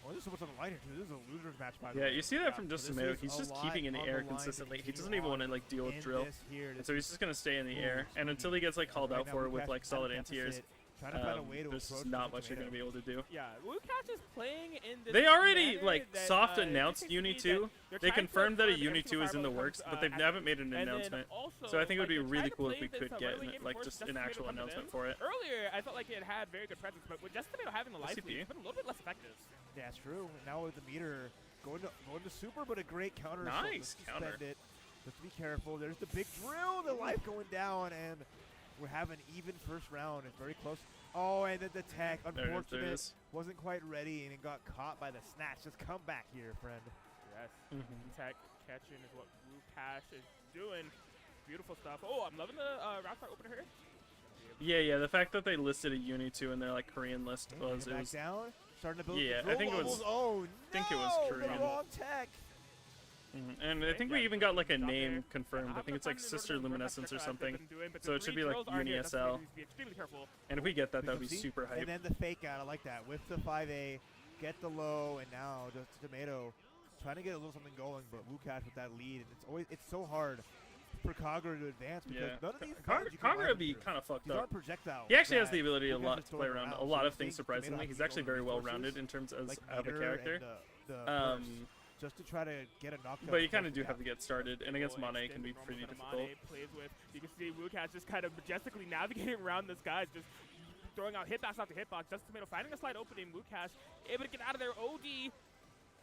Oh, there's so much on the line here too. This is a loser's match, by the Yeah, way. you see that from So Justice this Tomato. is He's a just lot keeping in the on air line to consistently. He doesn't continue even want to on like deal with in drill. this here. And so he's just gonna stay in the air. And until he gets like called out for it with like solid anti-airs, Trying to find a way to there's approach just not Justice much you're Tomato. gonna be able to do. Yeah, Wukash is playing in this They already manner like that, soft it announced seems to Uni me 2. that they're They trying to confirmed that a affirm Uni every 2 is in the fireball works, comes, but they haven't made an and then announcement. also, So I think it would be they're really trying to cool if play we this, could get runaway game like force just Justice an actual Tomato coming announcement in. for it. Earlier, I felt like it had very good presence, but with Justice Tomato having the life CP. lead, it's been a little bit less effective. Yeah, it's true. And now with the meter going to super, but a great counter. Nice so counter. It. Just be careful. There's the big drill. The life going down, and we're having even first round. It's very close. Oh, and then the tech, unfortunate, wasn't quite ready, and it got caught by the snatch. Just come back here, friend. Yes. Tech catching is what Wukash is doing. Beautiful stuff. Oh, I'm loving the round start opener here. Yeah. The fact that they listed a Uni 2 in their like Korean list was it was. Down, starting to build. Yeah, I think it was. Oh, no, I think it was Korean. The wrong tech. And I think we even got like a name confirmed. I think it's like Sister Luminescence or something. So it should be like UniSL. And if we get that, that would be super hype. And then the fake out, I like that. With the 5A, get the low, and now just Tomato trying to get a little something going, but Wukash with that lead. And it's so hard for Kagura to advance because none of these Kagura would be kind of fucked up. Projectiles. He actually has the ability a lot to play around a lot of things. Surprisingly, he's actually very well rounded in terms of a character. Just to try to get a knockdown. But you kind of do have to get started, and against Mane it can be pretty difficult. Plays with, you can see Wukash just kind of majestically navigating around this guy, just throwing out hitbox after hitbox. Justice Tomato finding a slight opening. Wukash able to get out of there. OD.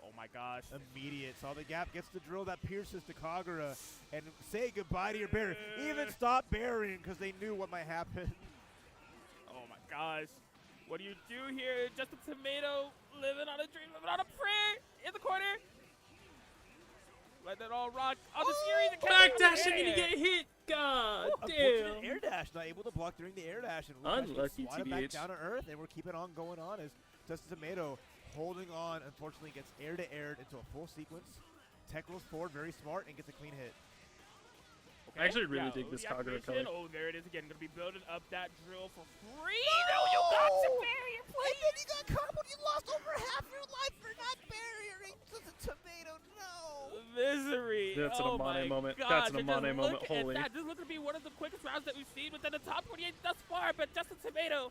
Oh my gosh. Immediate. Saw the gap, gets the drill that pierces to Kagura, and say goodbye to your barrier. Even stop burying because they knew what might happen. Oh my gosh. What do you do here? Justice Tomato living on a dream, living on a prayer in the corner. Let that all rock on the series. Backdashing and you get hit. God damn. Air dash, not able to block during the air dash. And unlucky TBH. Back down to earth, and we're keeping on going on as Justice Tomato holding on. Unfortunately, gets air to air into a full sequence. Tech rolls forward, very smart, and gets a clean hit. Okay. I actually really dig this Kagura color. Oh, there it is again. Gonna be building up that drill for free. No, you got to barrier play. And then you got caught when you lost over half your life for not barriering to the Tomato. No. Misery. That's an Amane moment. That's an Amane moment. Holy. This is looking to be one of the quickest rounds that we've seen within the top 28 thus far. But Justice Tomato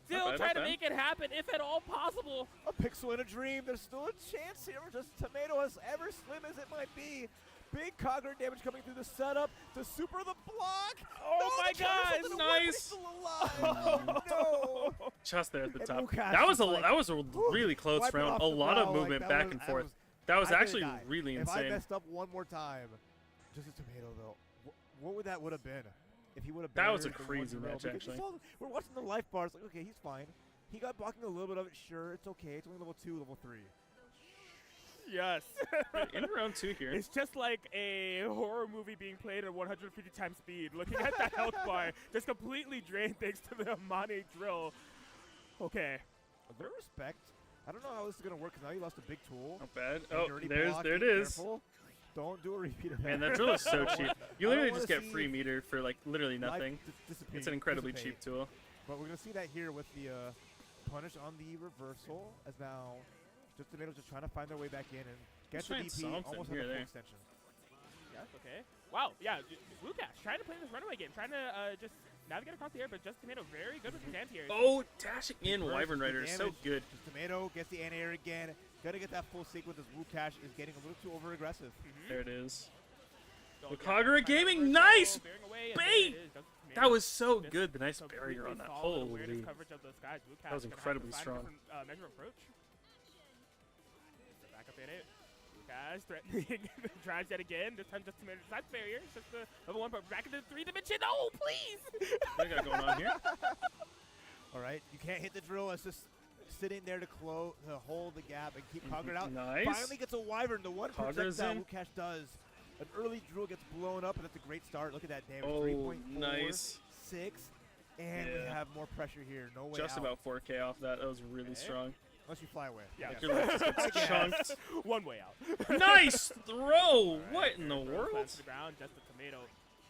still trying to make it happen, if at all possible. A pixel in a dream. There's still a chance here. Just Tomato, as ever slim as it might be. Big Kagura damage coming through the setup. The super the block. Oh my god! Nice. Oh no! Just there at the top. That was a really close round. A lot of movement back and forth. That was actually really insane. If I messed up one more time, just a Tomato though, what would that have been? If he would have. That was a crazy match actually. We're watching the life bars. Like, okay, he's fine. He got blocking a little bit of it. Sure, it's okay. It's only level 2, level 3. Yes. In round 2 here. It's just like a horror movie being played at 150 times speed. Looking at that health bar, just completely drained thanks to the Amane drill. Okay. A little respect. I don't know how this is going to work because now you lost a big tool. Not bad. Oh, there it is. Careful. Don't do a repeat of that. Man, that drill is so cheap. You literally just get free meter for like literally nothing. It's an incredibly cheap tool. But we're going to see that here with the punish on the reversal as now Just Tomato just trying to find their way back in and get the DP almost with a full extension. Yes, okay. Wow, yeah, Wukash trying to play this runaway game, trying to just navigate across the air, but Just Tomato very good with his anti-air. Oh, dashing in Wyvern Rider is so good. Just Tomato gets the anti-air again. Gotta get that full sequence as Wukash is getting a little too over-aggressive. There it is. Oh, Kagura gaming, nice bait! That was so good. The nice barrier on that. Holy. That was incredibly strong. Back up in it. Guys threatening. Drives yet again. This time just to manage that barrier. It's just the level 1, but back into the 3 dimension. Oh, please! What do we got going on here? All right, you can't hit the drill. It's just sitting there to hold the gap and keep Kagura out. Nice. Finally gets a wyvern. The one projectile Wukash does. An early drill gets blown up, and that's a great start. Look at that damage. Oh, 3.4, nice. 6, and we have more pressure here. No way Just out. about 4K off that. That was really strong. Unless you fly away. Yeah. Like your life just gets chunked. One way out. Nice throw! What in the world? To the ground, just a tomato.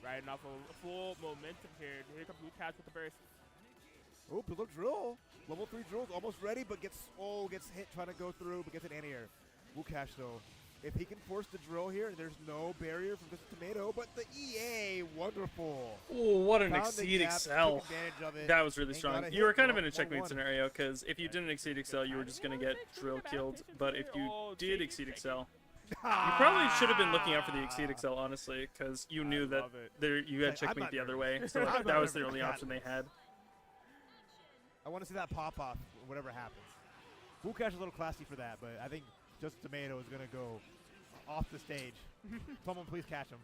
Riding off a full momentum here. Here comes Wukash with the burst. Oh, little drill. Level 3 drill's almost ready, but gets hit trying to go through, but gets an anti-air. Wukash, though, if he can force the drill here, there's no barrier from this tomato, but the EA, wonderful. Oh, what an Found exceed gap, excel. took advantage of it, That was really and strong. got a You were hit. kind of in a 1-1. checkmate scenario, because if you didn't exceed excel, you were just going to get drill killed. But if you did exceed excel, you probably should have been looking out for the exceed excel, honestly, because you knew that you had checkmate the other way. So that was the only option they had. I want to see that pop off, whatever happens. Wukash is a little classy for that, but I think Just Tomato is going to go off the stage. Someone please catch him.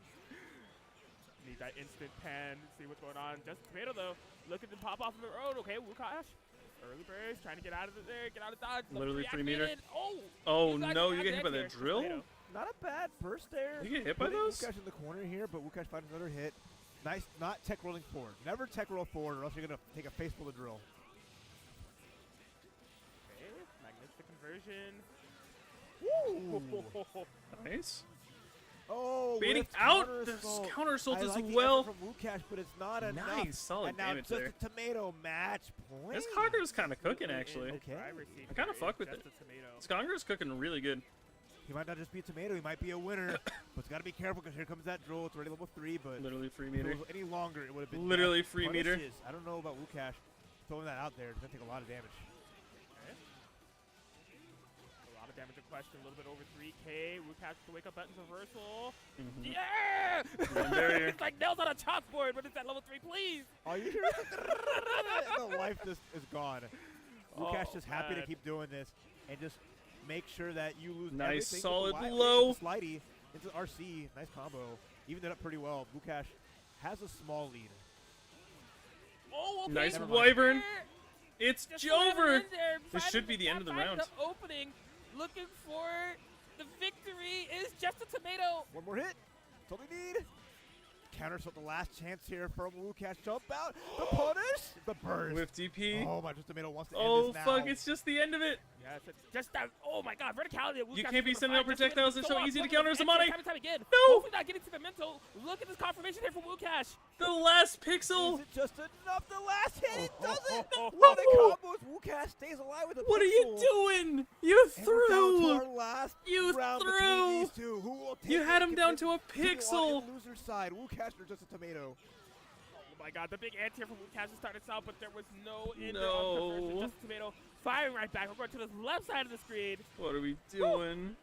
Need that instant pan, see what's going on. Just Tomato, though, looking to pop off of the road. Okay, Wukash. Early burst, trying to get out of there, get out of dodge. Literally 3 meter. Oh, no, you get hit by the drill? Not a bad burst there. You get hit by those? Wukash in the corner here, but Wukash finds another hit. Nice, not tech rolling forward. Never tech roll forward, or else you're going to take a face full of drill. Okay, magnificent conversion. Woo! Nice. Oh, baiting out the counter assault as well. From Wukash, but it's not enough. Nice, solid and now damage just there. a tomato match point. This Kagura's kind of cooking, actually. Okay. I kind of fuck with it. This Kagura's cooking really good. He might not just be a tomato, he might be a winner. But it's got to be careful because here comes that drill. It's already level 3, but literally 3 if meter. it was any longer, it would have been literally 3 meter. I don't know about Wukash throwing that out there. It's going to take a lot of damage. A lot of damage in question, a little bit over 3K. Wukash to wake up buttons reversal. Yeah! It's like nails on a chalkboard, but it's at level 3, please! All you hear is the life just is gone. Wukash just happy to keep doing this and just make sure that you lose nice everything. Solid low. Slidey into RC. Nice combo. Evened it up pretty well. Wukash has a small lead. Oh, okay. Nice wyvern. It's Jover. This should be the end of the round. The opening. Looking for the victory is just a tomato. One more hit. That's all we need. Counter, so the last chance here from Wukash. Jump out. The punish. The burst. With DP. Oh, my Just Tomato wants to end this now. Fuck. It's just the end of it. Yes, it's just that. Oh, my God. Verticality. You can't be sending out projectiles. It's so easy to counter Hazama. Time and time again. No. Hopefully not getting to the mental. Look at this confirmation here from Wukash. The last pixel. Is it just enough? The last hit. It doesn't. What a combo. Wukash stays alive with a What pixel. are you doing? You And we're down to threw. our last You round threw. between these two. Who will take You had it? him down to a On pixel. the loser side, Wukash or just a tomato. Oh my God, the big anti-air from Wukash started us out, but there was no end No. on conversion. Just a tomato firing right back. We're going to the left side of the screen. What are we doing?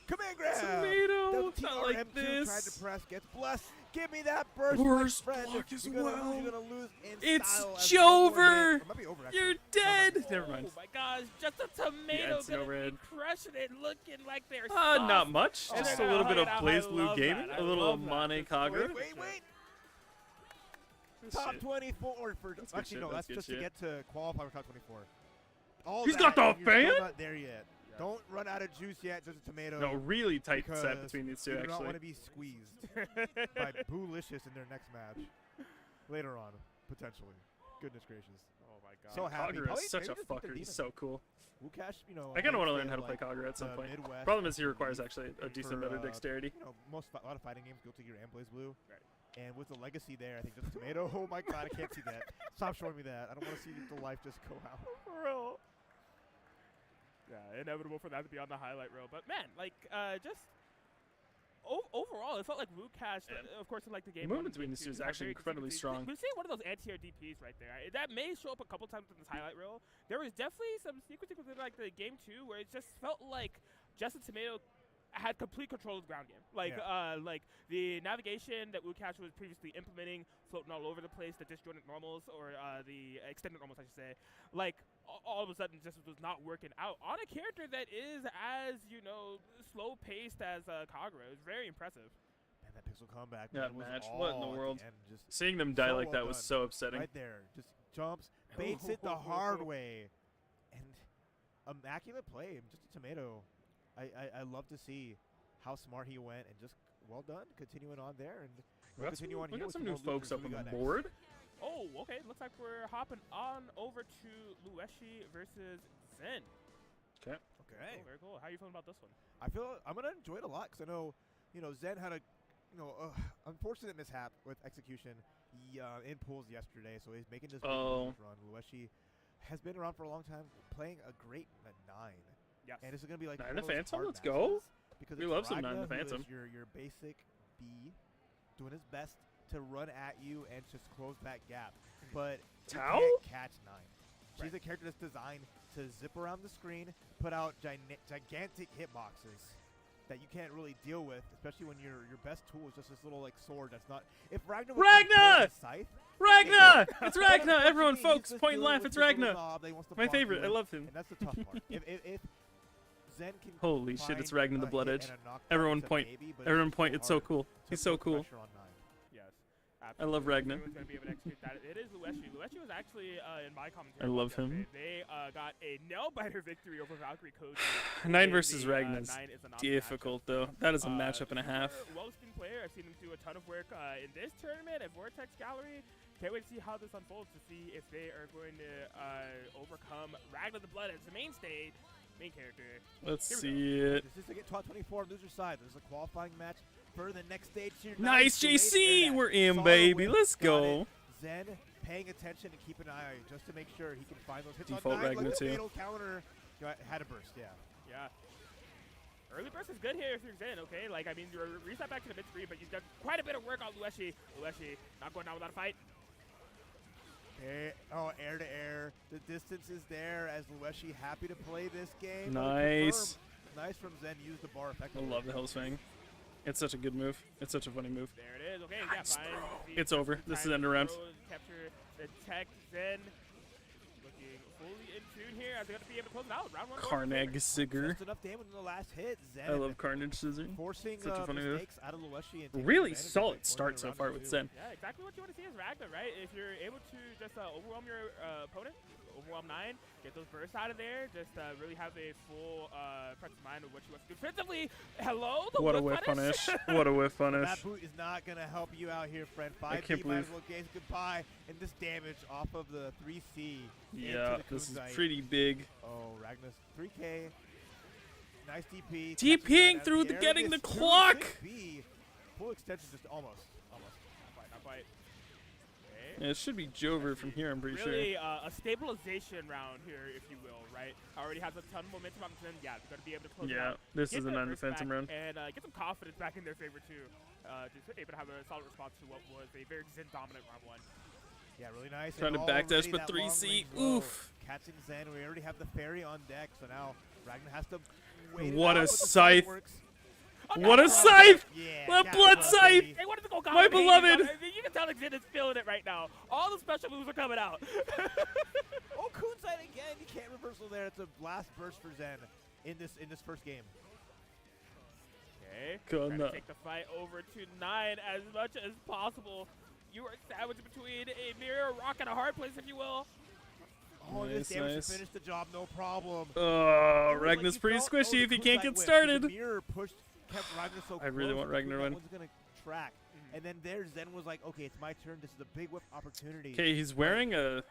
Command grab. Tomato. The Not like TRM2 tried this. to press, gets blessed. Give me that burst, Burst my friend. block as You're gonna well. lose, you're gonna lose in It's style as Jover. one more hit. It might be over, actually. You're dead. Never mind. Oh my gosh, just a tomato it's gonna overhead. be crushing it, looking like they're Not much. And Just a they're little gonna bit of hug it out. I BlazBlue love gaming. that. A I little love that. Mane Kagura. Wait. Top 24 for That's good actually shit, no, that's that's good just to shit. get to qualify for top 24. All He's that, got the and you're still fan? not there yet. Don't run out of juice yet. Just a tomato. No, really tight set because between these two, you do not actually. want to be squeezed by Boolicious in their next match later on, potentially. Goodness gracious. Oh my God. So happy. Kagura Probably- is such a maybe just beat the fucker. He's demon. so cool. Wukash, you know. I kind of want to learn say, how to play like, Kagura at some the point. Midwest Problem is he requires actually a decent for, amount of dexterity. You know, a lot of fighting games, Guilty Gear and BlazBlue. Right. And with the legacy there, I think just a tomato. Oh my God, I can't see that. Stop showing me that. I don't want to see the life just go out. For real. Yeah, inevitable for that to be on the highlight reel. But man, like, just overall, it felt like Wukash, of course, in like the game. The movement between these two is actually incredibly strong. We've seen one of those anti-air DPs right there. That may show up a couple times in this highlight reel. There was definitely some sequences within like the game 2 where it just felt like Justin Tomato had complete control of the ground game. Like the navigation that Wukash was previously implementing, floating all over the place, the disjointed normals or the extended normals, I should say, like all of a sudden just was not working out on a character that is as slow paced as Kagura. It was very impressive. Man, that pixel comeback. That was match, all what in the at world? end, just Seeing them die so like well that was done. so upsetting. Right there, just jumps, baits it the hard way, and immaculate play. Just a tomato. I love to see how smart he went, and just well done. Continuing on there, and we'll continue on we here. got with some more new folks losers. up Who on we the got board. Oh, okay. Looks like we're hopping on over to Lueshi versus Zen. Okay. Okay. Oh, very cool. How are you feeling about this one? I feel I'm gonna enjoy it a lot because I know, Zen had a, unfortunate mishap with execution in pools yesterday, so he's making this big run. Lueshi has been around for a long time, playing a great 9. Yes. And this is gonna be like Nine one of the those Phantom. hard Let's go. Because We it's love some Ragna, Nine the who is Phantom. Your basic B, doing his best to run at you and just close that gap, but you Tao? can't catch 9. She's a character that's designed to zip around the screen, put out gigantic hitboxes that you can't really deal with, especially when your best tool is just this little like sword that's not. If Ragna was Ragna! Scythe, Ragna! It's Ragna! Everyone, He's folks, just point and dealing laugh. with It's this little Ragna. knob that he wants to My block favorite. you I with, love him. And that's the tough part. If Zen can Holy shit! It's find Ragna the a Blood hit Edge. and a knockdown, Everyone it's a point. baby, but Everyone it's point. It's so hard cool. to He's put so cool. pressure on 9. Yes. I love Ragna. Everyone's going to be able to execute that. It is Lueshi. Lueshi was actually in my commentary. I love him. They got a nail-biter victory over Valkyrie Koji. 9 versus the, Ragna's 9 is a difficult, though. That is a matchup and a half. Well-seen player. I've seen him do a ton of work in this tournament at Vortex Gallery. Can't wait to see how this unfolds, to see if they are going to overcome Ragna the Blood as the main character. Let's see it. This is to get 24 on loser side. There's a qualifying match for the next stage here. Nice, JC! We're in, baby. Let's go. Zen paying attention and keep an eye just to make sure he can find those hits Default on 9. Ragna Like too. fatal counter. Had a burst, yeah. Yeah. Early burst is good here if you're Zen, okay? Like, I mean, you're reset back to the mid-3, but you've done quite a bit of work on Lueshi. Lueshi not going down without a fight. Air to air. The distance is there as Lueshi happy to play this game. Nice. Nice from Zen. Use the bar I effectively. love the Hell Swing. It's such a good move. It's such a funny move. There it is. Okay, yeah, fine. It's over. This is end around. Capture the tech. Zen looking fully in tune here. As they're going to be able to close it out. Round 1. Carnage Scissor. Just enough damage in the last hit. Zen I love Carnage Scissor. forcing Such a funny move. mistakes out of Lueshi. And taking Really advantage of solid it, start going so around far the with two. Zen. Yeah, exactly what you want to see is Ragna, right? If you're able to just overwhelm your opponent, overwhelm 9, get those bursts out of there, just really have a full presence of mind of what you want to do defensively. Hello, the What a whiff punish. What a whiff punish. That boot is not going to help you out here, friend. 5 can't believe- will gaze goodbye, and this damage off of the 3C. Yeah, this is pretty big. Oh, Ragna's 3K. Nice DP. DPing through the getting the clock. Full extension, just almost. Not quite. Yeah, it should be Jover from here, I'm pretty Really, sure. a stabilization round here, if you will, right? Already has a ton of momentum on Zen. Yeah, they're going to be able to close it Yeah, out. this Get is a that non-defensive burst round. back and get some confidence back in their favor, too. Just able to have a solid response to what was a very Zen-dominant round 1. Yeah, really nice. Trying to And backdash already for that 3C. long-range blow. Oof. Catching Zen. We already have the fairy on deck, so now Ragna has to wait. What it a out with the scythe. fireworks. What a scythe! Yeah, That got blood it, scythe! baby. They wanted to go My beloved! You can tell Zen is feeling it right now. All the special moves are coming out. Oh, Kunzite again. You can't reversal there. It's a last burst for Zen in this first game. Okay. Good Trying to enough. take the fight over to 9 as much as possible. You are sandwiched between a mirror, rock, and a hard place, if you will. Oh, this Nice, damage nice. to finish the job, no problem. Oh, It was like Ragna's you pretty felt, squishy the if he can't Kunzite get whip, 'cause started. The mirror kept Ragnar so I really close, want Ragnar to that win. one's gonna track. And then there, Zen was like, okay, it's my turn. This is a big whip opportunity. Okay, he's wearing a...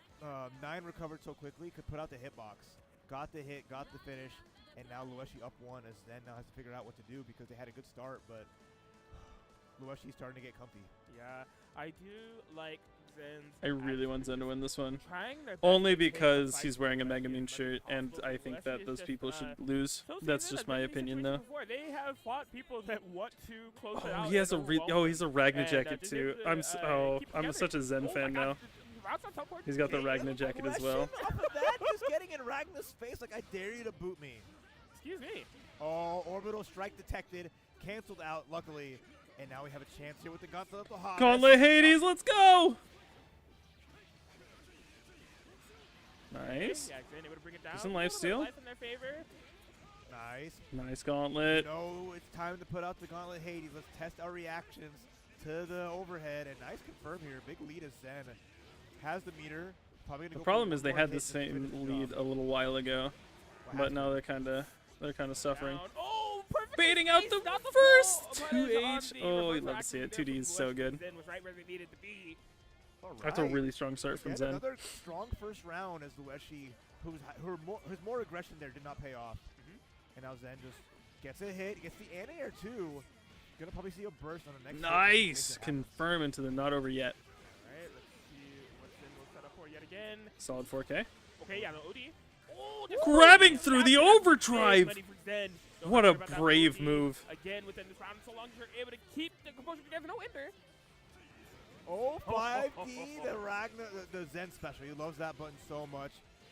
9 recovered so quickly, could put out the hitbox. Got the hit, got the finish, and now Lueshi up 1 as Zen now has to figure out what to do because they had a good start, but Lueshi's starting to get comfy. Yeah, I do like Zen's I really attitude. want Zen to win this one. Trying their best Only to take the because fight he's to wearing a Lueshi Megamine as much as shirt, and possible. I think Lueshi that is those just, people should lose. so That's seasoned. just I've my been in these opinion, though. situations before. They have fought people that want to close it Oh, out. he has a and he's a overwhelm Ragna them. jacket And, just too. able to, I'm keep I'm together. such a Zen Oh fan my now. gosh, routes on teleport. He's got the Okay, Ragna jacket as well. Off of that, just getting in Ragna's face like, I dare you to boot me. Excuse me. Oh, orbital strike detected, canceled out, luckily. And now we have a chance here with the Gauntlet of the Hot. Gauntlet Hades, let's go! Nice. Yeah, Zen able to bring it down. Some lifesteal. Life in their favor. Nice. Nice gauntlet. No, it's time to put out the Gauntlet Hades. Let's test our reactions to the overhead. And nice confirm here. Big lead as Zen has the meter. Probably gonna The go problem for is they one had the hit to finish same the lead job. a little while ago, but now they're kind of suffering. Down. Oh, perfect. Baiting out the Not first full, but it's 2H. on the Oh, you'd reverse love to see it. reaction 2D is so good. Zen was right where they needed to be. That's a really strong start from Again, Zen. Another strong first round as Lueshi, whose more aggression there did not pay off. And now Zen just gets a hit, gets the anti-air too. Gonna probably see a burst on the next hit. Nice! Confirm into the not over yet. Alright, let's see what Zen will set up for yet again. Solid 4K. Okay, yeah, the OD. Oh, Grabbing through the that's overdrive! money for Zen. Don't What a forget about that brave OD. move. Again, within this round, so long as you're able to keep the composure together, no ender. Oh, 5D, the Ragnar, the Zen special. He loves that button so much.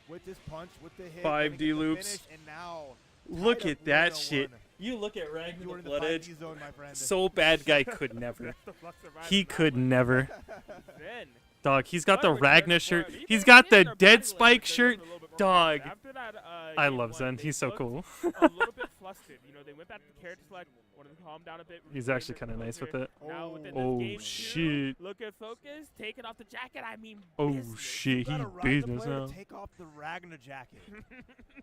With this punch, with the hit, 5D gonna get the loops. finish, and now Look tied at up that 101. shit. You look at Ragnar You were the in the Blood 5D Edge. zone, my friend. So bad guy could never. That's the flux of He Ragnar. could never. Zen. Dog, he's got the However, compared Ragnar to shirt. before, He's even got in the their Dead body Spike language, they shirt. looked a little bit more Dog. confident. After that, I game love one, Zen. they He's so looked cool. a little bit flustered. You know, they went back to the character select, wanted to calm down a bit. He's raise actually their kind of nice with composure. it. Now within Oh, this game shit. Two, look at focus, taking off the jacket. I mean, Oh business. shit, he Got a Ragnar business player now. to take off the Ragnar jacket.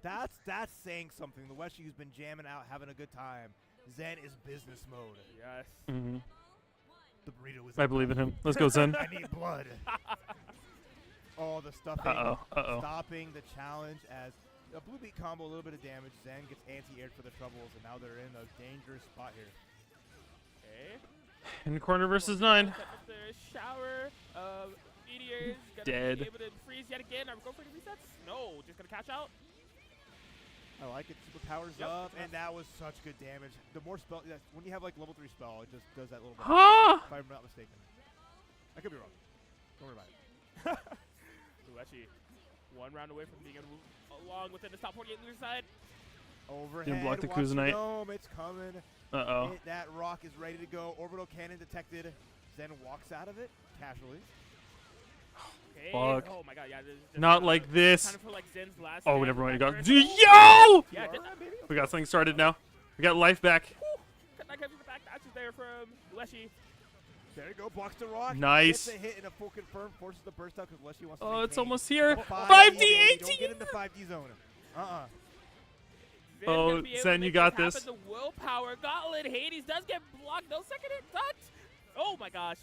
that's saying something. The Weshi's been jamming out, having a good time. Zen is business mode. Yes. Mm-hmm. The burrito is I believe in him. Let's go, Zen. I need blood. Oh, the stuffing. Stopping the challenge as a blue beat combo, a little bit of damage. Zen gets anti-aired for the troubles, and now they're in a dangerous spot here. Okay. In the corner versus 9. Set up the shower of meteors. Gonna Dead. Be able to freeze yet again. Are we going for the resets? No, just gonna catch out. I like it. Super powers up, and that was such good damage. The more spell, when you have like level 3 spell, it just does that little bit. If I'm not mistaken. I could be wrong. Don't worry about it. Lueshi, one round away from being able to move along within the top 48 loser side. Overhead. Didn't block the watch Kusanite. Gnome, it's coming. Uh-oh. That rock is ready to go. Orbital cannon detected. Zen walks out of it casually. Okay. Fuck. Oh my god, yeah. Not like this. Kind of for like Zen's last Oh, stand never mind. back Yo! there. Yeah, did that. We got something started now. We got life back. Not catching the back dashes there from Lueshi. There you go. Blocks the rock. Nice. Gets a hit in a full confirm. Forces the burst out because Lueshi wants to Oh, it's maintain. almost here. 5D, 5D, Don't get in the 5D zone. Zen Oh, gonna be able to Zen, you make got happen. this. The willpower gauntlet. Hades does get blocked. No second hit touch. Oh my gosh.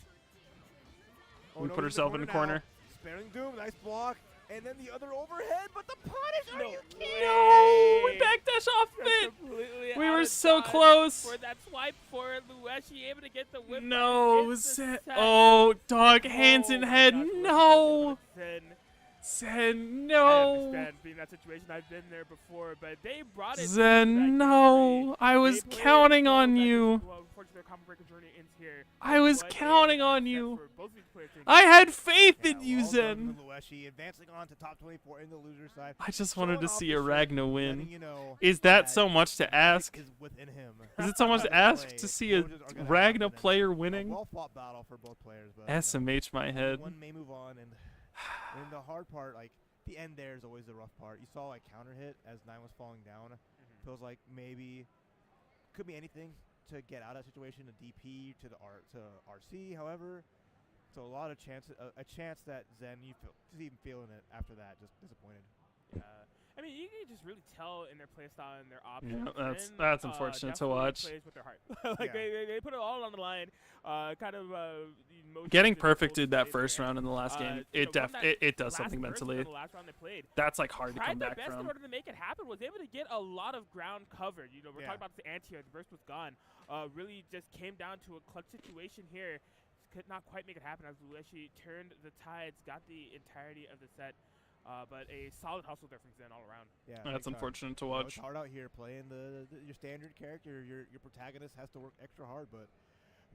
We put ourselves in the corner. Sparing Doom. Nice block. And then the other overhead, but the punish. Are you kidding? No! We backdash off of it! We were so close! For that swipe for Lueshi, able to get the whip. No, Zen. Oh, dog, hands in head. No! Zen, no! I understand being in that situation. I've been there before, but they brought it. Zen, no! I was counting on you. Well, unfortunately, their combo breaker journey ends here. I was But counting a on set you. for both of these players to I had faith in you, well Zen. done to Lueshi, advancing on to top 24 in the loser side. I just wanted to Showing off see the a strength, Ragnar letting win. you know Is that so much to ask? is within him. Is it so much to ask Play. to see a Challenges are gonna Ragnar happen, player and winning? A well-fought battle for both players, but SMH my head. one may move on, and the hard part, like the end there is always the rough part. You saw like counter hit as 9 was falling down. Feels like maybe could be anything to get out of that situation. A DP to the RC, however. So a lot of chance, a chance that Zen you feel just even feeling it after that, just disappointed. I mean, you can just really tell in their playstyle and their options. Yeah, Zen, that's unfortunate to definitely watch. Plays with their heart. Like they put it all on the line. Kind of emotions Getting and perfected that emotions first there. round in the last game, You it know, from that it does last something burst mentally. in the last round they played. That's like hard to come Tried their back best in from. order to make it happen. Was able to get a lot of ground covered. You know, we're talking about the anti-air. The burst was gone. Really just came down to a clutch situation here. Could not quite make it happen as Lueshi turned the tides, got the entirety of the set. But a solid hustle there from Zen all around. Yeah, That's unfortunate to You know, watch. it's hard out here playing your standard character. Your protagonist has to work extra hard, but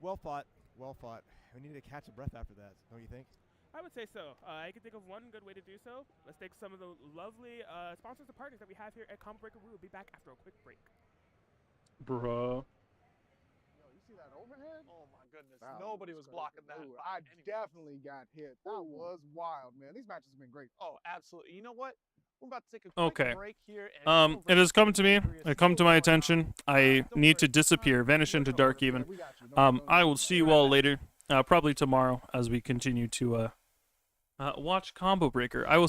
well fought, well fought. We need to catch a breath after that, don't you think? I would say so. I can think of one good way to do so. Let's take some of the lovely sponsors and partners that we have here at Combo Breaker. We will be back after a quick break. Bruh. Yo, you see that overhead? Oh my goodness, That nobody was crazy. blocking that. Ooh, I definitely got hit. That was wild, man. These matches have been great. Oh, absolutely. You know what? We're about to take a quick Okay. break here. And It has come to me. It come to my attention. I need to disappear, vanish into dark even. I will see you all later. Probably tomorrow as we continue to watch Combo Breaker. I will